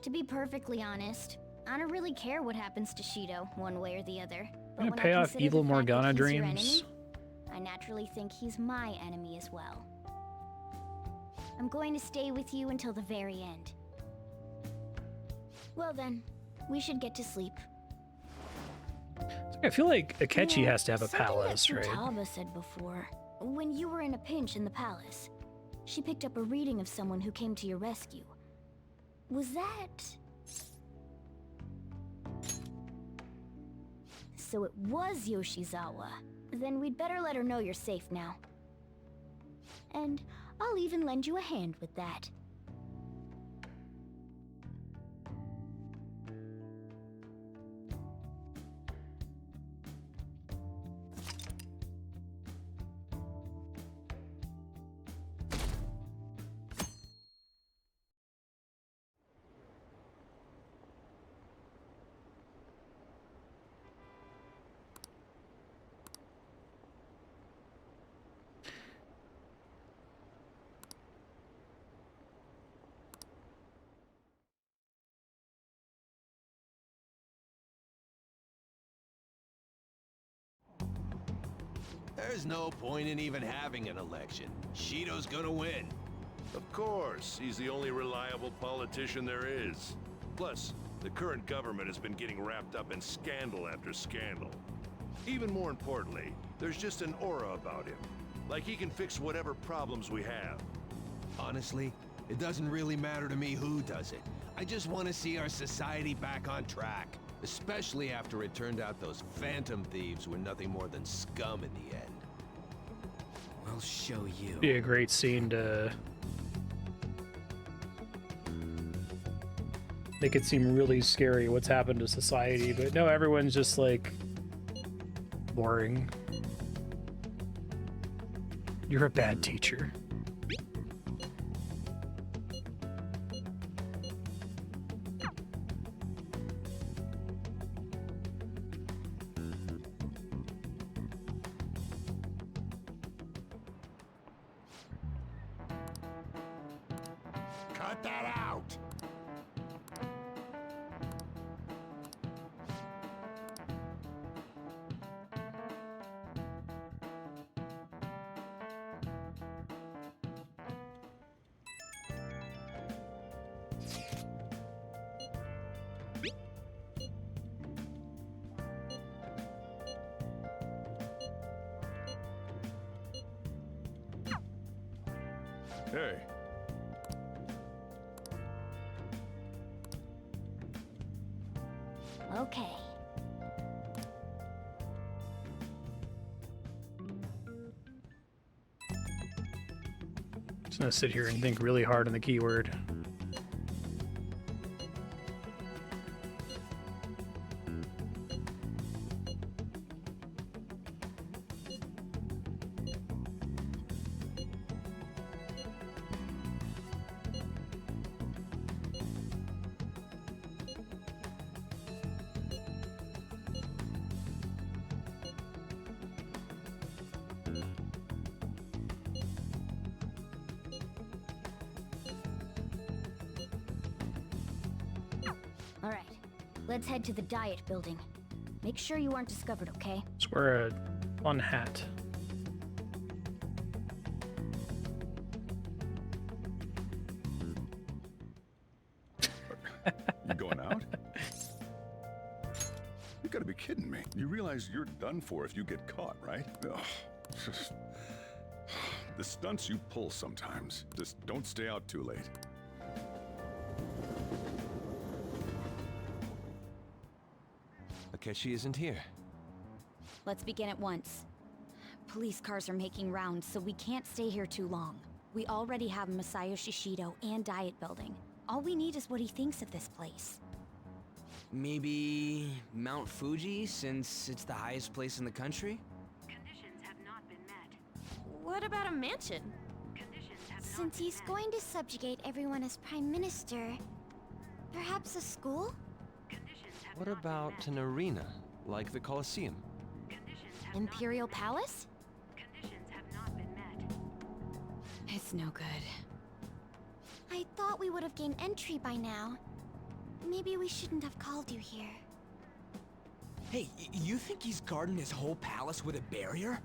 To be perfectly honest, I don't really care what happens to Shido, one way or the other. But Gonna when pay I off consider evil the fact that Morgana he's your dreams. enemy, I naturally think he's my enemy as well. I'm going to stay with you until the very end. Well then, we should get to sleep. I feel like Akechi You know, has to have a palace, something right? that Futaba said before. When you were in a pinch in the palace, she picked up a reading of someone who came to your rescue. Was that... So it was Yoshizawa. Then we'd better let her know you're safe now. And I'll even lend you a hand with that. There's no point in even having an election. Shido's gonna win. Of course, he's the only reliable politician there is. Plus, the current government has been getting wrapped up in scandal after scandal. Even more importantly, there's just an aura about him. Like he can fix whatever problems we have. Honestly, it doesn't really matter to me who does it. I just want to see our society back on track. Especially after it turned out those phantom thieves were nothing more than scum in the end. We'll show you. Be a great scene to make it seem really scary what's happened to society, but no, everyone's just like boring. You're a bad teacher. Cut that out! Hey. Okay. Just gonna sit here and think really hard on the keyword. Alright, let's head to the diet building. Make sure you aren't discovered, okay? Let's wear a fun hat. You going out? You gotta be kidding me. You realize you're done for if you get caught, right? Ugh. The stunts you pull sometimes. Just don't stay out too late. Akechi isn't here. Let's begin at once. Police cars are making rounds, so we can't stay here too long. We already have Masayo Shishido and Diet Building. All we need is what he thinks of this place. Maybe Mount Fuji, since it's the highest place in the country? What about a mansion? Since he's going to subjugate everyone as Prime Minister, perhaps a school? What about an arena, like the Colosseum? Imperial Palace? It's no good. I thought we would have gained entry by now. Maybe we shouldn't have called you here. Hey, you think he's guarding his whole palace with a barrier?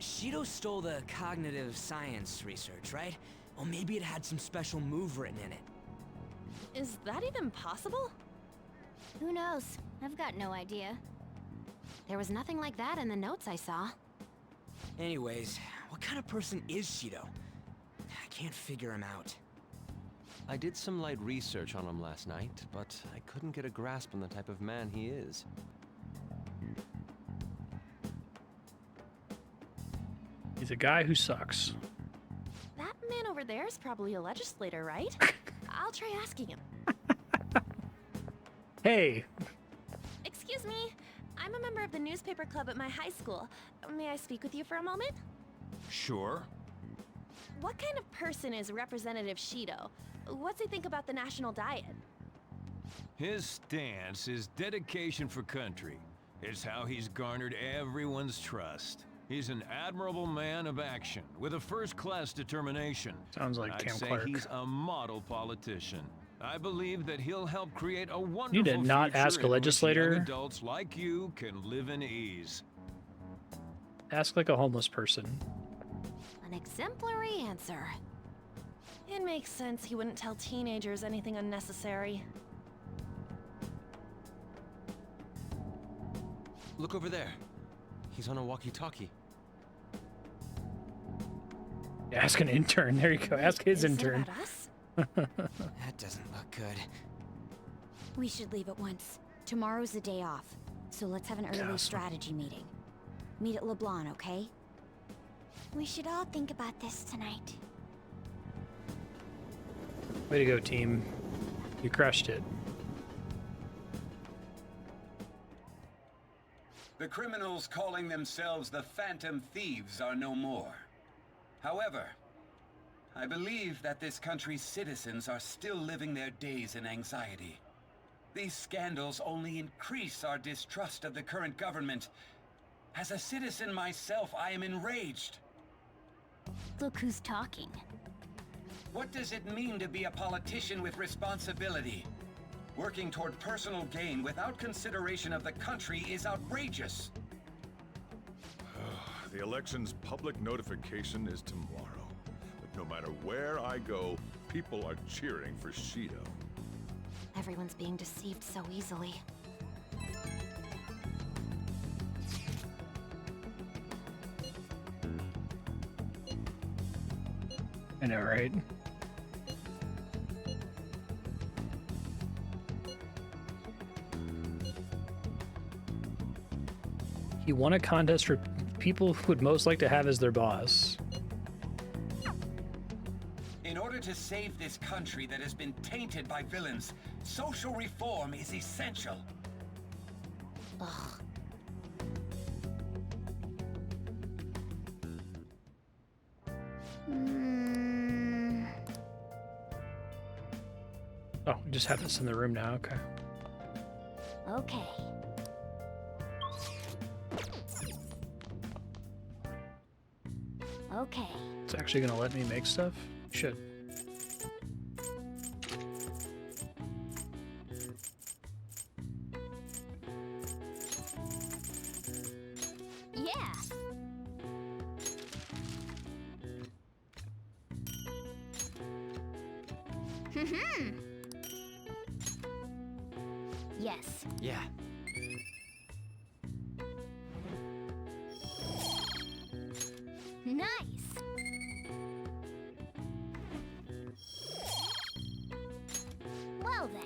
Shido stole the cognitive science research, right? Well, maybe it had some special move written in it. Is that even possible? Who knows? I've got no idea. There was nothing like that in the notes I saw. Anyways, what kind of person is Shido? I can't figure him out. I did some light research on him last night, but I couldn't get a grasp on the type of man he is. He's a guy who sucks. That man over there is probably a legislator, right? I'll try asking him. Hey! Excuse me. I'm a member of the newspaper club at my high school. May I speak with you for a moment? Sure. What kind of person is Representative Shido? What's he think about the national diet? His stance is dedication for country. It's how he's garnered everyone's trust. He's an admirable man of action, with a first-class determination. Sounds like I'd Tim say Clark. he's a model politician. I believe that he'll help create a wonderful You did not future ask a in which legislator. young adults like you can live in ease. Ask like a homeless person. An exemplary answer. It makes sense he wouldn't tell teenagers anything unnecessary. Look over there. He's on a walkie-talkie. Ask an intern. There you go. Ask his Is it intern. about us? That doesn't look good. We should leave at once. Tomorrow's the day off, so let's have an early Awesome. strategy meeting. Meet at LeBlanc, okay? We should all think about this tonight. Way to go, team. You crushed it. The criminals calling themselves the Phantom Thieves are no more. However, I believe that this country's citizens are still living their days in anxiety. These scandals only increase our distrust of the current government. As a citizen myself, I am enraged. Look who's talking. What does it mean to be a politician with responsibility? Working toward personal gain without consideration of the country is outrageous. The election's public notification is tomorrow. But no matter where I go, people are cheering for Shido. Everyone's being deceived so easily. I know, right? He won a contest for people who would most like to have as their boss. In order to save this country that has been tainted by villains, social reform is essential. Ugh. Oh, we just have this in the room now, okay. Okay. Okay. It's actually gonna let me make stuff? Should. Yeah. Yes. Yeah. Nice. Well then.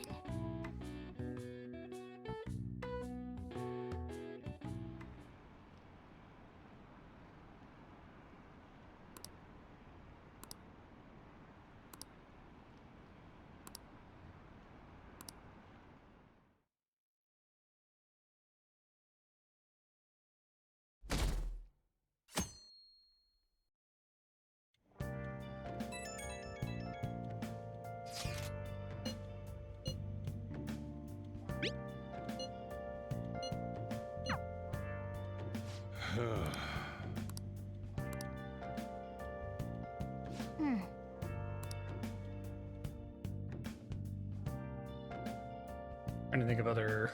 Trying to think of other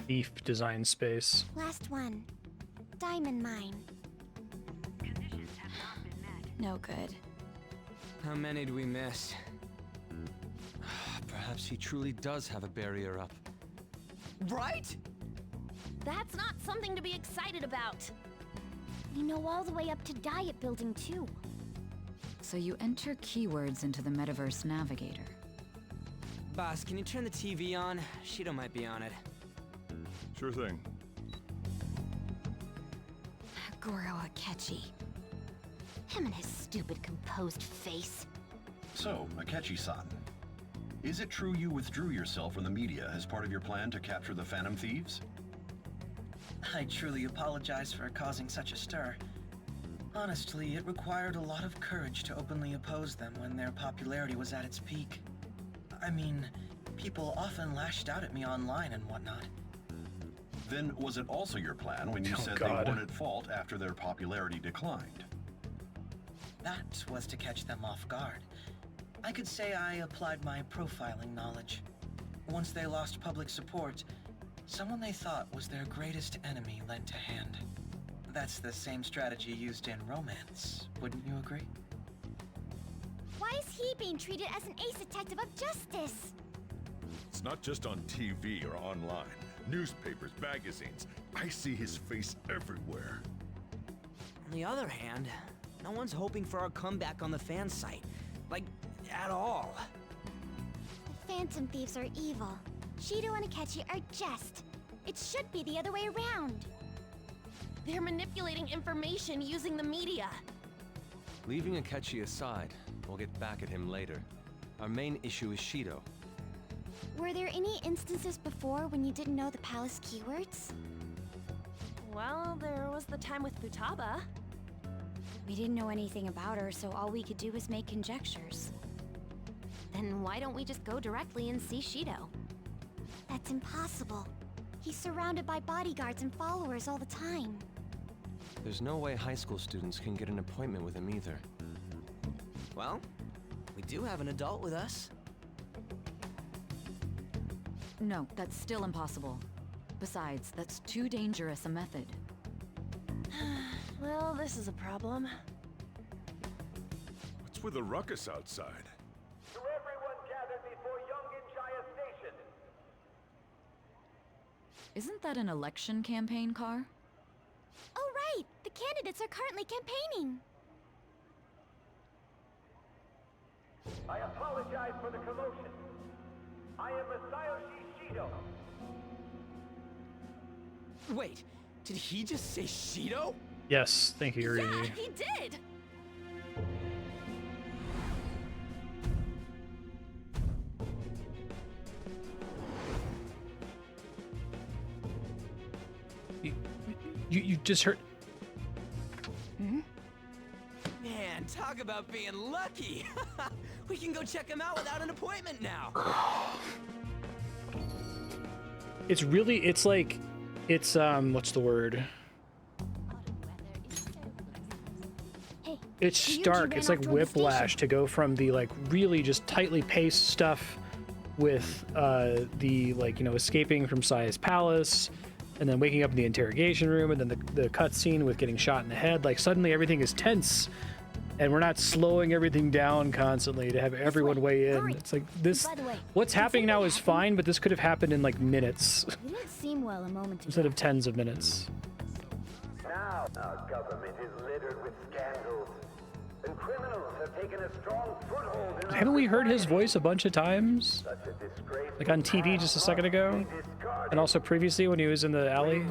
thief design space. Last one. Diamond mine. No good. How many do we miss? Perhaps he truly does have a barrier up. Right? That's not something to be excited about. We know all the way up to Diet Building too. So you enter keywords into the Metaverse Navigator. Boss, can you turn the TV on? Shido might be on it. Sure thing. Goro Akechi. Him and his stupid composed face. So, Akechi-san, is it true you withdrew yourself from the media as part of your plan to capture the Phantom Thieves? I truly apologize for causing such a stir. Honestly, it required a lot of courage to openly oppose them when their popularity was at its peak. I mean, people often lashed out at me online and whatnot. Then was it also your plan when you said they weren't at fault after their popularity declined? That was to catch them off guard. I could say I applied my profiling knowledge. Once they lost public support, someone they thought was their greatest enemy lent a hand. That's the same strategy used in romance, wouldn't you agree? Why is he being treated as an ace detective of justice? It's not just on TV or online. Newspapers, magazines. I see his face everywhere. On the other hand, no one's hoping for our comeback on the fan site. Like, at all. The Phantom Thieves are evil. Shido and Akechi are just. It should be the other way around. They're manipulating information using the media. Leaving Akechi aside, we'll get back at him later. Our main issue is Shido. Were there any instances before when you didn't know the palace keywords? Well, there was the time with Futaba. We didn't know anything about her, so all we could do was make conjectures. Then why don't we just go directly and see Shido? That's impossible. He's surrounded by bodyguards and followers all the time. There's no way high school students can get an appointment with him either. Well, we do have an adult with us. No, that's still impossible. Besides, that's too dangerous a method. Well, this is a problem. What's with the ruckus outside? To everyone gathered before Yongen-Jaya Station. Isn't that an election campaign car? Oh, right! The candidates are currently campaigning! I apologize for the commotion. I am Masayoshi Shido. Wait, did he just say Shido? Yes, thank you, Yuri. Yeah, he did! You just heard. Man, talk about being lucky. We can go check him out without an appointment now. It's really, it's like, it's what's the word? It's stark. It's like whiplash to go from the like really just tightly paced stuff with the like, you know, escaping from Saya's palace and then waking up in the interrogation room and then the cutscene with getting shot in the head. Like suddenly everything is tense and we're not slowing everything down constantly to have everyone weigh in. It's like this, what's happening now is fine, but this could have happened in like minutes You didn't seem well a moment ago. instead of tens of minutes. Now, our government is littered with scandals, and criminals have taken a strong foothold in Haven't we heard his voice a bunch of times? such a disgrace. Like on TV just a second ago? And also previously when he was in the alley?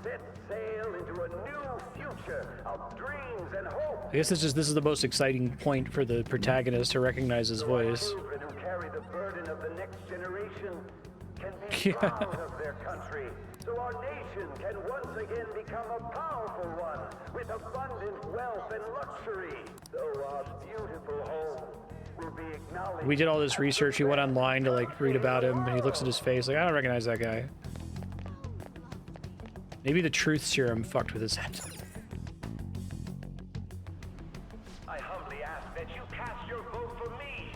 Set sail into a new future of dreams and hope. I guess this is the most exciting point for the protagonist to recognize his voice. Children who carry the burden of the next generation can be proud of their country, so our nation can once again become a powerful one with abundant wealth and luxury. So our beautiful home will be acknowledged. We did all this research. He went online to like read about him, and he looks at his face like, I don't recognize that guy. Maybe the truth serum fucked with his head. I humbly ask that you cast your vote for me,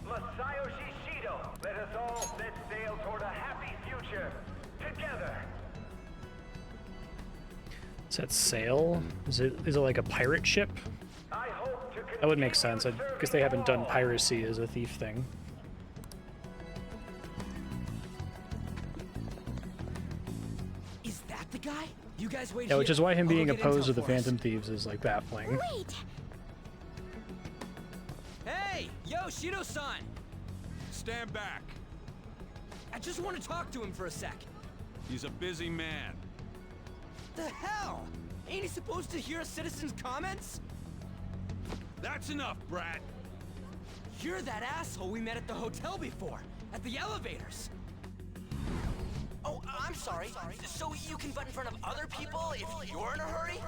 Masayoshi Shido. Let us all set sail toward a happy future together. Is that sail? Is it like a pirate ship? That would make sense, because they haven't done piracy as a thief thing. Is that the guy? You guys wait Yeah, which here. is why him I'll go being get opposed intel to the for us. Phantom Thieves is like baffling. Wait! Hey, yo, Shido-san! Stand back. I just want to talk to him for a sec. He's a busy man. The hell? Ain't he supposed to hear a citizen's comments? That's enough, brat. You're that asshole we met at the hotel before, at the elevators. Oh, I'm sorry. So you can butt in front of other people if you're in a hurry?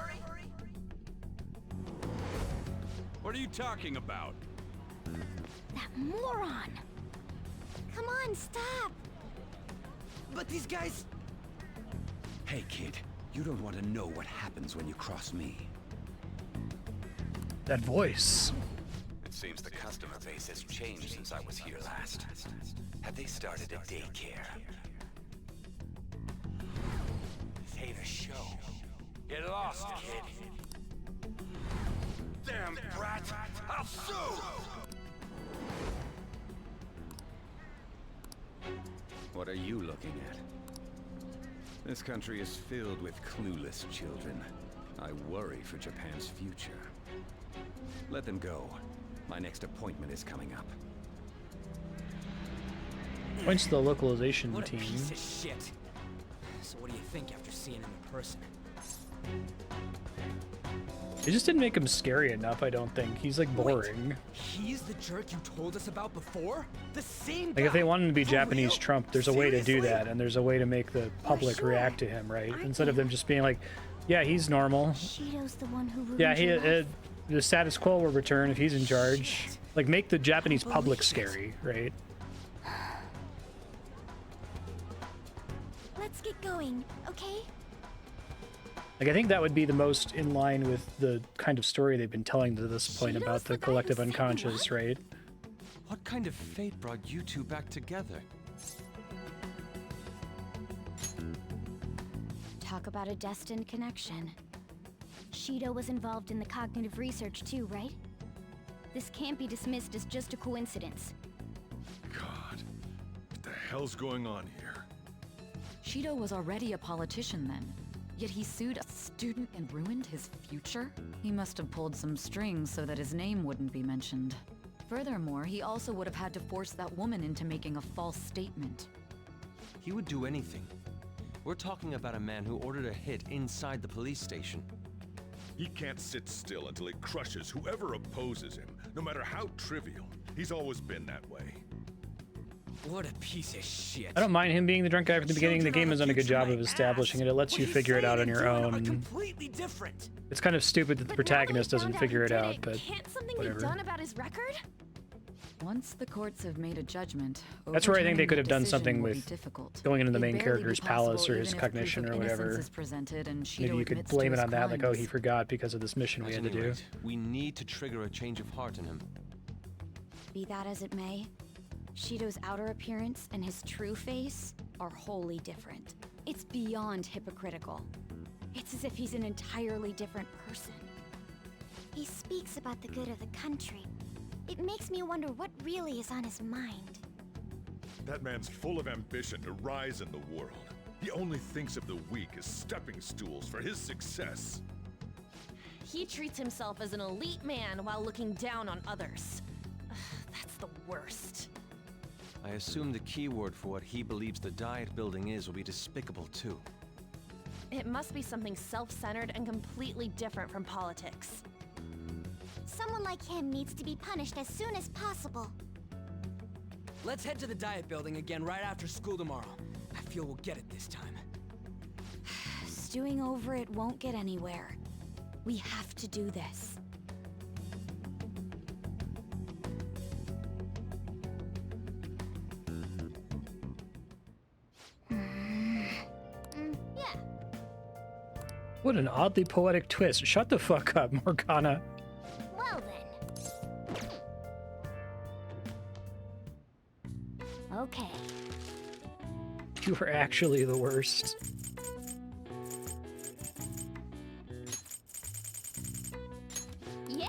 What are you talking about? That moron! Come on, stop! But these guys... Hey, kid. You don't want to know what happens when you cross me. That voice. It seems the customer base has changed since I was here last. Have they started a daycare? This ain't a show. Get lost, kid. Damn brat! I'll sue! What are you looking at? This country is filled with clueless children. I worry for Japan's future. Let them go. My next appointment is coming up. Points to the localization What a team. piece of shit. So what do you think after seeing him in person? They just didn't make him scary enough, I don't think. He's like boring. Wait, he's the jerk you told us about before? The same Like if they wanted him to be For Japanese real? Trump, there's a way to do Seriously? that, and there's a way to make the public react to him, right? Instead of them just being like, yeah, he's normal. Shido's the one who ruined Yeah, your life. the status quo will return if he's in charge. Like make the Japanese public scary, right? Let's get going, okay? Like I think that would be the most in line with the kind of story they've been telling to this point about the collective unconscious, right? What kind of fate brought you two back together? Talk about a destined connection. Shido was involved in the cognitive research too, right? This can't be dismissed as just a coincidence. God, what the hell's going on here? Shido was already a politician then. Yet he sued a student and ruined his future? He must have pulled some strings so that his name wouldn't be mentioned. Furthermore, he also would have had to force that woman into making a false statement. He would do anything. We're talking about a man who ordered a hit inside the police station. He can't sit still until he crushes whoever opposes him, no matter how trivial. He's always been that way. What a piece of shit. I don't mind him being the drunk guy from the beginning. The game has done a good job of establishing it. It lets you figure it out on your own. Completely different. It's kind of stupid that the protagonist doesn't figure it out, but Can't something whatever. be done about his record? Once the courts have made a judgment, That's where I think they overturning could the have done decision something will be with difficult. going into the It'd main barely character's be possible palace or his even if proof cognition of or innocence whatever. is presented and Shido Maybe you could admits to blame it his on that, like, oh, crimes. he forgot because of this mission we At had to any do. rate, we need to trigger a change of heart in him. Be that as it may, Shido's outer appearance and his true face are wholly different. It's beyond hypocritical. It's as if he's an entirely different person. He speaks about the good of the country. It makes me wonder what really is on his mind. That man's full of ambition to rise in the world. He only thinks of the weak as stepping stools for his success. He treats himself as an elite man while looking down on others. Ugh, that's the worst. I assume the key word for what he believes the diet building is will be despicable too. It must be something self-centered and completely different from politics. Someone like him needs to be punished as soon as possible. Let's head to the diet building again right after school tomorrow. I feel we'll get it this time. Stewing over it won't get anywhere. We have to do this. Yeah. What an oddly poetic twist. Shut the fuck up, Morgana. Well then. Okay. You were actually the worst. Yeah.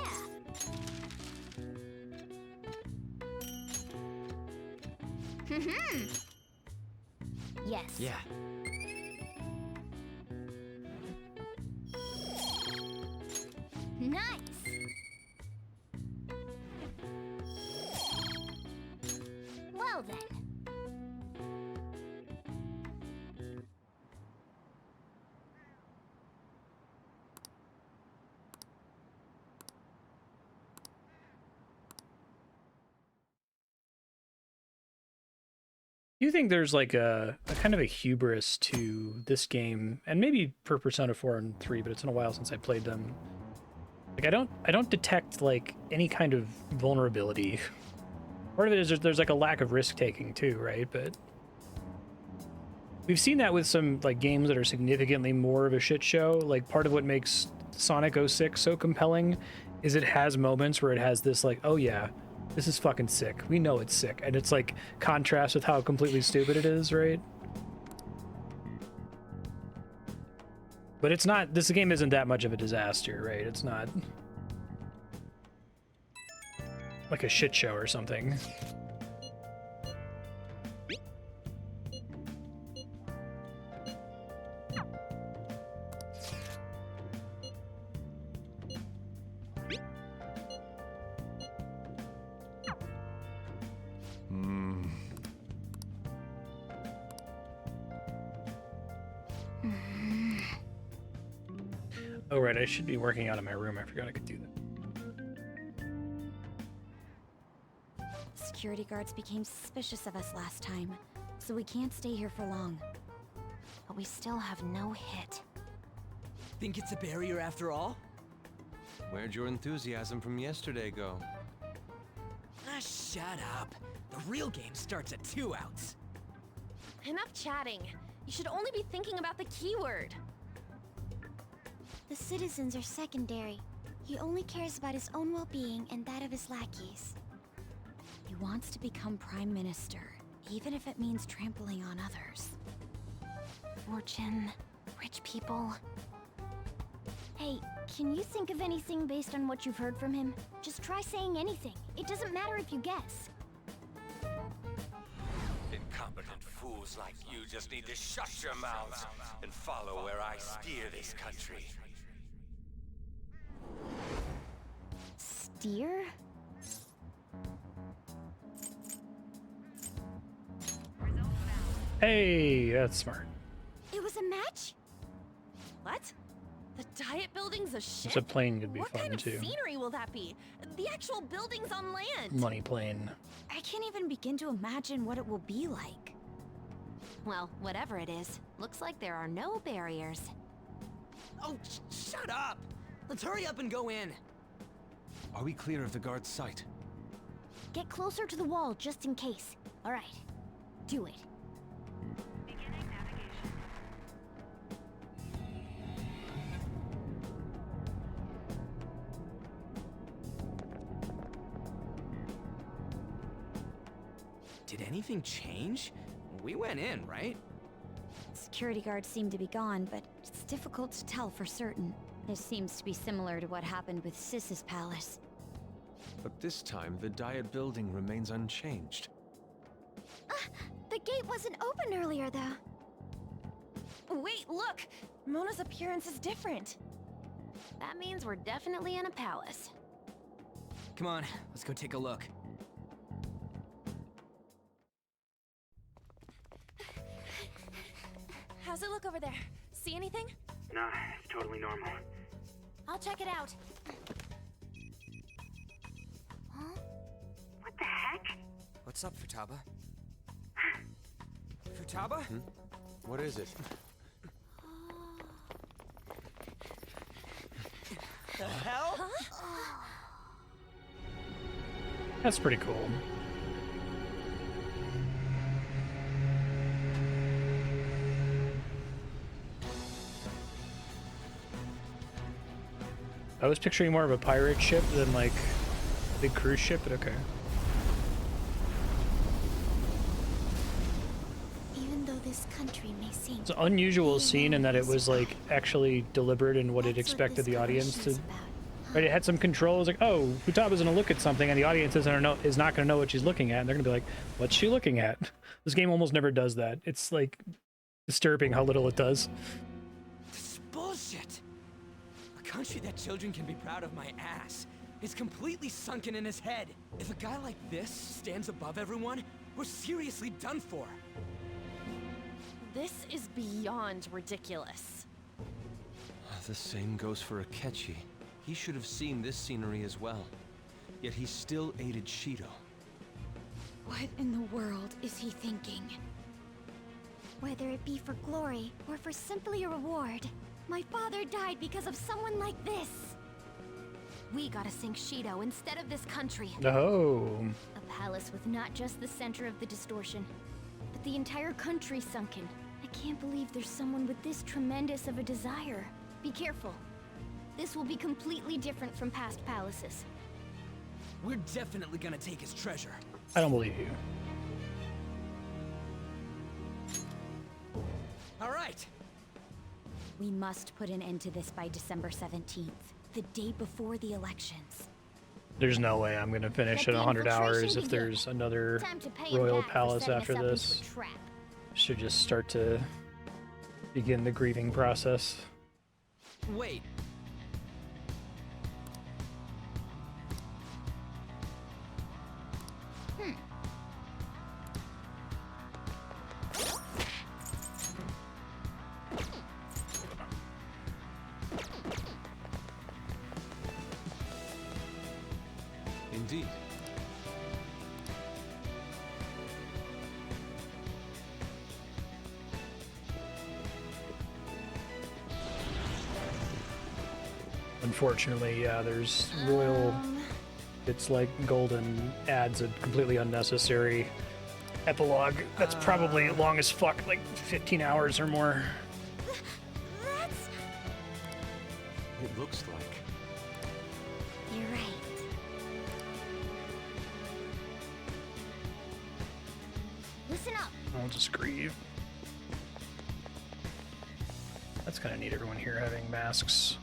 Yes. Yeah. Nice. Well then. Do you think there's like a kind of a hubris to this game, and maybe for Persona 4 and 3, but it's been a while since I played them. Like I don't detect like any kind of vulnerability. Part of it is there's like a lack of risk taking too, right? But we've seen that with some like games that are significantly more of a shit show. Like part of what makes Sonic 06 so compelling is it has moments where it has this like, oh yeah, this is fucking sick. We know it's sick. And it's like contrast with how completely stupid it is, right? But it's not, this game isn't that much of a disaster, right? It's not like a shit show or something. Oh, right, I should be working out of my room. I forgot I could do that. Security guards became suspicious of us last time, so we can't stay here for long. But we still have no hit. Think it's a barrier after all? Where'd your enthusiasm from yesterday go? Ah, shut up. The real game starts at 2 outs. Enough chatting. You should only be thinking about the keyword. The citizens are secondary. He only cares about his own well-being and that of his lackeys. He wants to become Prime Minister, even if it means trampling on others. Fortune, rich people. Hey, can you think of anything based on what you've heard from him? Just try saying anything. It doesn't matter if you guess. Incompetent fools like you just need to shut your mouths and follow where I steer this country. Steer? Hey, that's smart. It was a match? What? The Diet Building's a ship? It's a plane could be what fun kind of too. scenery will that be? The actual buildings on land. Money plane. I can't even begin to imagine what it will be like. Well, whatever it is, looks like there are no barriers. Oh, shut up! Let's hurry up and go in. Are we clear of the guard's sight? Get closer to the wall just in case. All right. Do it. Did anything change? We went in, right? Security guards seem to be gone, but it's difficult to tell for certain. This seems to be similar to what happened with Sis's palace. But this time, the Diet Building remains unchanged. The gate wasn't open earlier, though. Wait, look! Mona's appearance is different. That means we're definitely in a palace. Come on, let's go take a look. How's it look over there? See anything? Nah, it's totally normal. I'll check it out. Huh? What the heck? What's up, Futaba? Futaba? What is it? The hell? That's pretty cool. I was picturing more of a pirate ship than like a big cruise ship, but okay. Even though this country may seem... It's an unusual scene in that it was like actually deliberate in what it expected the audience to. Right, it had some control. It was like, oh, Futaba's gonna look at something, and the audience is not gonna know what she's looking at, and they're gonna be like, what's she looking at? This game almost never does that. It's like disturbing how little it does. This is bullshit. A country that children can be proud of my ass is completely sunken in his head. If a guy like this stands above everyone, we're seriously done for. This is beyond ridiculous. The same goes for Akechi. He should have seen this scenery as well. Yet he still aided Shido. What in the world is he thinking? Whether it be for glory or for simply a reward, my father died because of someone like this. We gotta sink Shido instead of this country. No. A palace with not just the center of the distortion, but the entire country sunken. I can't believe there's someone with this tremendous of a desire. Be careful. This will be completely different from past palaces. We're definitely gonna take his treasure. I don't believe you. All right. We must put an end to this by December 17th, the day before the elections. There's no way I'm gonna finish in 100 hours if there's another royal palace after this. Should just start to begin the grieving process. Wait. Unfortunately, yeah, there's royal. It's like golden adds a completely unnecessary epilogue that's probably long as fuck, like 15 hours or more. It looks like. You're right. Listen up. I'll just grieve. That's kind of neat, everyone here having masks.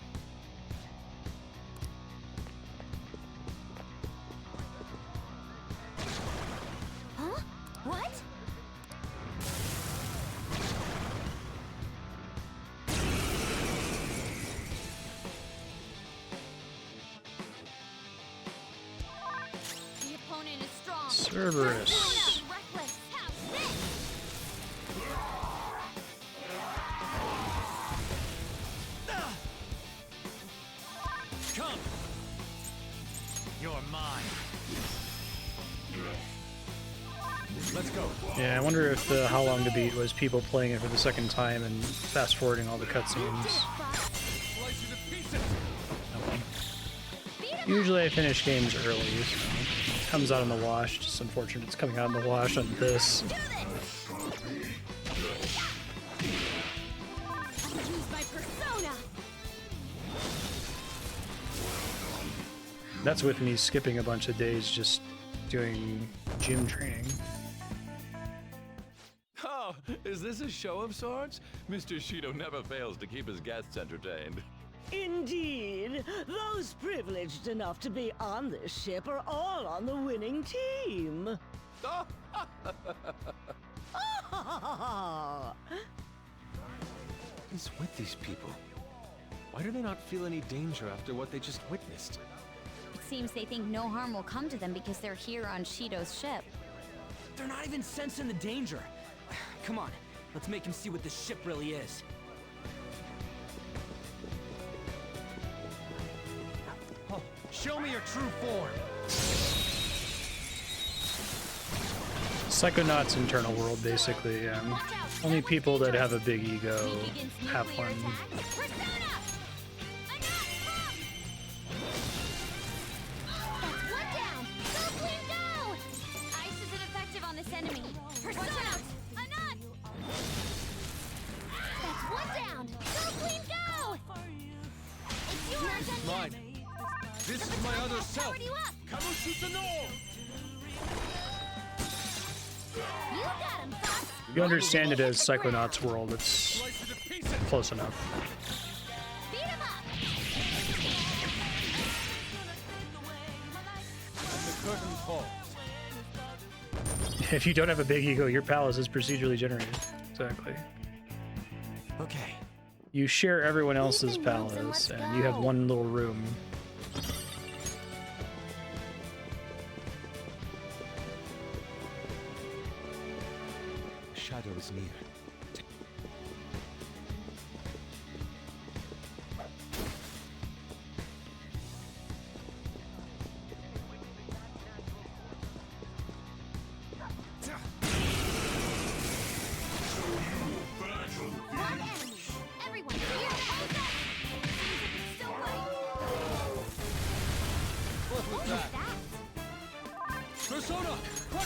Huh? What? The opponent is strong. Cerberus. Reckless. Have this. Come! You're mine. Let's go. Yeah, I wonder if the How Long to Beat was people playing it for the second time and fast forwarding all the cutscenes. Usually I finish games early, so it comes out in the wash. Just unfortunate it's coming out in the wash on this. Use my persona. That's with me skipping a bunch of days just doing gym training. Oh, is this a show of sorts? Mr. Shido never fails to keep his guests entertained. Indeed, those privileged enough to be on this ship are all on the winning team. What is with these people? Why do they not feel any danger after what they just witnessed? It seems they think no harm will come to them because they're here on Shido's ship. They're not even sensing the danger. Come on, let's make him see what this ship really is. Oh, show me your true form. Psychonauts internal world, basically. Only people that have a big ego have one. Mine. This is my other self. You understand it as Psychonauts world, it's close enough. The curtain falls. If you don't have a big ego, your palace is procedurally generated. Exactly. Okay. You share everyone else's palace, and you have one little room. Shadow is near.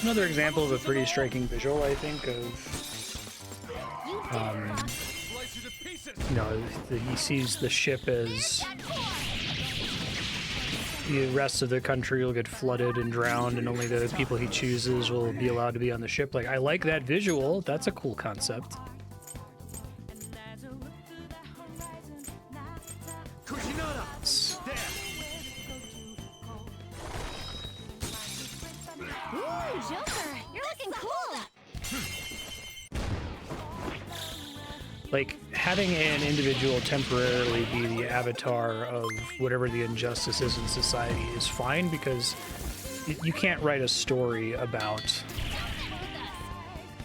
Another example of a pretty striking visual, I think, of he sees the ship as the rest of the country will get flooded and drowned, and only the people he chooses will be allowed to be on the ship. Like, I like that visual. That's a cool concept. Joker, you're looking cool. Like, having an individual temporarily be the avatar of whatever the injustice is in society is fine, because you can't write a story about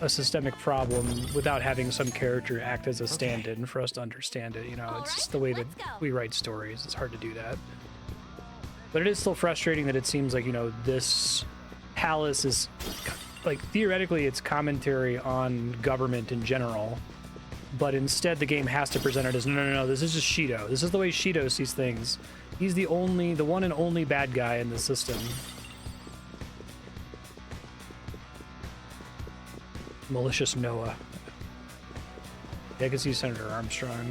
a systemic problem without having some character act as a stand-in for us to understand it. You know, it's just the way that we write stories. It's hard to do that. But it is still frustrating that it seems like, you know, this palace is, like, theoretically it's commentary on government in general, but instead the game has to present it as no, this is just Shido. This is the way Shido sees things. He's the one and only bad guy in the system. Malicious Noah. Yeah, I can see Senator Armstrong.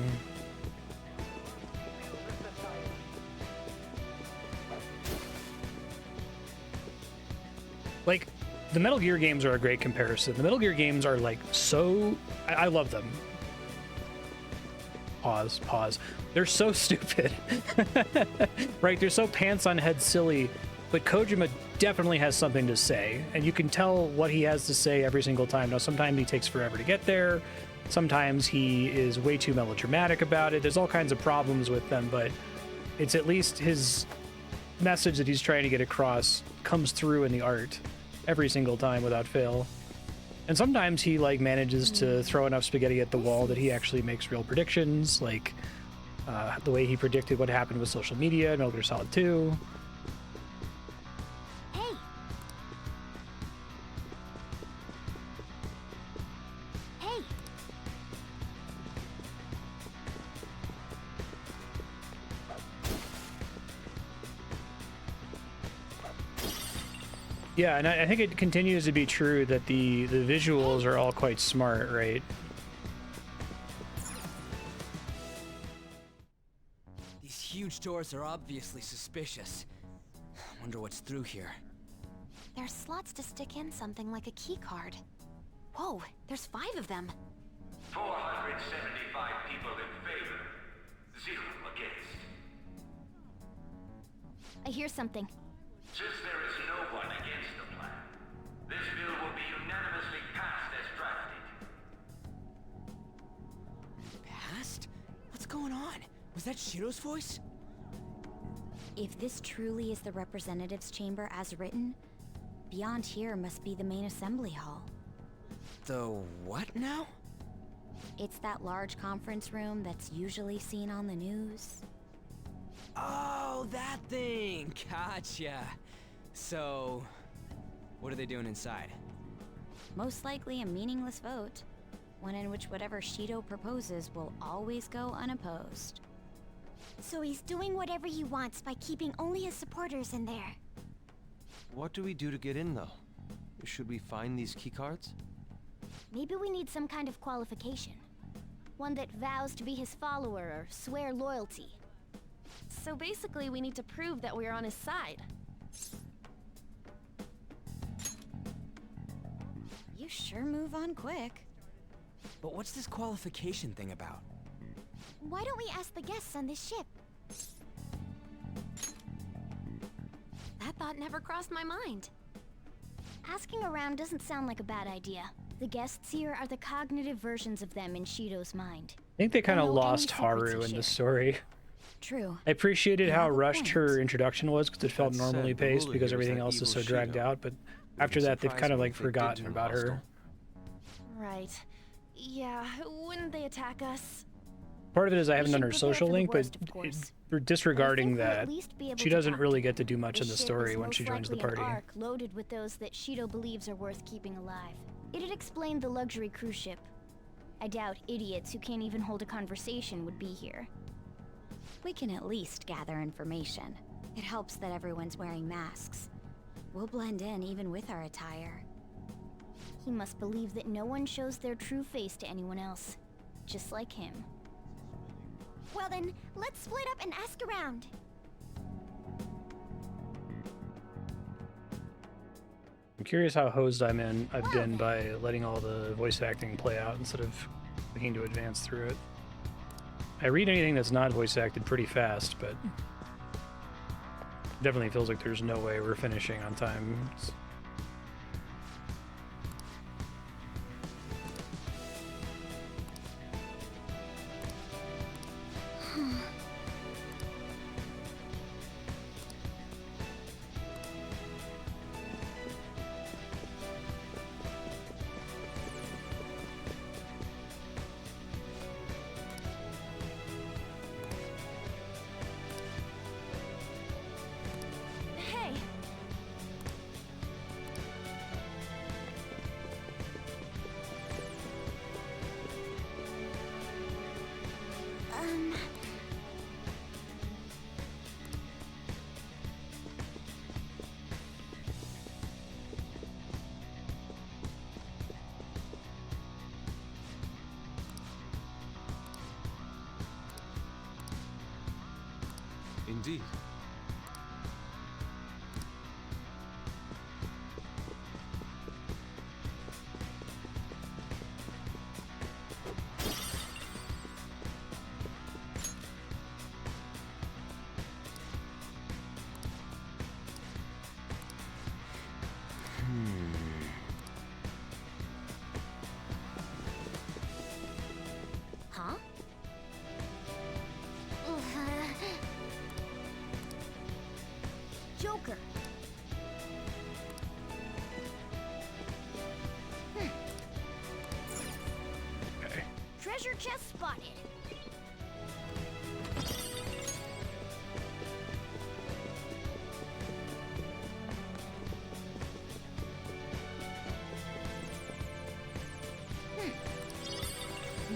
Like, the Metal Gear games are a great comparison. The Metal Gear games are like so... I love them. Pause. They're so stupid. Right? They're so pants on head silly, but Kojima definitely has something to say, and you can tell what he has to say every single time. Now, sometimes he takes forever to get there. Sometimes he is way too melodramatic about it. There's all kinds of problems with them, but it's at least his message that he's trying to get across comes through in the art every single time without fail. And sometimes he like manages to throw enough spaghetti at the wall that he actually makes real predictions, like the way he predicted what happened with social media in Metal Gear Solid 2. Yeah, and I think it continues to be true that the visuals are all quite smart, right? These huge doors are obviously suspicious. Wonder what's through here. There's slots to stick in something like a key card. Whoa, there's 5 of them. 475 people in favor, 0 against. I hear something. Since there is no one against the plan, this bill will be unanimously passed as drafted. Passed? What's going on? Was that Shiro's voice? If this truly is the representatives' chamber as written, beyond here must be the main assembly hall. The what now? It's that large conference room that's usually seen on the news. Oh, that thing! Gotcha. So, what are they doing inside? Most likely a meaningless vote, one in which whatever Shido proposes will always go unopposed. So he's doing whatever he wants by keeping only his supporters in there. What do we do to get in, though? Should we find these keycards? Maybe we need some kind of qualification. One that vows to be his follower or swear loyalty. So basically, we need to prove that we're on his side. You sure move on quick. But what's this qualification thing about? Why don't we ask the guests on this ship? That thought never crossed my mind. Asking around doesn't sound like a bad idea. The guests here are the cognitive versions of them in Shido's mind. I think they kind of know lost any secrets Haru he in the shared. story. True. I appreciated You how have a rushed point. her introduction was because it felt That normally said, the paced ruler because here is everything that else is so evil dragged Shido. out, but after that they've surprise kind of me like if they did forgotten turn about her. hostile. Right. Yeah, wouldn't they attack us? Part of it is I haven't should done her prepare social for the link, but worst, of course. we're disregarding But I think we'll that at least be able she to doesn't talk really to get to do much in the ship story is when most she joins the likely party. An ark loaded with those that Shido believes are worth keeping alive. It'd explain the luxury cruise ship. I doubt idiots who can't even hold a conversation would be here. We can at least gather information. It helps that everyone's wearing masks. We'll blend in even with our attire. He must believe that no one shows their true face to anyone else. Just like him. Well then, let's split up and ask around. I'm curious how hosed I've been by letting all the voice acting play out instead of looking to advance through it. I read anything that's not voice acted pretty fast, but definitely feels like there's no way we're finishing on time. Hey, Indeed. Huh? Joker. Okay. Treasure chest spotted.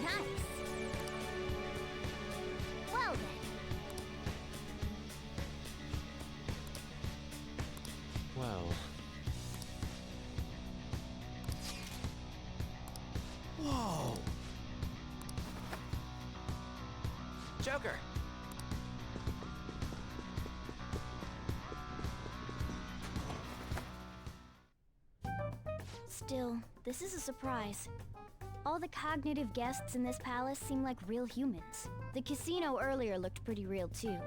Nice. Well then. Well, Whoa! Joker! Still, this is a surprise. All the cognitive guests in this palace seem like real humans. The casino earlier looked pretty real too,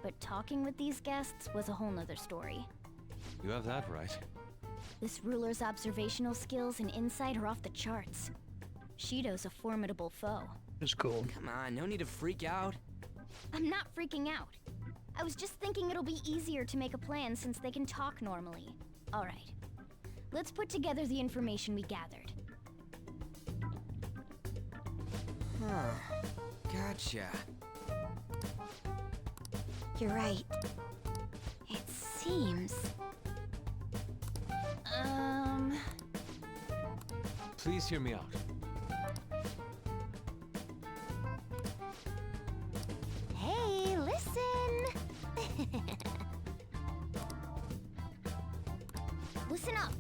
but talking with these guests was a whole nother story. you have that right. This ruler's observational skills and insight are off the charts. Shido's a formidable foe. It's cool. Come on, no need to freak out. I'm not freaking out. I was just thinking it'll be easier to make a plan since they can talk normally. All right. Let's put together the information we gathered. Huh. Gotcha. You're right. It seems... Please hear me out. Hey, listen! Listen up!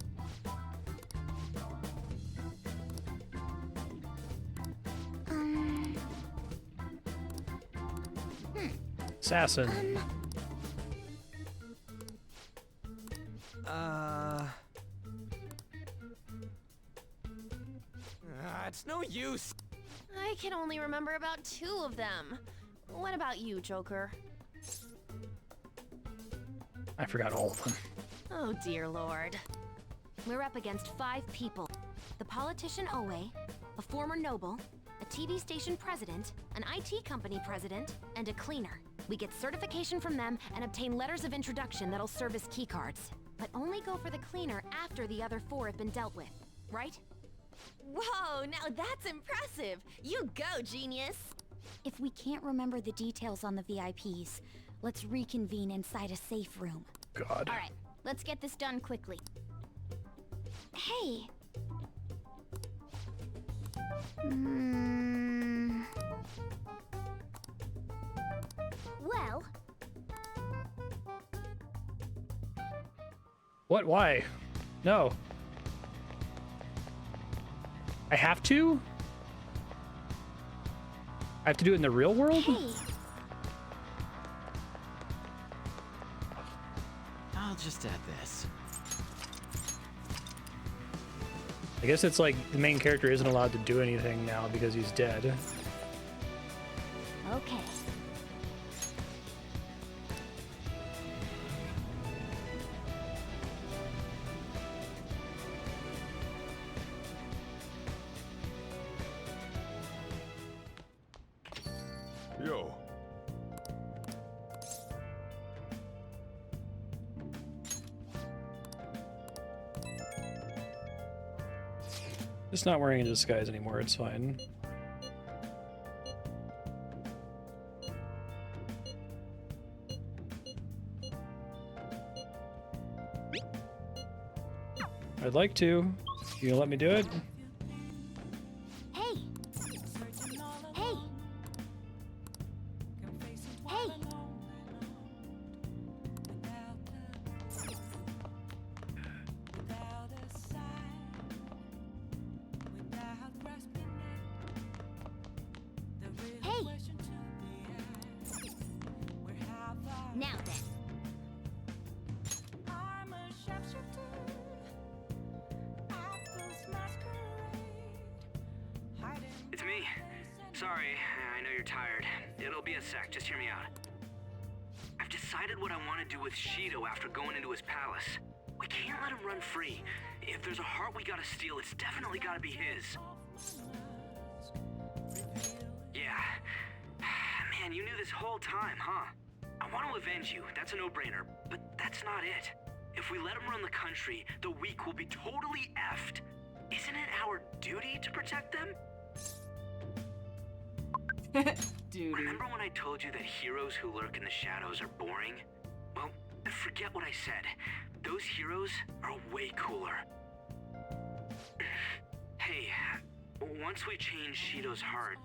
Assassin. It's no use. I can only remember about 2 of them. What about you, Joker? I forgot all of them. Oh, dear lord. We're up against 5 people. The politician Owe, a former noble, a TV station president, an IT company president, and a cleaner. We get certification from them and obtain letters of introduction that'll serve as keycards. But only go for the cleaner after the other 4 have been dealt with, right? Whoa, now that's impressive! You go, genius! If we can't remember the details on the VIPs, let's reconvene inside a safe room. God. All right, let's get this done quickly. Hey. Well. What? Why? No. I have to? I have to do it in the real world? Hey. I'll just add this. I guess it's like the main character isn't allowed to do anything now because he's dead. Okay. Yo. Just not wearing a disguise anymore, it's fine. I'd like to. You gonna let me do it? Hey. Hey. Hey. Hey. Now then. I'm a sharpshooter at this masquerade. Hiding It's me. Sorry, I know you're tired. It'll be a sec, just hear me out. I've decided what I want to do with Shido after going into his palace. We can't let him run free. If there's a heart we gotta steal, it's definitely gotta be his. Yeah. Man, you knew this whole time, huh? I want to avenge you, that's a no-brainer, but that's not it. If we let him run the country, the weak will be totally effed. Isn't it our duty to protect them? Duty. Remember when I told you that heroes who lurk in the shadows are boring? Well, forget what I said. Those heroes are way cooler. Hey, once we change Shido's heart...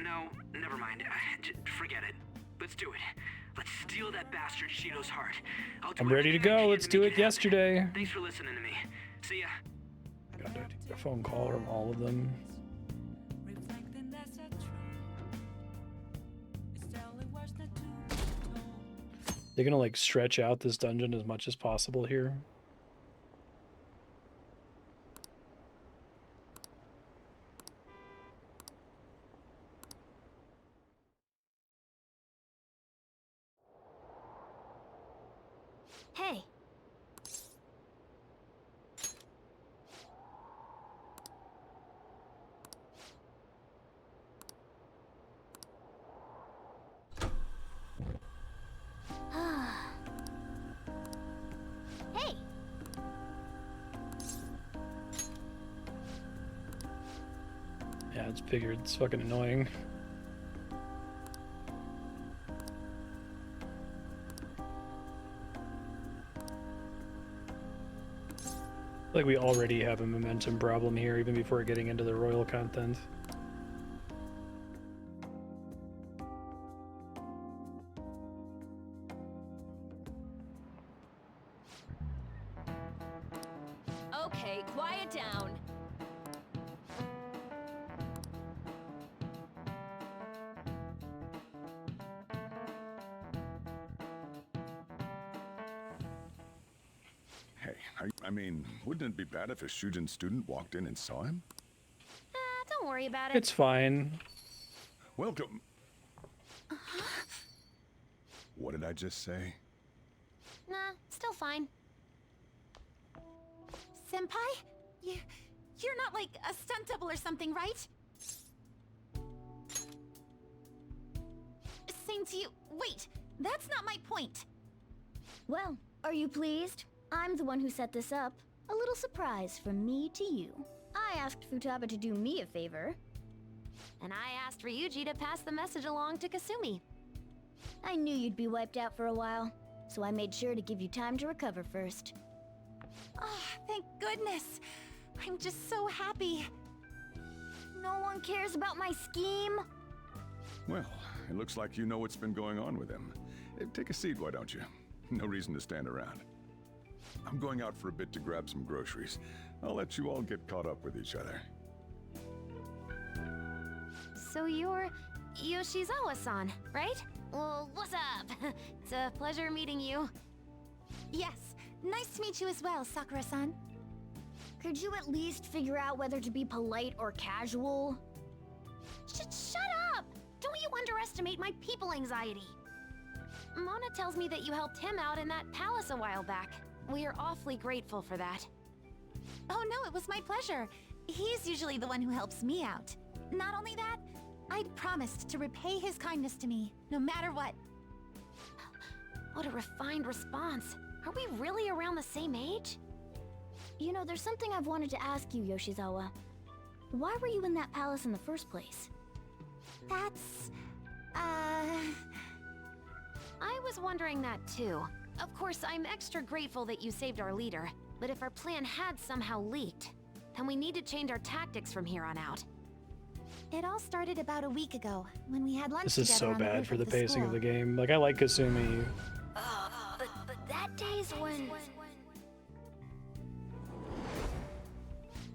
no, never mind. Forget it. Let's do it. Let's steal that bastard Shido's heart. I'm ready to go. Let's do it yesterday. Thanks for listening to me. See ya. Got a phone call from all of them. reflecting that's a truth. It's only worse than two. They're gonna like stretch out this dungeon as much as possible here. Hey. Hey. Yeah, it's figured. It's fucking annoying. Like we already have a momentum problem here, even before getting into the royal content. Okay, quiet down. Hey, I mean, wouldn't it be bad if a Shujin student walked in and saw him? Don't worry about it. It's fine. Welcome. What did I just say? Nah, still fine. Senpai? You're not like a stunt double or something, right? Same to you. Wait, that's not my point. Well, are you pleased? I'm the one who set this up. A little surprise from me to you. I asked Futaba to do me a favor. And I asked Ryuji to pass the message along to Kasumi. I knew you'd be wiped out for a while, so I made sure to give you time to recover first. Oh, thank goodness. I'm just so happy. No one cares about my scheme. Well, it looks like you know what's been going on with him. Take a seat, why don't you? No reason to stand around. I'm going out for a bit to grab some groceries. I'll let you all get caught up with each other. So you're Yoshizawa-san, right? Well, what's up? It's a pleasure meeting you. Yes, nice to meet you as well, Sakura-san. Could you at least figure out whether to be polite or casual? Shut up! Don't you underestimate my people anxiety. Mona tells me that you helped him out in that palace a while back. We are awfully grateful for that. Oh no, it was my pleasure. He's usually the one who helps me out. Not only that, I'd promised to repay his kindness to me, no matter what. What a refined response. Are we really around the same age? You know, there's something I've wanted to ask you, Yoshizawa. Why were you in that palace in the first place? That's... I was wondering that too. Of course, I'm extra grateful that you saved our leader, but if our plan had somehow leaked, then we need to change our tactics from here on out. It all started about a week ago, when we had lunch This is together so on the bad roof for the of pacing of school. the game. Like, I like Kasumi. But that day's when...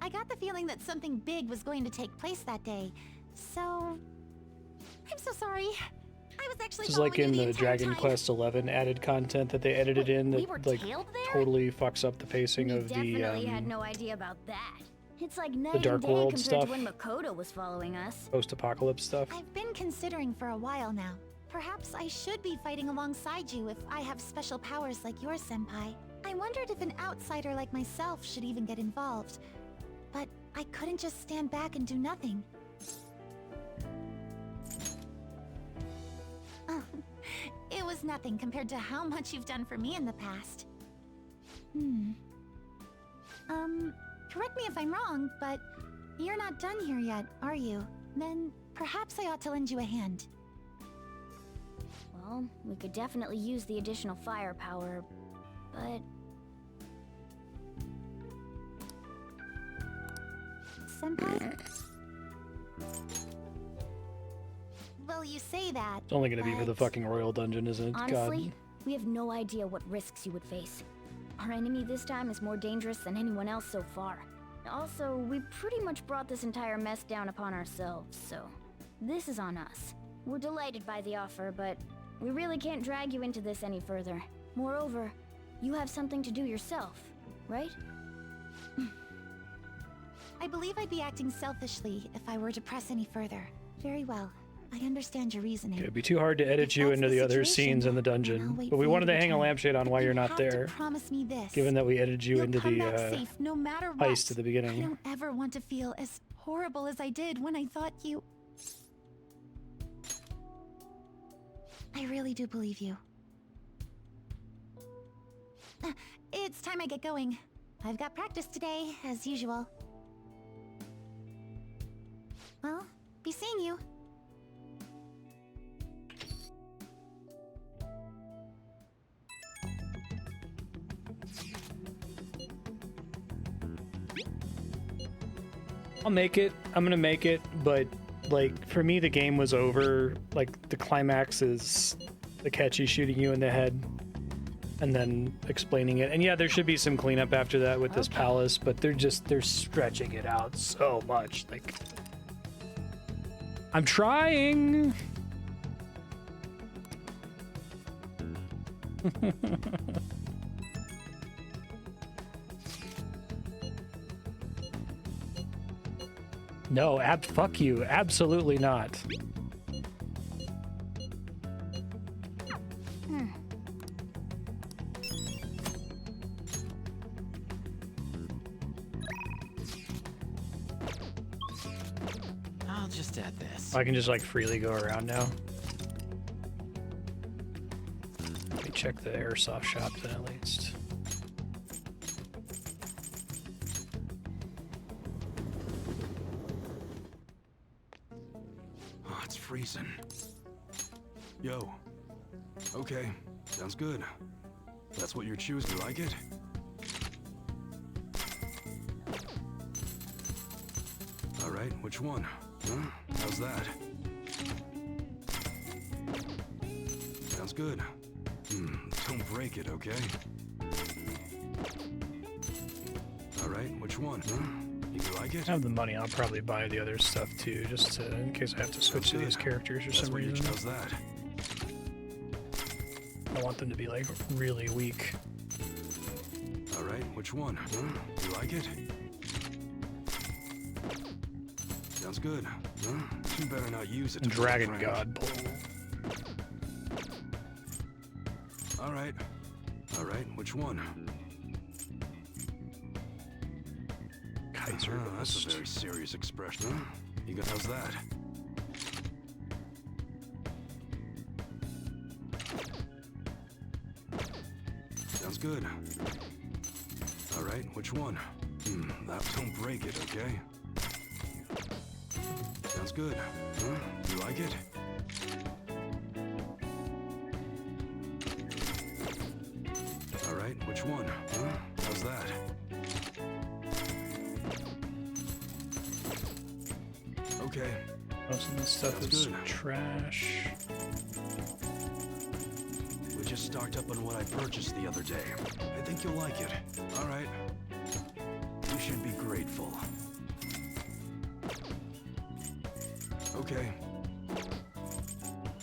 I got the feeling that something big was going to take place that day, so... I'm so sorry. I was actually This is like following in you the entire Dragon time. Quest XI added content that they edited in we that were like tailed there? totally fucks up the pacing We of definitely had the no idea about that. It's like night Dark and day World compared stuff. to when Makoto was following us. post-apocalypse stuff. I've been considering for a while now. Perhaps I should be fighting alongside you if I have special powers like yours, Senpai. I wondered if an outsider like myself should even get involved. But I couldn't just stand back and do nothing. Oh, it was nothing compared to how much you've done for me in the past. Correct me if I'm wrong, but you're not done here yet, are you? Then perhaps I ought to lend you a hand. Well, we could definitely use the additional firepower, but... Senpai? Well, you say that. It's only gonna be for the fucking Royal Dungeon, isn't it? Honestly, God. we have no idea what risks you would face. Our enemy this time is more dangerous than anyone else so far. Also, we pretty much brought this entire mess down upon ourselves, so this is on us. We're delighted by the offer, but we really can't drag you into this any further. Moreover, you have something to do yourself, right? I believe I'd be acting selfishly if I were to press any further. Very well. I understand your reasoning. It'd be too hard to edit you into the other scenes in the dungeon, but we wanted to hang a lampshade on why you're not there. Promise me this. Given that we edited you You'll into come the back safe no matter what. heist at the beginning. I don't ever want to feel as horrible as I did when I thought you... I really do believe you. It's time I get going. I've got practice today, as usual. Well, be seeing you. I'll make it. I'm gonna make it, but like for me the game was over. Like the climax is Akechi shooting you in the head and then explaining it. And yeah, there should be some cleanup after that with this palace, but they're stretching it out so much. Like I'm trying. No, fuck you. Absolutely not. I'll just add this. I can just like freely go around now. Let me check the airsoft shop then at least. Oh, it's freezing. Yo. Okay, sounds good. That's what you're choosing, you like it? Alright, which one? Huh? How's that? Sounds good. Don't break it, okay? Alright, which one? Huh? You like it? I have the money. I'll probably buy the other stuff too, just to, in case I have to switch to these characters for some reason. How's that? I want them to be like really weak. Alright, which one? Huh? You like it? Sounds good. Huh? You better not use it to Dragon friend. God pull. Alright. Alright, which one? Kaiser that's a very serious expression. Huh? You got how's that? Sounds good. Alright, which one? That don't break it, okay? Sounds good. Huh? You like it? Alright, which one? Huh? How's that? Okay. Most of this stuff Sounds is good. trash. We just stocked up on what I purchased the other day. I think you'll like it. Alright. You should be grateful. Okay.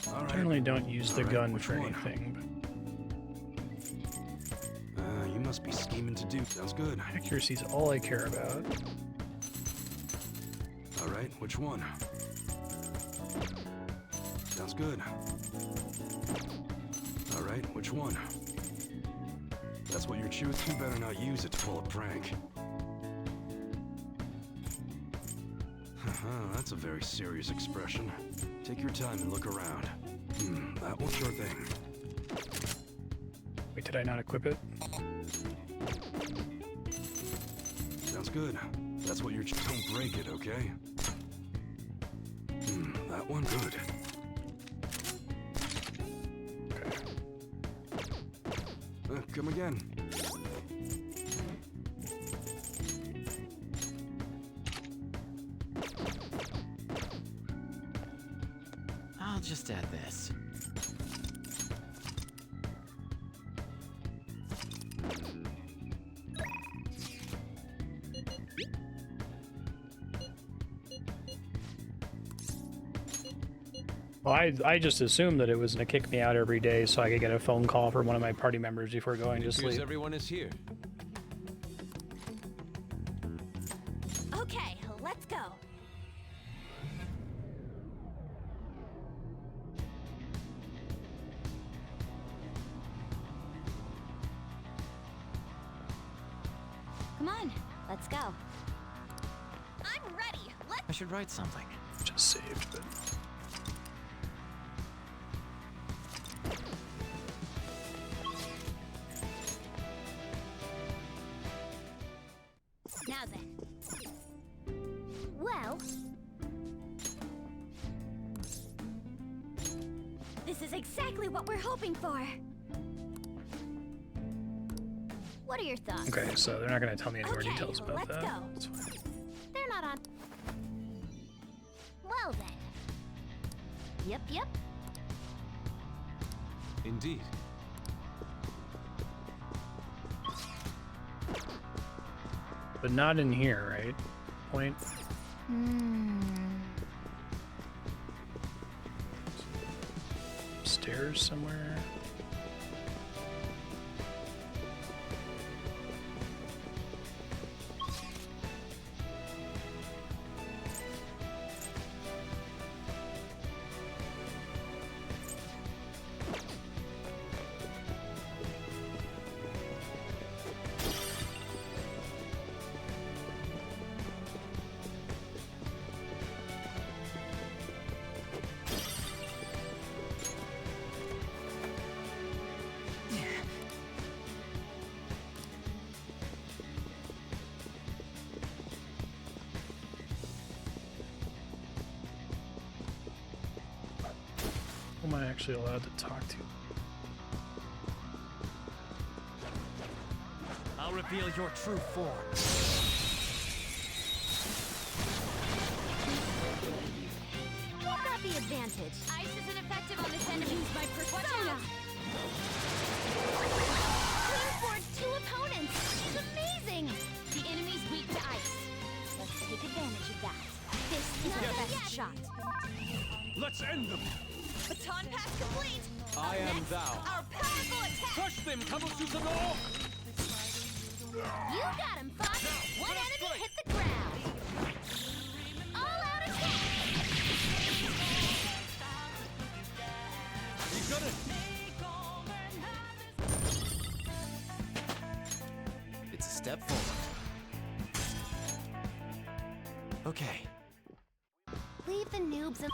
Alright. Generally don't use the Alright, gun which for one? anything, You must be scheming to do. Sounds good. but accuracy's all I care about. Alright, which one? Sounds good. Alright, which one? That's what you're choosing. You better not use it to pull a prank. That's a very serious expression. Take your time and look around. That one, sure thing. Wait, did I not equip it? Sounds good. That's what you're. Don't break it, okay? That one, good. Come again. I'll just add this. Well, I just assumed that it was going to kick me out every day so I could get a phone call from one of my party members before going to It appears sleep. everyone is here. Okay, let's go. Come on, let's go. I'm ready. I should write something. Just saved, but... Now then. Well, This is exactly what we're hoping for. what are your thoughts? Okay, so they're not going to tell me any more Okay, details about let's that. go. That's fine. They're not on. Well then. Yep. Indeed. But not in here, right? Point. Stairs somewhere. Who am I actually allowed to talk to? I'll reveal your true form. We've got the advantage. Ice isn't effective on this enemy. Use my persona. Clean for 2 opponents. It's amazing. The enemy's weak to ice. Let's take advantage of that. This is our best shot. Let's end them! Baton pass complete. I am Next, thou. our powerful attack. Crush them, Kabutsuzano! You got him, Fox. One enemy hit the ground. All out attack. You got it! It's a step forward. Okay. Leave the noobs and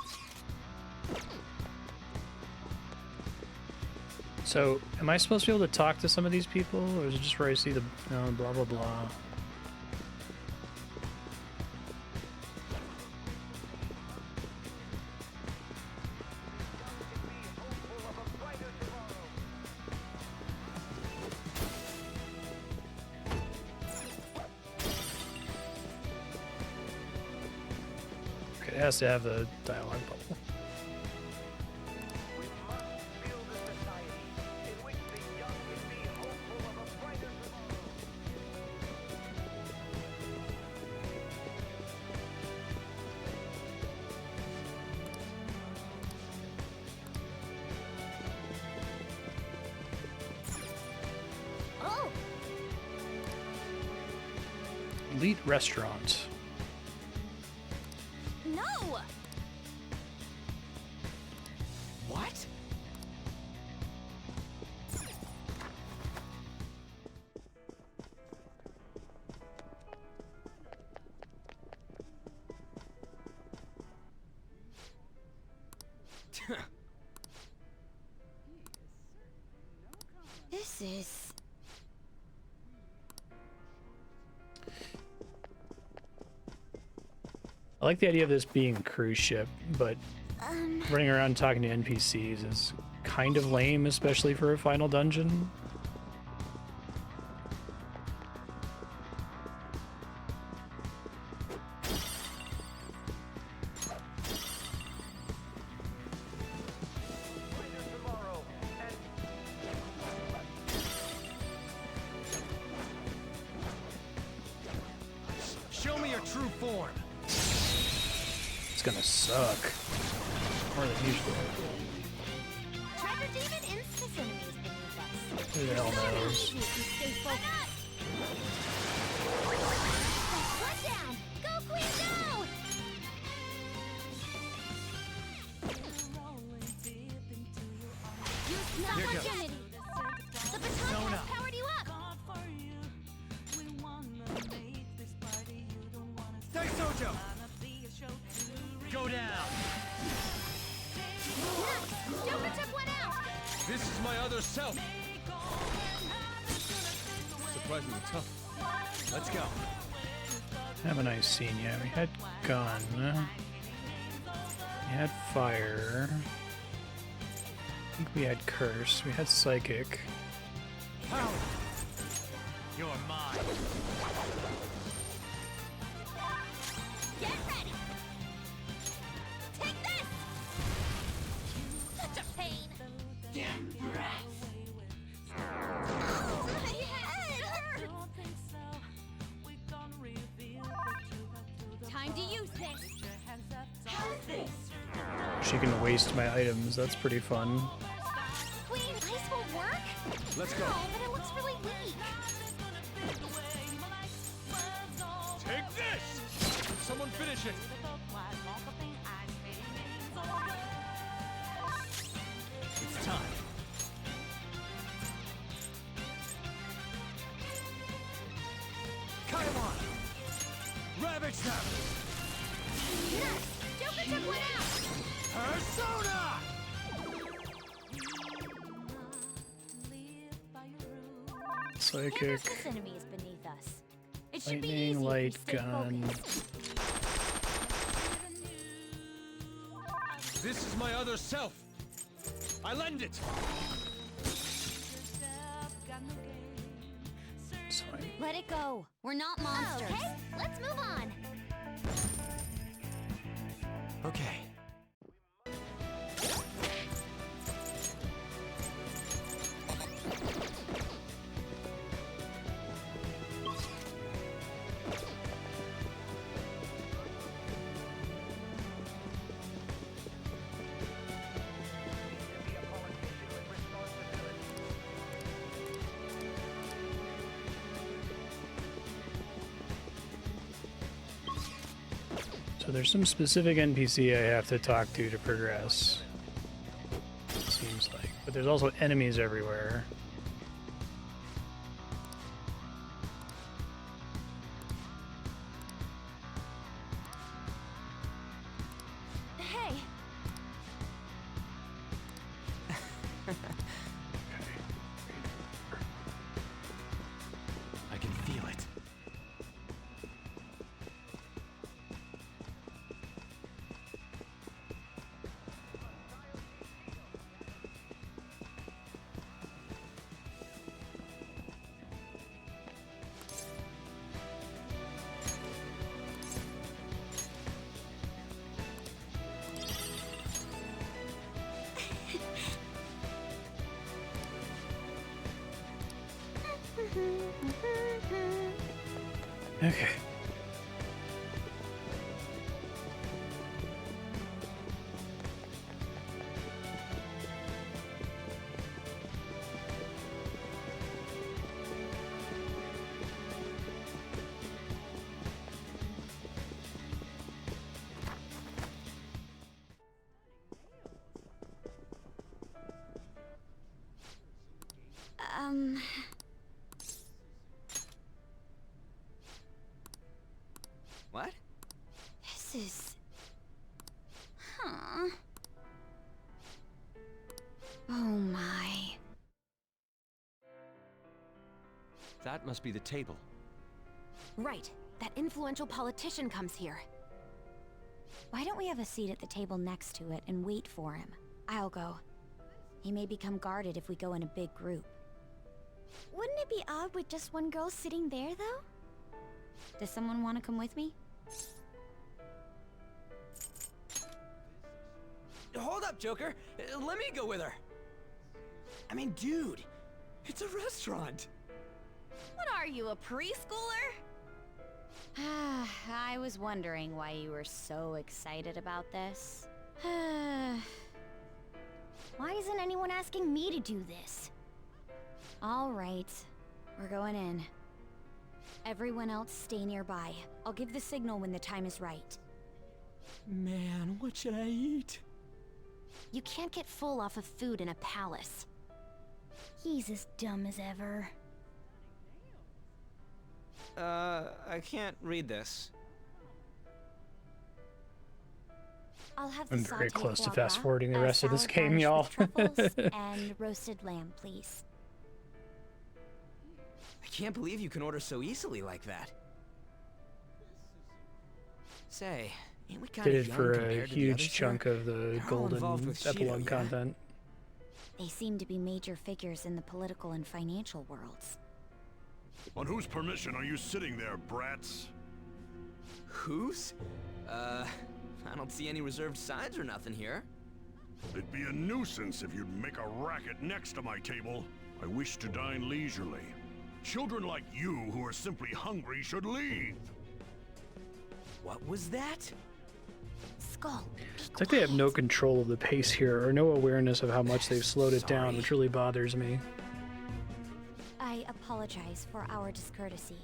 So, am I supposed to be able to talk to some of these people, or is it just where I see the blah blah blah? Okay, it has to have the dialogue bubble. Elite restaurant. No! What? This is... I like the idea of this being a cruise ship, but running around talking to NPCs is kind of lame, especially for a final dungeon. Show me your true form. It's gonna suck. More than usual. Treasure demon instance enemies beneath us. Who the hell knows? Easy if you stay focused. Let down! Go, Queen, go! Use the Here goes. opportunity. The baton Zone has up. powered you up. Stay Sojo! Go down! Nice! Joker took one out! This is my other self. Surprisingly tough. Let's go. Haven't I seen yet? We had gun. We had fire. I think we had curse. We had psychic. Power! You're mine. Get ready! Take this! Such a pain! Damn breath! My head hurts! Time to use this! How's this? She can waste my items. That's pretty fun. Queen, ice will work? Let's go. No, but it looks really weak. Take this! Someone finish it! It's time. Cut him on! Ravage them! Nice! Joker took one out! Persona! Psychic. This enemy is beneath us. It should be easy Lightning, if we light stay gun. focused. This is my other self. I lend it. It's fine. Let it go. We're not monsters. Okay, let's move on. Okay. So there's some specific NPC I have to talk to progress. It seems like. But there's also enemies everywhere. Hey, I can feel it. Okay. What? This is... Huh. Oh my. That must be the table. Right. That influential politician comes here. Why don't we have a seat at the table next to it and wait for him? I'll go. He may become guarded if we go in a big group. Wouldn't it be odd with just one girl sitting there, though? Does someone want to come with me? Hold up, Joker. Let me go with her. I mean, dude, it's a restaurant. What are you, a preschooler? I was wondering why you were so excited about this. Why isn't anyone asking me to do this? All right, we're going in. Everyone else stay nearby. I'll give the signal when the time is right. Man, what should I eat? You can't get full off of food in a palace. He's as dumb as ever. I can't read this. I'll have I'm the very sauté close to foie fast gras, forwarding the a rest of this salad game, garnished y'all. with truffles, and roasted lamb, please. I can't believe you can order so easily like that. Say, ain't we kind Did of it young for a compared to the huge others chunk here? of the They're all golden involved with Shido, epilogue yeah? content. They seem to be major figures in the political and financial worlds. On whose permission are you sitting there, brats? Whose? I don't see any reserved signs or nothing here. It'd be a nuisance if you'd make a racket next to my table. I wish to dine leisurely. Children like you who are simply hungry should leave. What was that? Skull. It's like they have no control of the pace here, or no awareness of how much they've slowed it down, which really bothers me. I apologize for our discourtesy.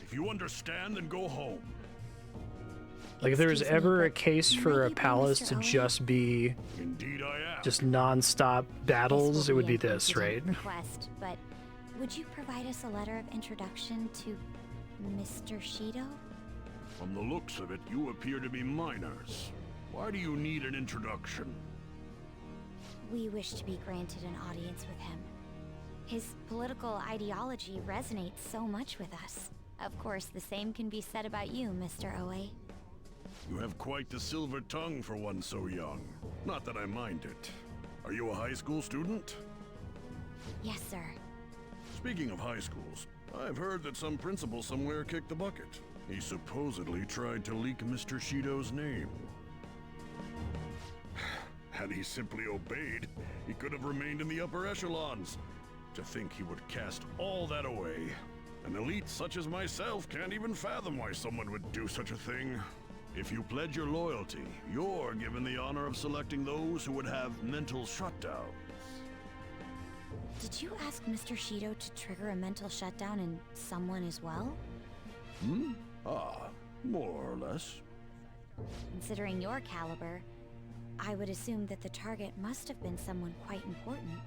If you understand, then go home. Like, if there was Excuse me, ever a but case for a might you be palace Mr. to Owen? just be Indeed I am. just non-stop battles, it would be an this, right? incident request, but would you provide us a letter of introduction to Mr. Shido? From the looks of it, you appear to be minors. Why do you need an introduction? We wish to be granted an audience with him. His political ideology resonates so much with us. Of course, the same can be said about you, Mr. Oe. You have quite the silver tongue for one so young. Not that I mind it. Are you a high school student? Yes, sir. Speaking of high schools, I've heard that some principal somewhere kicked the bucket. He supposedly tried to leak Mr. Shido's name. Had he simply obeyed, he could have remained in the upper echelons. To think he would cast all that away. An elite such as myself can't even fathom why someone would do such a thing. If you pledge your loyalty, you're given the honor of selecting those who would have mental shutdowns. Did you ask Mr. Shido to trigger a mental shutdown in someone as well? Hmm? Ah, more or less. Considering your caliber, I would assume that the target must have been someone quite important.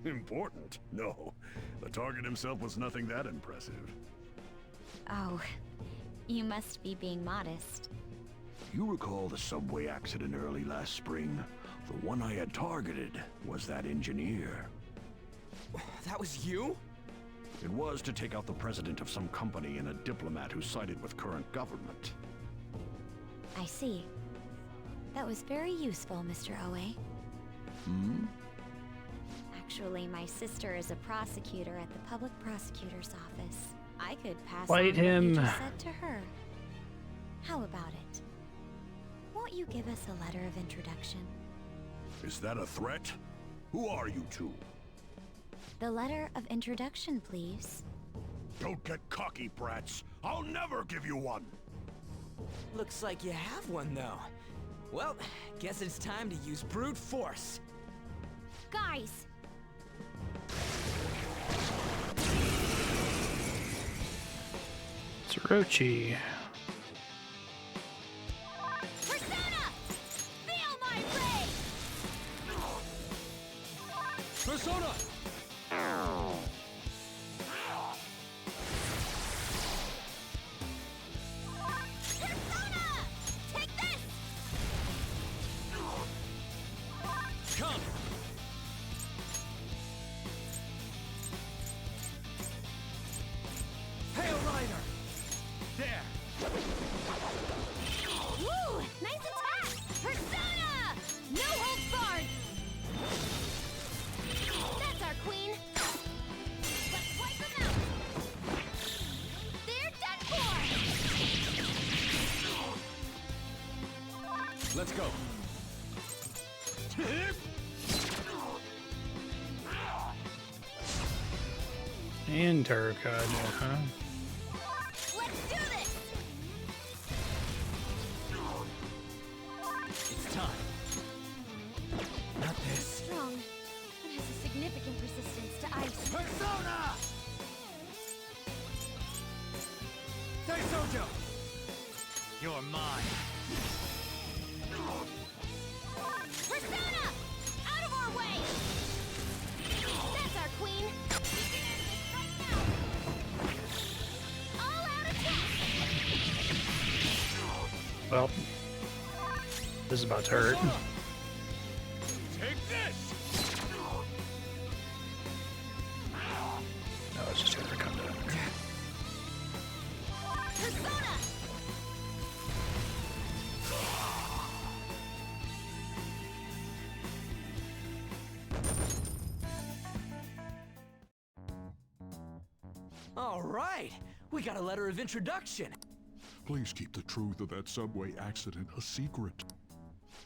Important? No. The target himself was nothing that impressive. Oh, you must be being modest. You recall the subway accident early last spring? The one I had targeted was that engineer. That was you? It was to take out the president of some company and a diplomat who sided with current government. I see. That was very useful, Mr. Oe. Hmm? Actually, my sister is a prosecutor at the public prosecutor's office. I could pass Fight on what him. you just said to her. How about it? Won't you give us a letter of introduction? Is that a threat? Who are you two? The letter of introduction, please. Don't get cocky, brats. I'll never give you one. Looks like you have one, though. Well, guess it's time to use brute force. Guys! Orochi. Persona! Feel my rage! Persona! Take this! Come! Hail Rider! There! Woo! Nice attack! Persona! No holds barred! That's our queen! Let's wipe them out! They're done for! Let's go. And Terracotta, huh? Let's do this! It's time. Not this. Strong, but has a significant resistance to ice. Persona! Say Sojo! You're mine. Persona! Out of our way! That's our queen! We can end this right now! All out attack! Well, this is about to hurt. Take this! No, it's just Terracotta. Persona! All right, we got a letter of introduction. Please keep the truth of that subway accident a secret.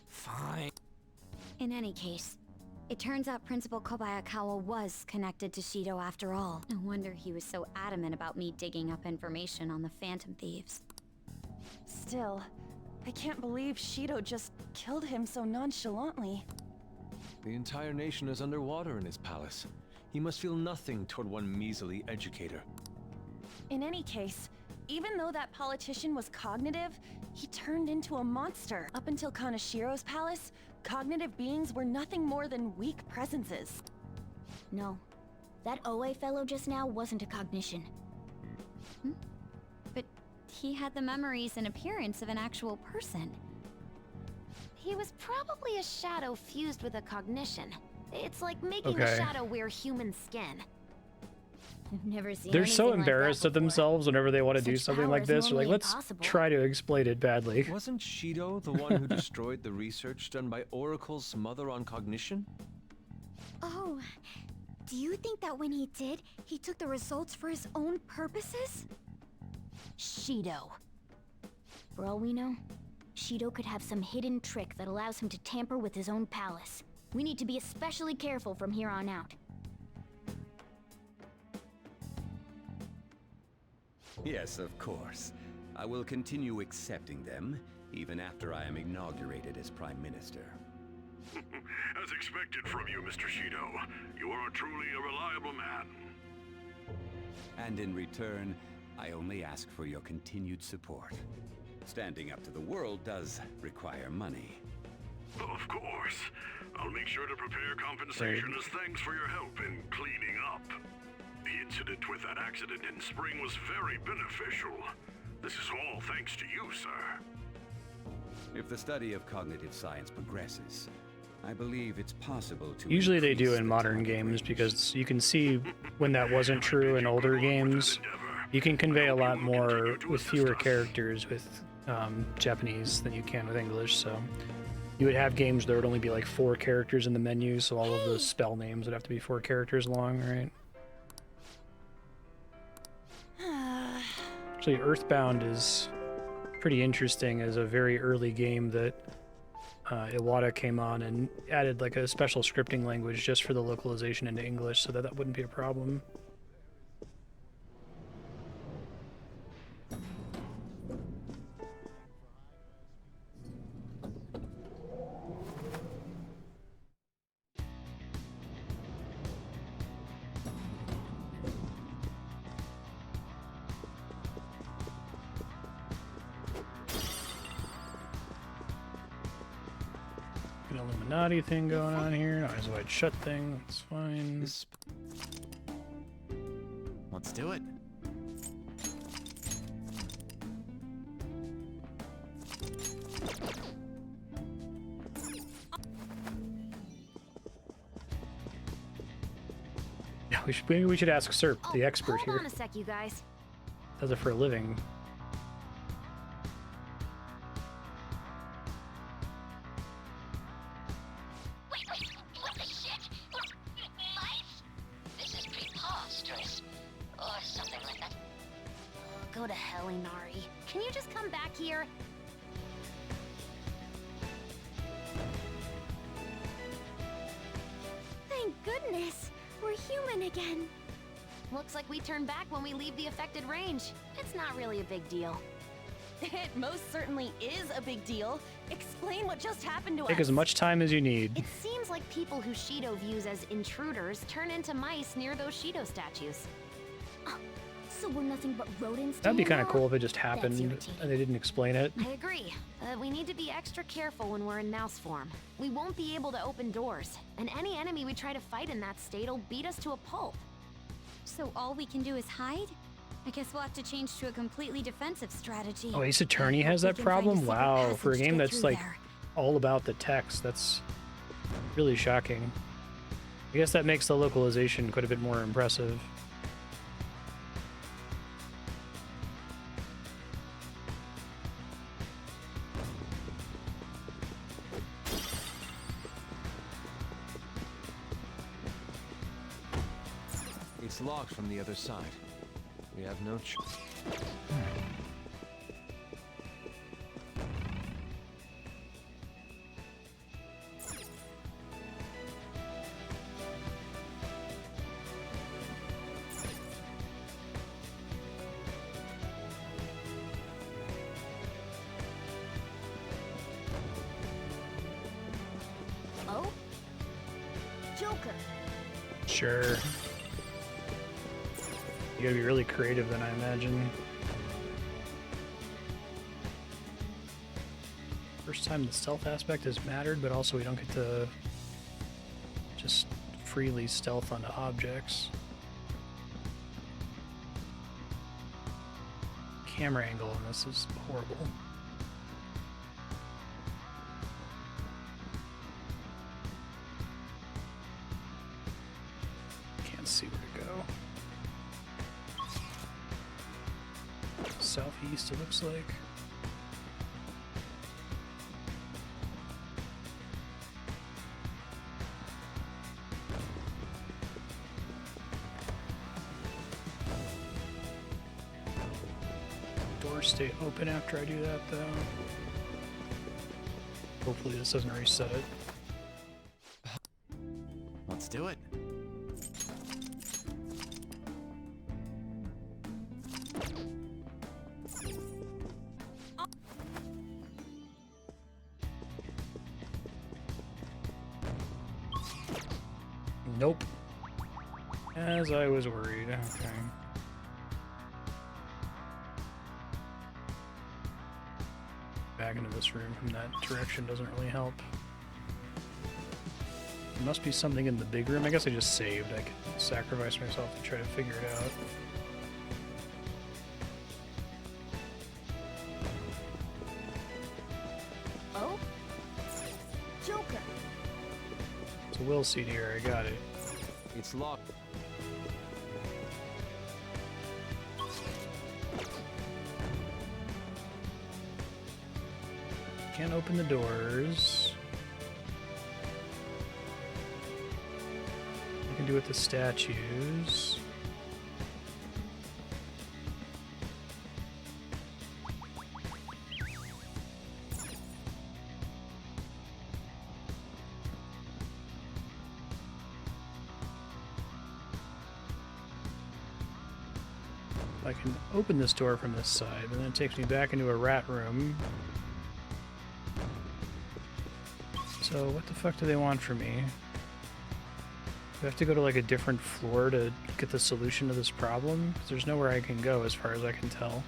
Fine. In any case, it turns out Principal Kobayakawa was connected to Shido after all. No wonder he was so adamant about me digging up information on the Phantom Thieves. Still, I can't believe Shido just killed him so nonchalantly. The entire nation is underwater in his palace. He must feel nothing toward one measly educator. In any case, even though that politician was cognitive, he turned into a monster. Up until Kanashiro's palace, cognitive beings were nothing more than weak presences. No, that Oe fellow just now wasn't a cognition. But he had the memories and appearance of an actual person. He was probably a shadow fused with a cognition. It's like making Okay. a shadow wear human skin. I've never seen They're so anything like that embarrassed of themselves whenever they want to do Such something like powers this. They're like, normally let's impossible." try to explain it badly. Wasn't Shido the one who destroyed the research done by Oracle's mother on cognition? Oh, do you think that when he did, he took the results for his own purposes? Shido. For all we know, Shido could have some hidden trick that allows him to tamper with his own palace. We need to be especially careful from here on out. Yes, of course. I will continue accepting them, even after I am inaugurated as Prime Minister. As expected from you, Mr. Shido. You are truly a reliable man. And in return, I only ask for your continued support. Standing up to the world does require money. Of course. I'll make sure to prepare compensation as thanks for your help in cleaning up. The incident with that accident in spring was very beneficial. This is all thanks to you, sir. If the study of cognitive science progresses, I believe it's possible to Usually they do increase in the modern target games range. because you can see when that wasn't true in older games. You can convey a lot more with fewer characters with Japanese than you can with English. So you would have games there would only be like 4 characters in the menu, so all of the spell names would have to be 4 characters long, right? Actually, Earthbound is pretty interesting as a very early game that Iwata came on and added like a special scripting language just for the localization into English so that that wouldn't be a problem. An Illuminati thing going on here. Eyes wide shut thing. That's fine. Let's do it. Yeah, maybe we should ask Serp, the expert Hold here. on a sec, you guys. Does it for a living. What the shit? Life? This is preposterous. Or something like that. Go to hell, Inari. Can you just come back here? Thank goodness! We're human again. Looks like we turn back when we leave the affected range. It's not really a big deal. It most certainly is a big deal. Explain what just happened to Take us. as much time as you need. It seems like people who Shido views as intruders turn into mice near those Shido statues. So we're nothing but rodents. That'd be now? kind of cool if it just That's happened irritating. and they didn't explain it. I agree, but we need to be extra careful when we're in mouse form. We won't be able to open doors, and any enemy we try to fight in that state will beat us to a pulp. So all we can do is hide? I guess we'll have to change to a completely defensive strategy. Oh, Ace Attorney has We that can find a problem? secret Wow, for a passage to game get that's through like there. all about the text, that's really shocking. I guess that makes the localization quite a bit more impressive. It's locked from the other side. We have no choice. Oh? Joker. Sure. You gotta be really creative then, I imagine. First time the stealth aspect has mattered, but also we don't get to just freely stealth onto objects. Camera angle on this is horrible. Can't see where to go. Southeast, it looks like. Doors stay open after I do that, though. Hopefully this doesn't reset it. Let's do it. Nope. As I was worried. Okay. Back into this room from that direction doesn't really help. There must be something in the big room. I guess I just saved. I could sacrifice myself to try to figure it out. Oh? Joker. It's a will seat here. I got it. It's locked. Can't open the doors. I can do with the statues. I can open this door from this side, and then it takes me back into a rat room. So what the fuck do they want from me? Do I have to go to like a different floor to get the solution to this problem? 'Cause there's nowhere I can go as far as I can tell.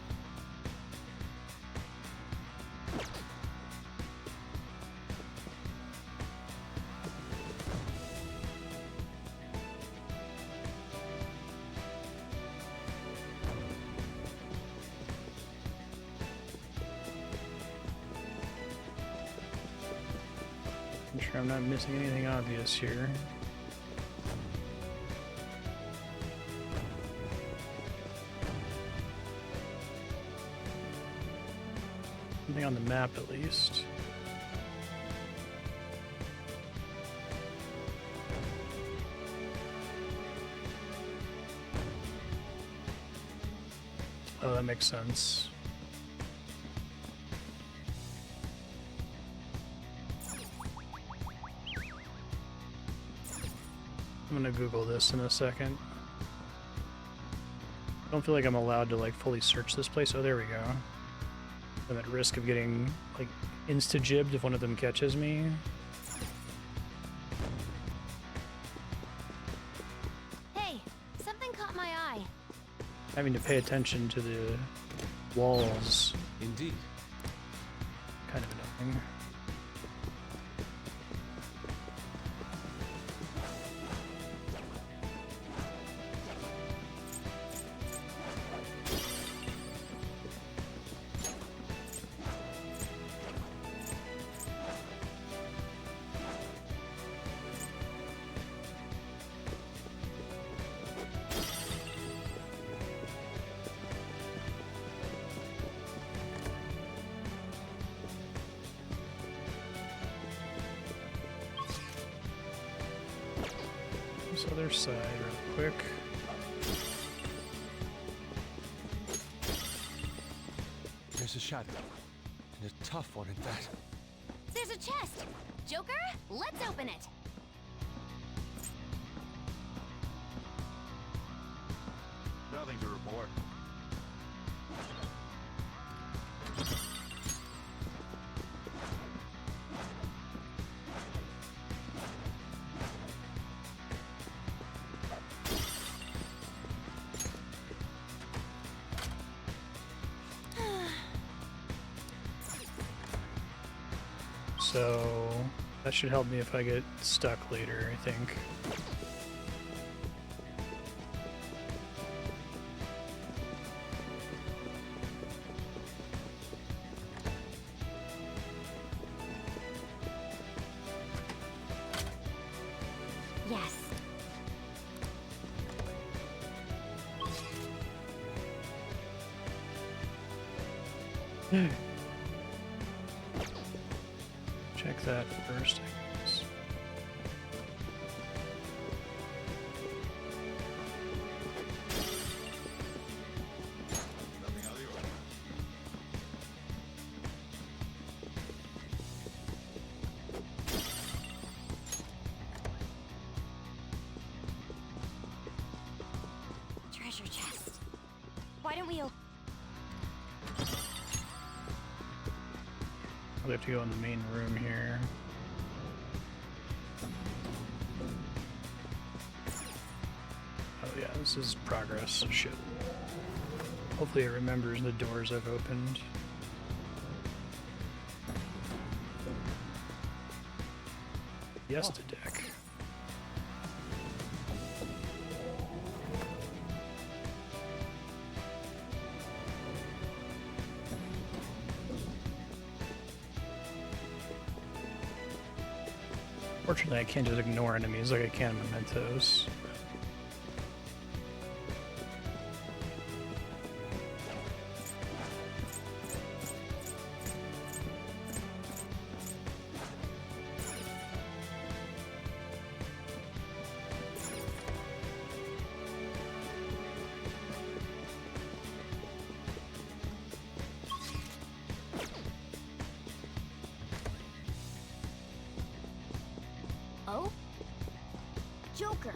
I'm sure I'm not missing anything obvious here. Something on the map at least. Oh, that makes sense. I'm gonna Google this in a second. I don't feel like I'm allowed to like fully search this place. Oh, there we go. I'm at risk of getting like insta-jibbed if one of them catches me. Hey, something caught my eye. Having to pay attention to the walls. Indeed. Kind of annoying. This other side real quick. There's a shadow. And a tough one at that. There's a chest. Joker, let's open it. Nothing to report. So that should help me if I get stuck later, I think. Yes. Check that first, I guess. Treasure chest. Why don't we open? We have to go in the main room here. Oh yeah, this is progress. Shit. Hopefully it remembers the doors I've opened. Yes to deck. Fortunately, I can't just ignore enemies like I can in Mementos. Oh? Joker.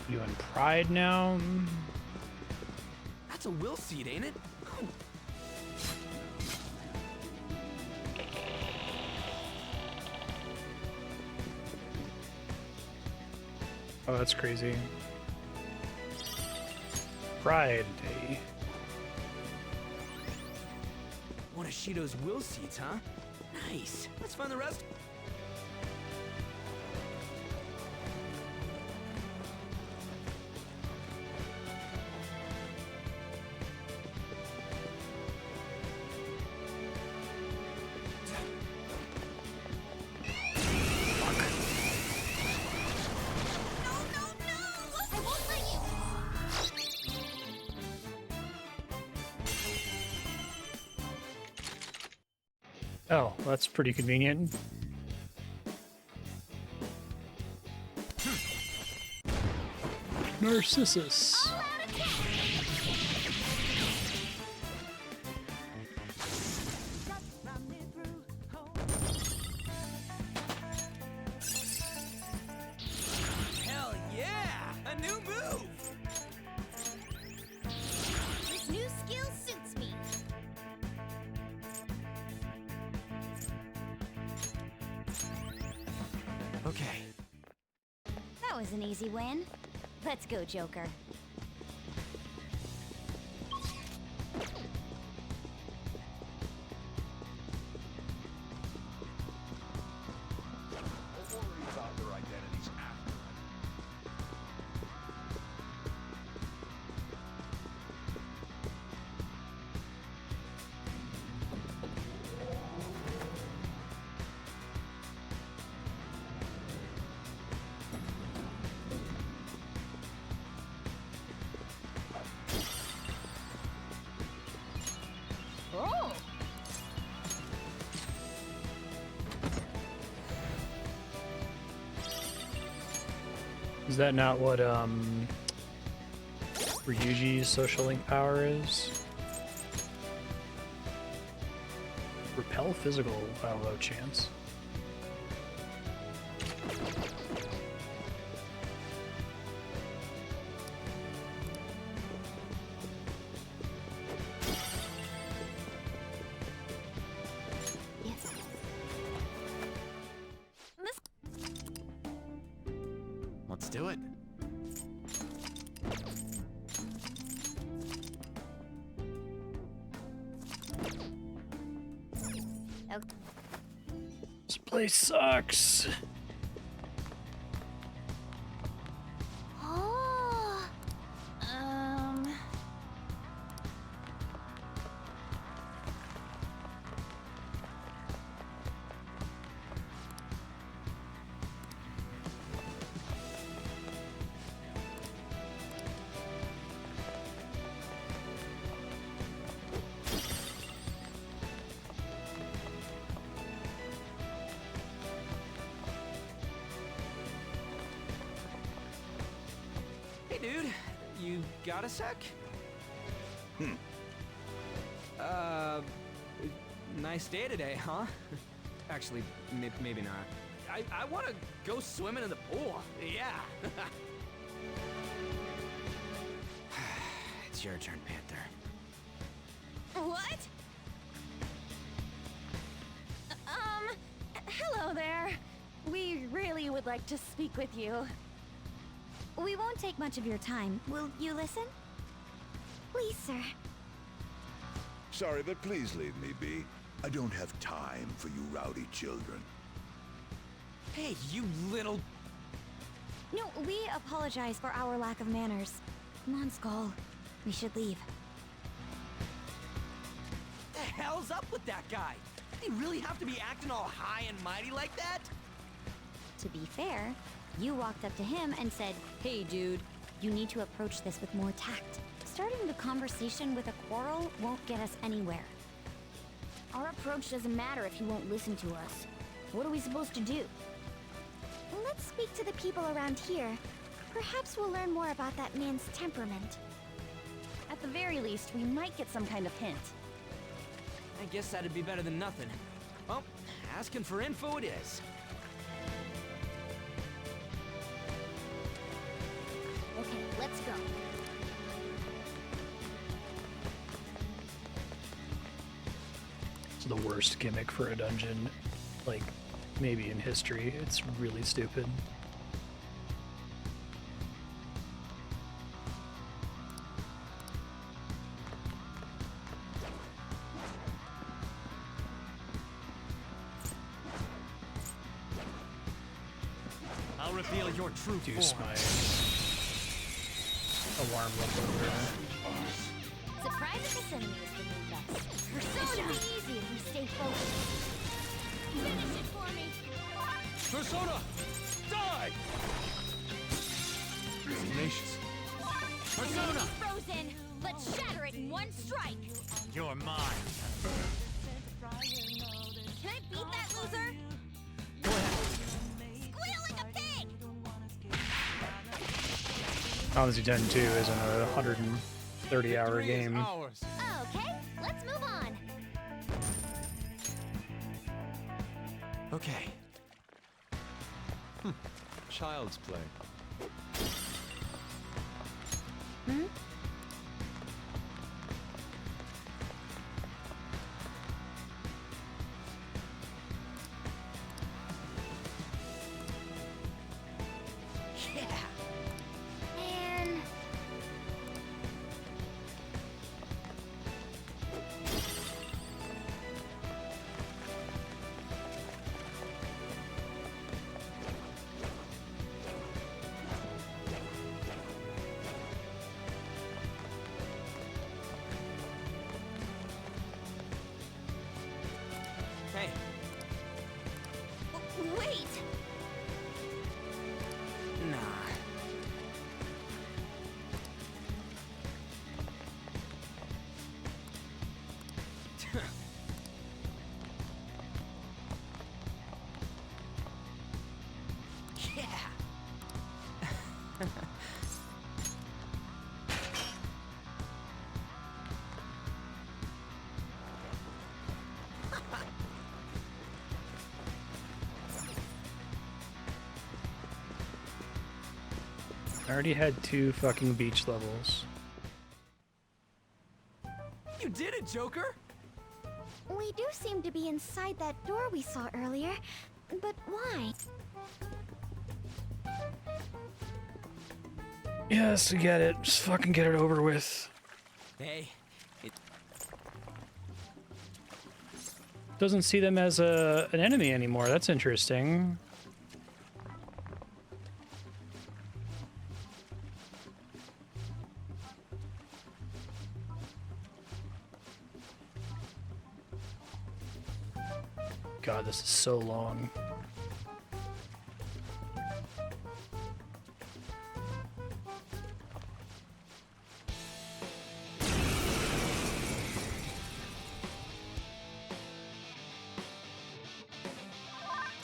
You in Pride now? That's a will seed, ain't it? Oh, that's crazy. Friday. One of Shido's will seats, huh? Nice. Let's find the rest. Oh, that's pretty convenient. Narcissus. Hell yeah! A new move! This new skill suits me. Okay. That was an easy win. Let's go, Joker. Don't worry about their identities after. Oh! Is that not what Ryuji's social link power is? Repel physical while low chance. Let's do it. This place sucks. Oh. Hey, dude. You got a sec? Nice day today, huh? Actually, maybe not. I want to go swimming in the pool. Yeah. It's your turn, Panther. What? Hello there. We really would like to speak with you. We won't take much of your time. Will you listen? Please, sir. Sorry, but please leave me be. I don't have time for you rowdy children. Hey, you little... No, we apologize for our lack of manners. Come on, Skull. We should leave. The hell's up with that guy? Did he really have to be acting all high and mighty like that? To be fair, you walked up to him and said, "Hey, dude, you need to approach this with more tact. Starting the conversation with a quarrel won't get us anywhere." Our approach doesn't matter if he won't listen to us. What are we supposed to do? Let's speak to the people around here. Perhaps we'll learn more about that man's temperament. At the very least, we might get some kind of hint. I guess that'd be better than nothing. Well, asking for info it is. Okay, let's go. It's the worst gimmick for a dungeon, like, maybe in history. It's really stupid. reveal your true Reduce my alarm level. Surprise if this enemy is beneath us. It should be easy if we stay focused. Finish it for me. Persona! Die! Tenacious. Persona! Frozen! Let's shatter it in one strike! You're mine. Can I beat that loser? Go ahead. Squeal like a pig! Final Fantasy X 2 isn't a 130-hour game. Okay, let's move on. Okay. Child's play. Hmm? Yeah. Man. Hey, Wait! nah. Yeah. I already had 2 fucking beach levels. You did it, Joker! We do seem to be inside that door we saw earlier, but why? Yes, I get it. Just fucking get it over with. Hey, Doesn't see them as an enemy anymore. That's interesting. God, this is so long.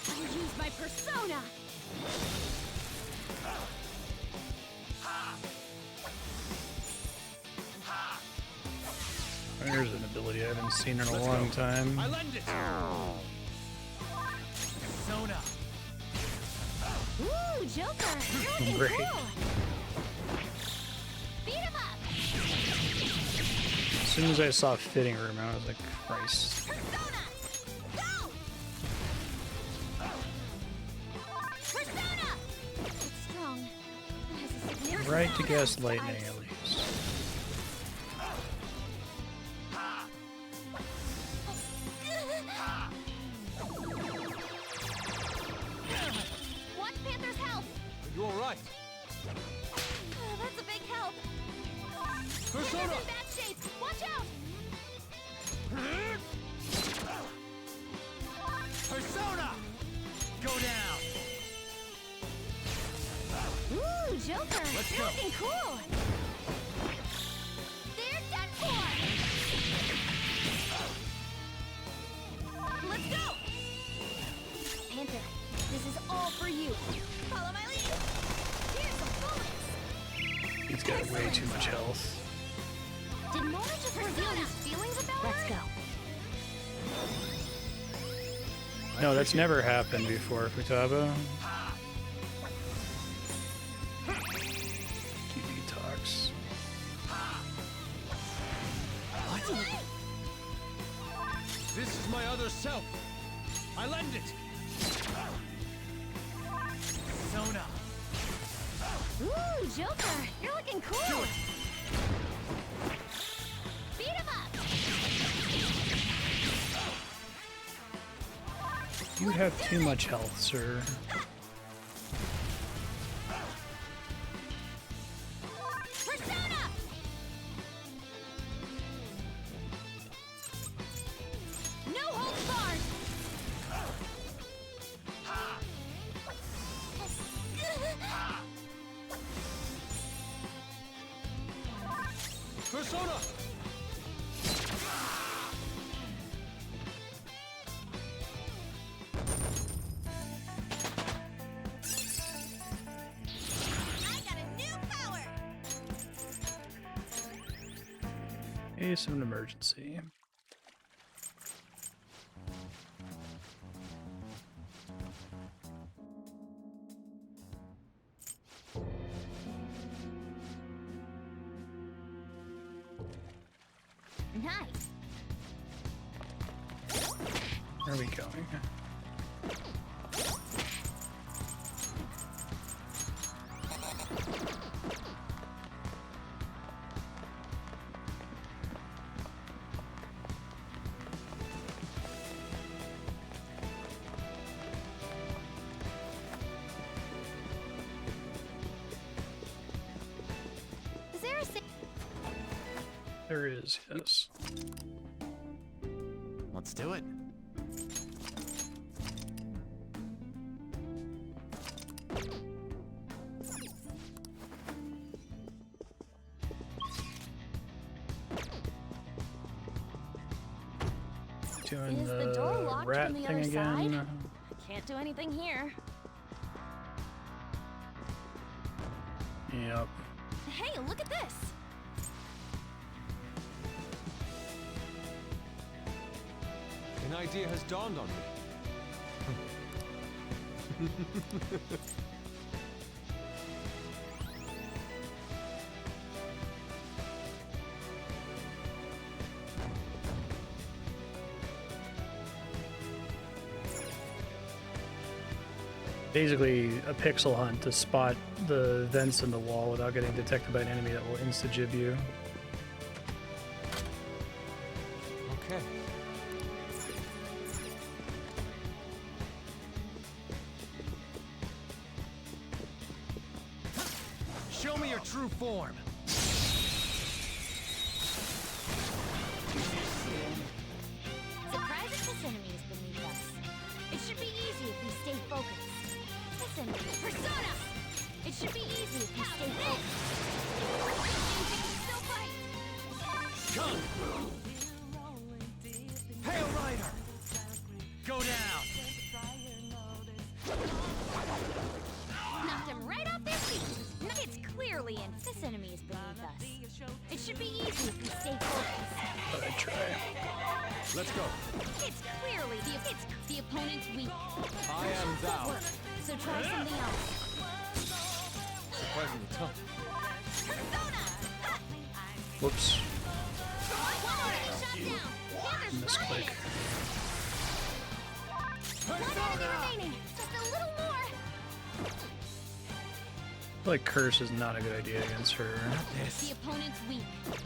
I'll use my persona! There's an ability I haven't seen in a long time. I lend it. Persona. Ooh, Joker! You're looking Great. cool! Beat him up! As soon as I saw fitting room, I was like, Christ. Persona! Go! Persona! It's strong. It has a significant Right to sound. guess lightning at least. Watch Panther's health! Are you alright? Oh, that's a big help! Persona! Panther's in bad shape! Watch out! Persona. Go down. Ooh, Joker! Let's You're go. looking cool! They're done for! Let's go! Panther, this is all for you. Follow my lead. Here's some bullets. He's got way too much health. Did Mona just reveal his feelings about Let's her? go. No, that's never happened before, Futaba. QB talks. This is my other self. I lend it. Persona. Ooh, Joker! You're looking cool! Beat him up! You have too much health, sir. Persona! Case of an emergency. Nice. Where are we going? Is there a There is, yes. Let's do it. Doing Is the door the locked rat from the thing other again. side? Can't do anything here. Yep. Hey, look at this! An idea has dawned on me. Basically, a pixel hunt to spot the vents in the wall without getting detected by an enemy that will insta-jib you. Okay. Show me your true form. Surprising this enemy is beneath us. It should be easy if we stay focused. This enemy. Persona! It should be easy if we stay focused. Still fight! Come! Pale Rider! Go down! Knocked him right off their feet. It's clearly in. This enemy is beneath us. It should be easy if we stay focused. But I try. Let's go. It's clearly the opponent's weak. I am thou. Work, so try something else. Surprisingly tough. Whoops. One enemy shot down. Misclick. One enemy remaining. Just a little more. I feel like Curse is not a good idea against her. The opponent's weak.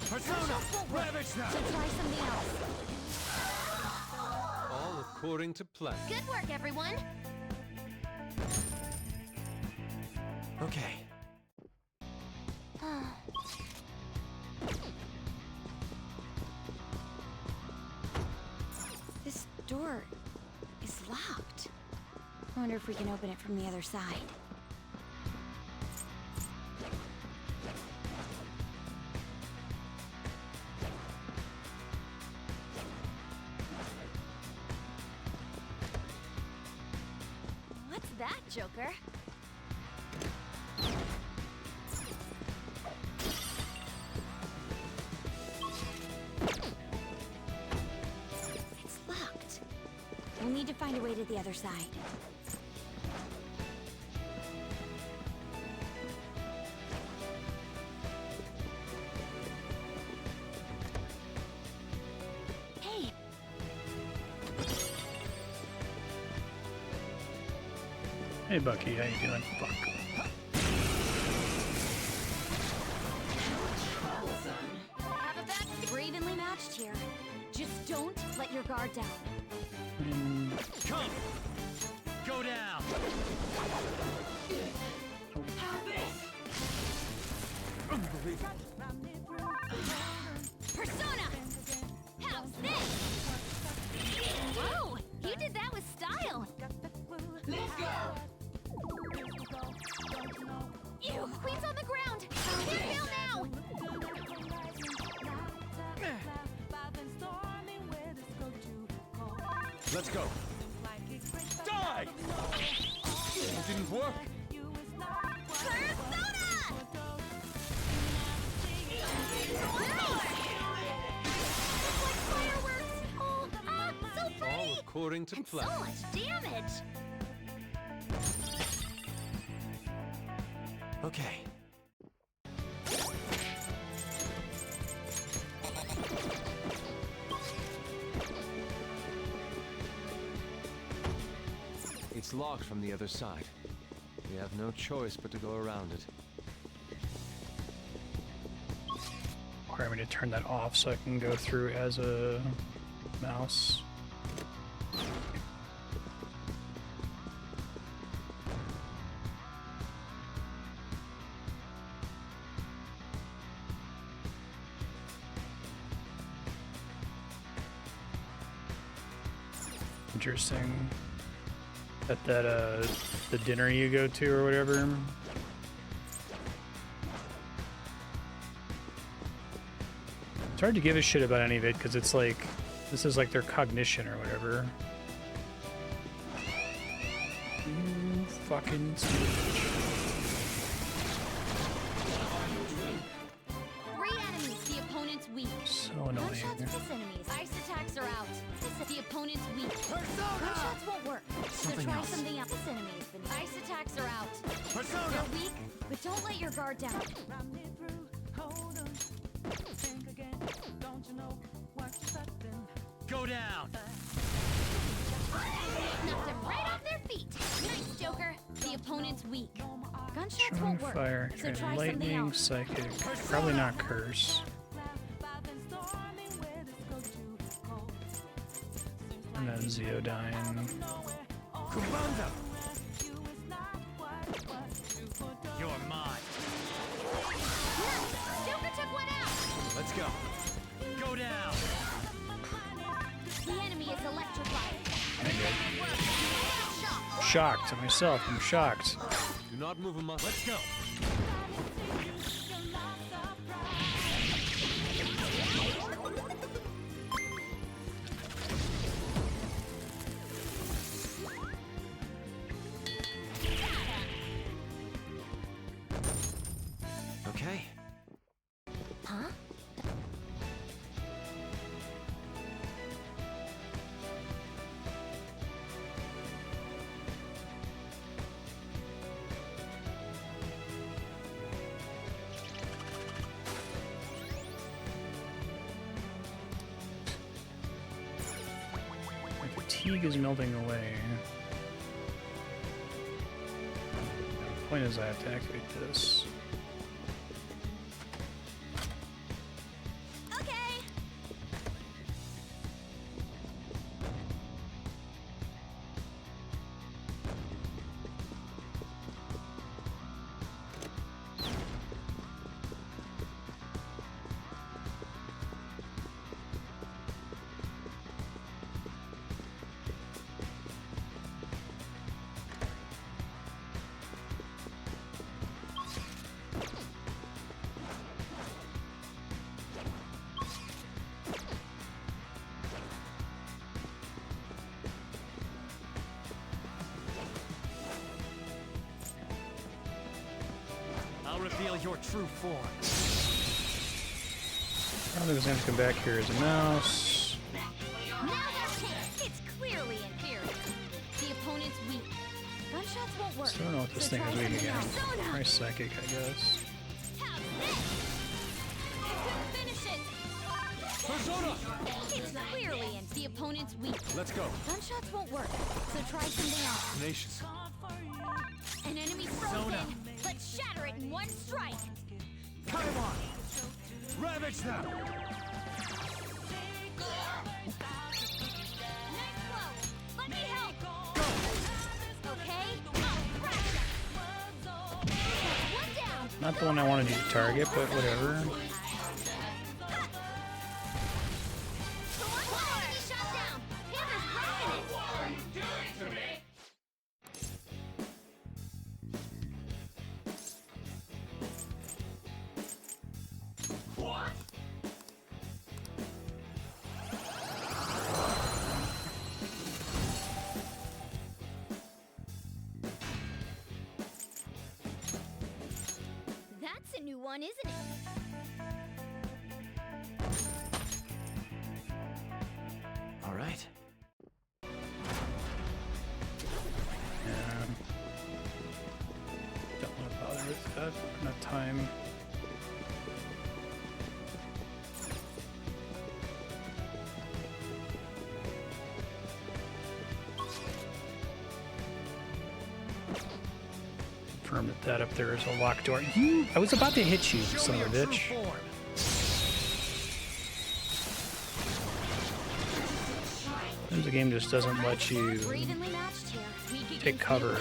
Persona! Ravage them! So try something else. All according to plan. Good work, everyone. Okay. This door is locked. I wonder if we can open it from the other side. What's that, Joker? It's locked. We'll need to find a way to the other side. Hey, Hey Bucky, how you doing? Fuck. have a back. We're evenly matched here. Just don't let your guard down. Come! Go down! Persona! How's this? Whoa! You did that with style! Let's go! Ew! Queen's on the ground! Can't fail now! Let's go. Die! It didn't work. All according to plan. So much damage! Okay. It's locked from the other side. We have no choice but to go around it. Require me to turn that off so I can go through as a mouse. Interesting. At that the dinner you go to or whatever. It's hard to give a shit about any of it because it's like this is like their cognition or whatever. You fucking stupid. 3 enemies, the opponent's weak. So annoying. Gunshots miss enemies. Ice attacks are out. The opponent's weak. Gunshots won't work. Something so try else. something else. This enemy's been. Ice attacks are out. Persona! They're weak, but don't let your guard down. Go down. Knocked them right off their feet. Nice, Joker. The opponent's weak. Gunshots Strong won't work. fire, So try something lightning, else. psychic. Probably not curse. And then Zeodyne. Kubanda. You're mine. Joker took one out. Let's go. Go down. The enemy is electrified. Shocked myself. I'm shocked. Do not move a muscle. Let's go. Okay. Huh? My fatigue is melting away. The point is I have to activate this. Okay. I'll reveal your true form. I don't think it's going to come back here as a mouse. Now there's chance. It's clearly inferior. The opponent's weak. Gunshots won't work. Still don't know what this so thing try is weak something again. else. Try psychic, I guess. Finish it. Persona! It's clearly in. The opponent's weak. Let's go. Gunshots won't work, so try something else. Tenacious. An enemy frozen. Persona. Let's shatter it in one strike. Kaiwan! Ravage them! Nice blow. Let me help. Okay? One down. Not the one I wanted you to target, but whatever. Shot down. Panther's rocking it. fun, isn't it? All right. Don't want to bother with that. Enough time. Confirm that up there is a locked door. I was about to hit you, son of a bitch. Sometimes the game just doesn't let you take cover.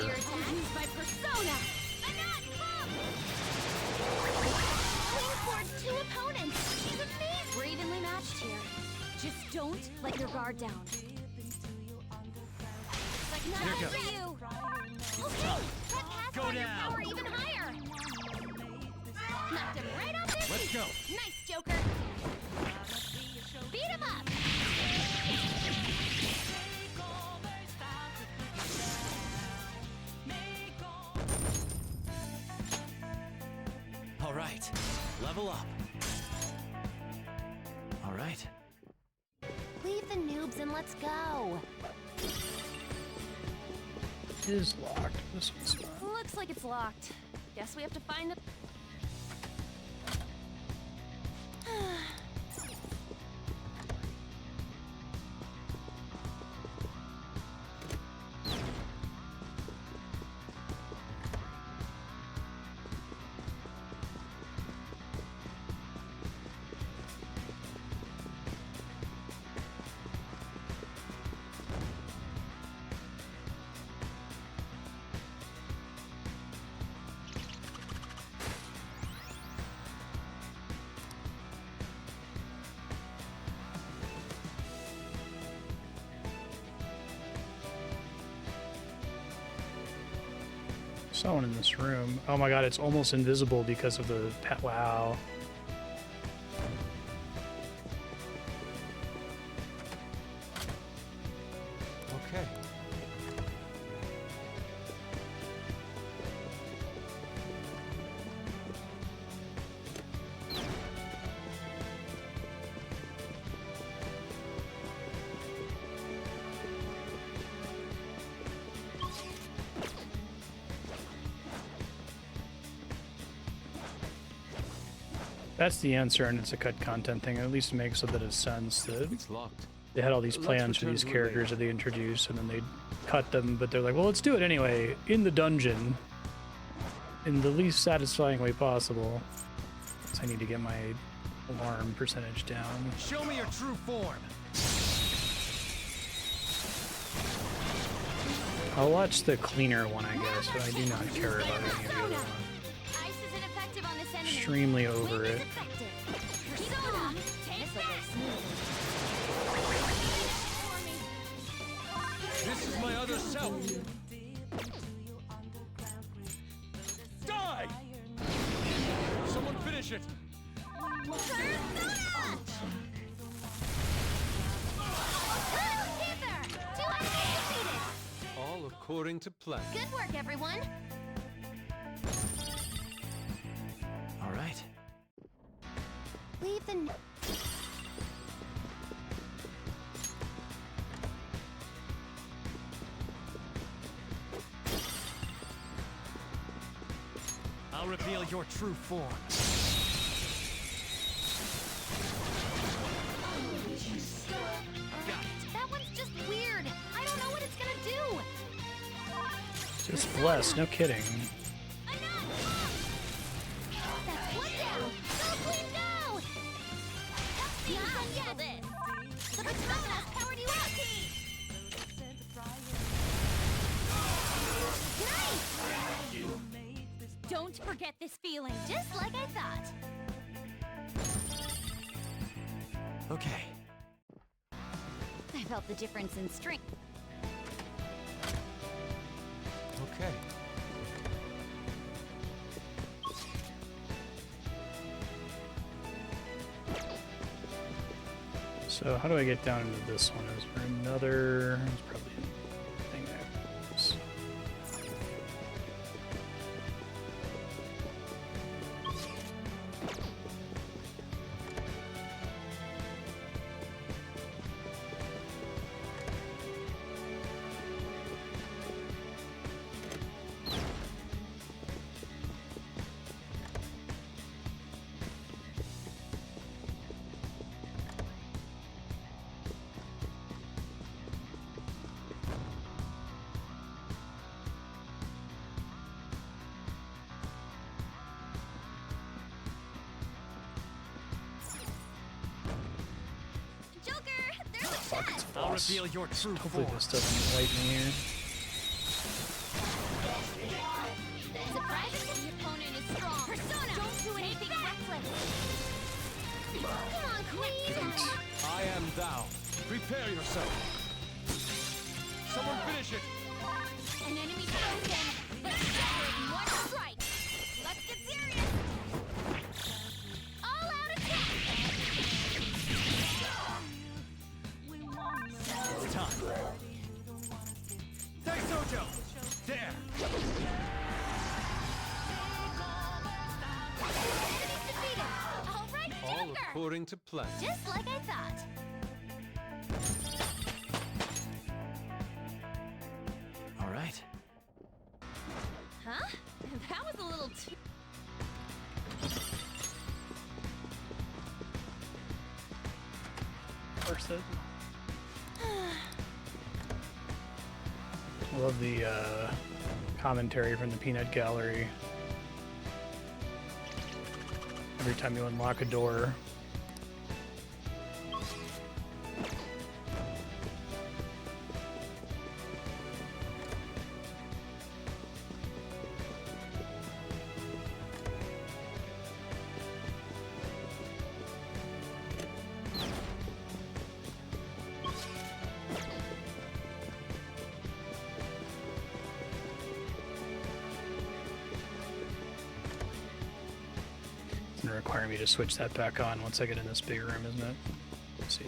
We're evenly matched here. Just don't let your guard down. Like nothing for you. Okay, that passed Go on your down. power even higher. Knocked him right off his Let's feet. go. Nice, Joker. Beat him up. All right, level up. All right. Leave the noobs and let's go. It is locked. This one's not. Looks like it's locked. Guess we have to find a... Someone in this room. Oh my god, it's almost invisible because of the pet. Wow. Okay. That's the answer, and it's a cut content thing. At least it makes a bit of sense that It's locked. they had all these Let's plans for return these to it characters that they introduced, and then they cut them, but they're like, well, let's do it anyway, in the dungeon, in the least satisfying way possible. So I need to get my alarm percentage down. Show me your true form. I'll watch the cleaner one, I guess, but I do not care about any of the other one. Ice isn't effective on this enemy. Extremely over it. Persona, take that. This is my other self. Die! Someone finish it. All according to plan. Good work, everyone. All right. Leave the. I'll reveal your true form. That one's just weird. I don't know what it's gonna do. Just bless, no kidding. That's one down. Go, Queen, go! Help me handle this. The Persona powered you up. Nice! Don't forget this feeling. Just like I thought. Okay. I felt the difference in strength. Okay. So how do I get down into this one? Is there another? There's probably a thing there. Oops. fuck, it's a I'll boss. reveal your true Hopefully form. this doesn't light me here. Surprisingly, the opponent is strong. Persona! Don't do anything reckless. Come on, Queen! I am thou. Prepare yourself. Someone finish it. An enemy frozen. Let's shatter it in one strike. Let's get serious. All out attack. It's time. Sojo. There. Enemy's defeated! All right, All Joker! according to plan. Just like I thought. All right. Huh? That was a little too... Marstead. I love the commentary from the Peanut Gallery. Every time you unlock a door. It's gonna require me to switch that back on once I get in this big room, isn't it? Let's see.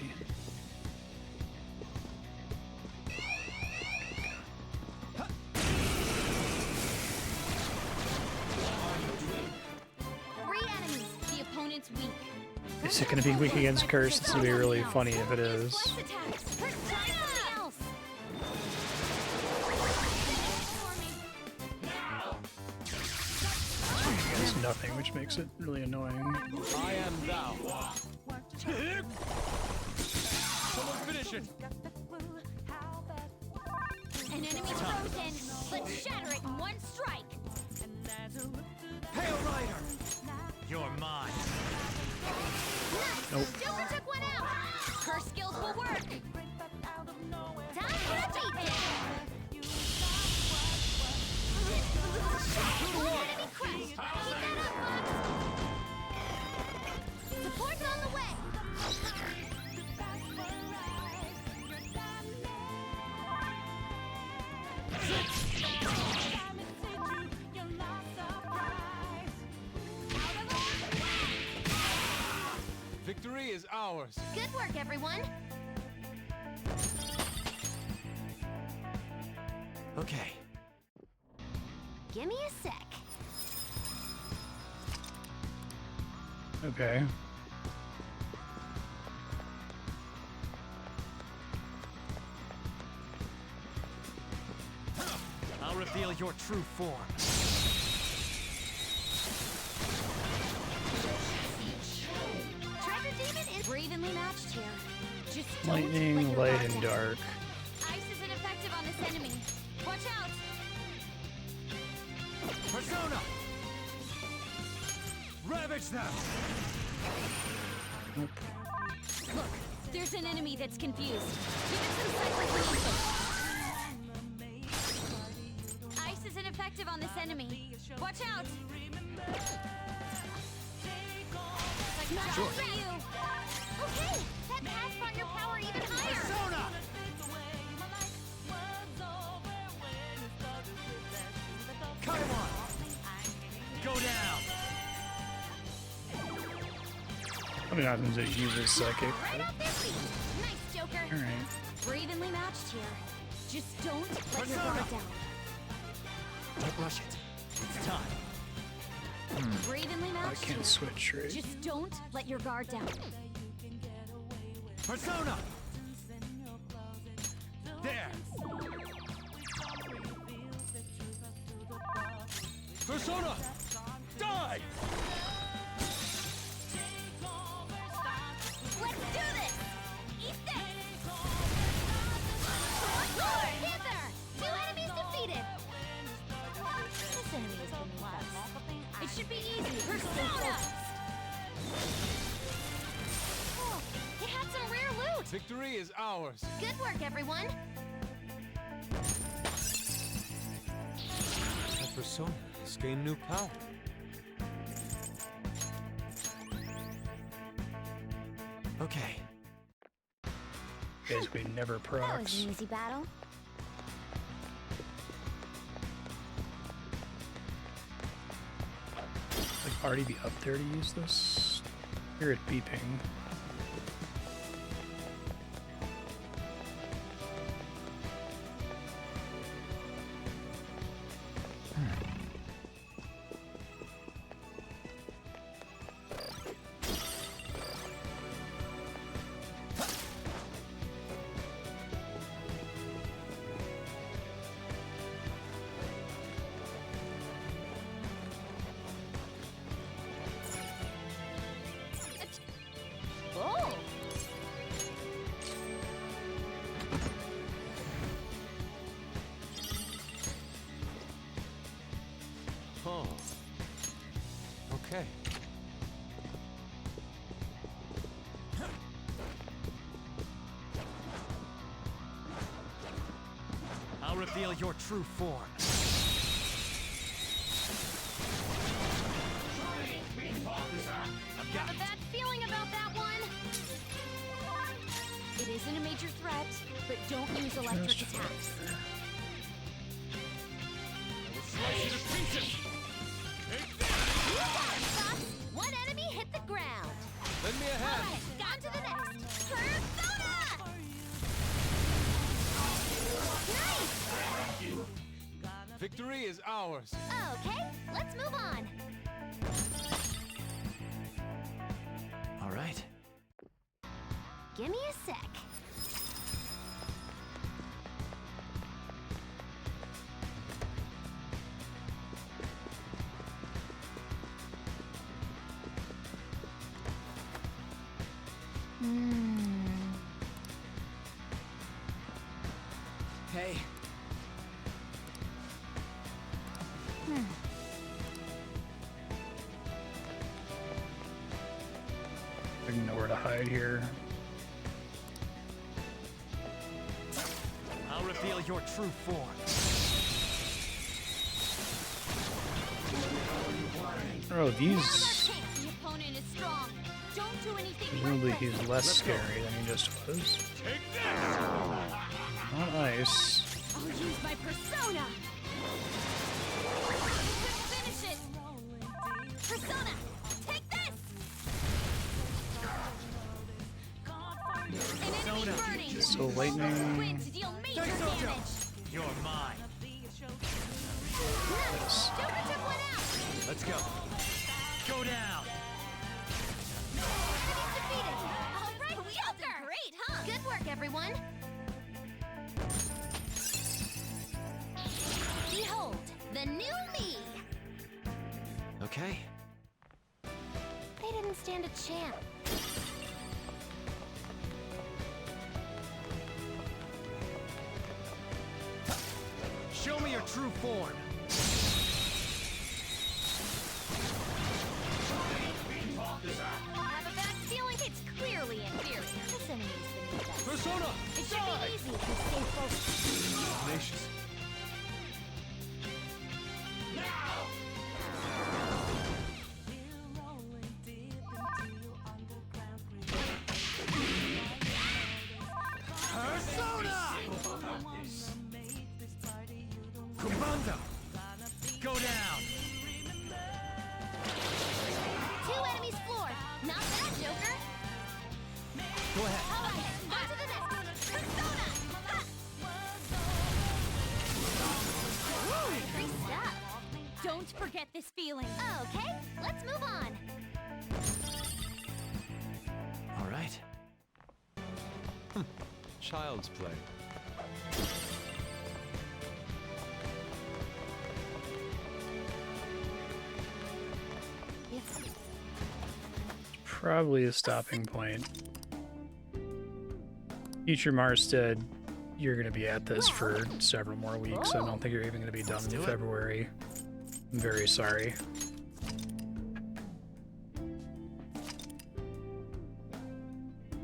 Three enemies. The opponent's weak. Is it gonna be weak against Curse? It's gonna be really funny if it is. Flex attacks. Try something else. It's nothing, which makes it really annoying. I am thou. Someone finish it. An enemy frozen. Let's shatter it in one strike. Hail Rider. You're mine. Nope. Joker took one out! Her skills will work. Time for a beatdown! Enemy crushed! Keep that up, Fox! Support's on the way! Victory is ours. Good work, everyone! Okay. Give me a sec. Okay. I'll reveal your true form. Treasure Demon is Evenly matched here. Just don't let Lightning, your light, guard and down. dark. Ice is ineffective on this enemy. Watch out! Persona! Ravage them! Look, there's an enemy that's confused. Give it some psychokinesis. Ice is ineffective on this enemy. Watch out! Sure. For you. okay! That pass brought your power even higher! Persona! Kaimon! Go down! How many times it uses psychic? Right off their feet! Nice, Joker! Alright. We're evenly matched here. Just don't let your guard down. Don't rush it. It's time. We're evenly I matched here. can't switch, right? Just don't let your guard down. Persona! There! Persona! Die! Let's do this! Eat this! Lord Hither! 2 enemies defeated! This enemy has been lost. It should be easy. Persona! Oh, it had some rare loot! Victory is ours. Good work, everyone. That persona has gained new power. Okay. Basically never That was procs. an easy battle. Like already be up there to use this? Hear it beeping. Oh! Oh. Okay. I'll reveal your true form. I have a bad feeling about that one. It isn't a major threat, but don't use electric attacks. Slice you to pieces! You got it, Fox. One enemy hit the ground. Lend me a hand. All right, on to the next. Persona! Nice! Victory is ours. Okay, let's move on. All right. Give me a sec. Hey. I didn't know where to hide here. I'll reveal your true form. Oh, these. The opponent is strong. Don't do anything Presumably reckless. he's less scary than he just was. Not ice. I'll use my persona. Finish it. Persona, take this! An enemy burning. So lightning. Win to deal major damage. You're mine. Yes. Joker took one out! Let's go. Go down. Enemy's defeated! Alright, we all did great, huh? Good work, everyone! Behold, the new me! Okay. They didn't stand a chance. Show me your true form. I have a bad feeling it's clearly inferior. This enemy's beneath us. Persona! It should be easy if we stay focused. Tenacious. Persona! Commando! Go down! Two enemies floored. Not bad, Joker. Go ahead. All right, on to the next. Persona! Ha! Ooh, great stuff. Don't forget this feeling. Okay, let's move on. All right. Child's play. Probably a stopping point. Future Marstead, you're going to be at this for several more weeks. I don't think you're even going to be done in February. I'm very sorry.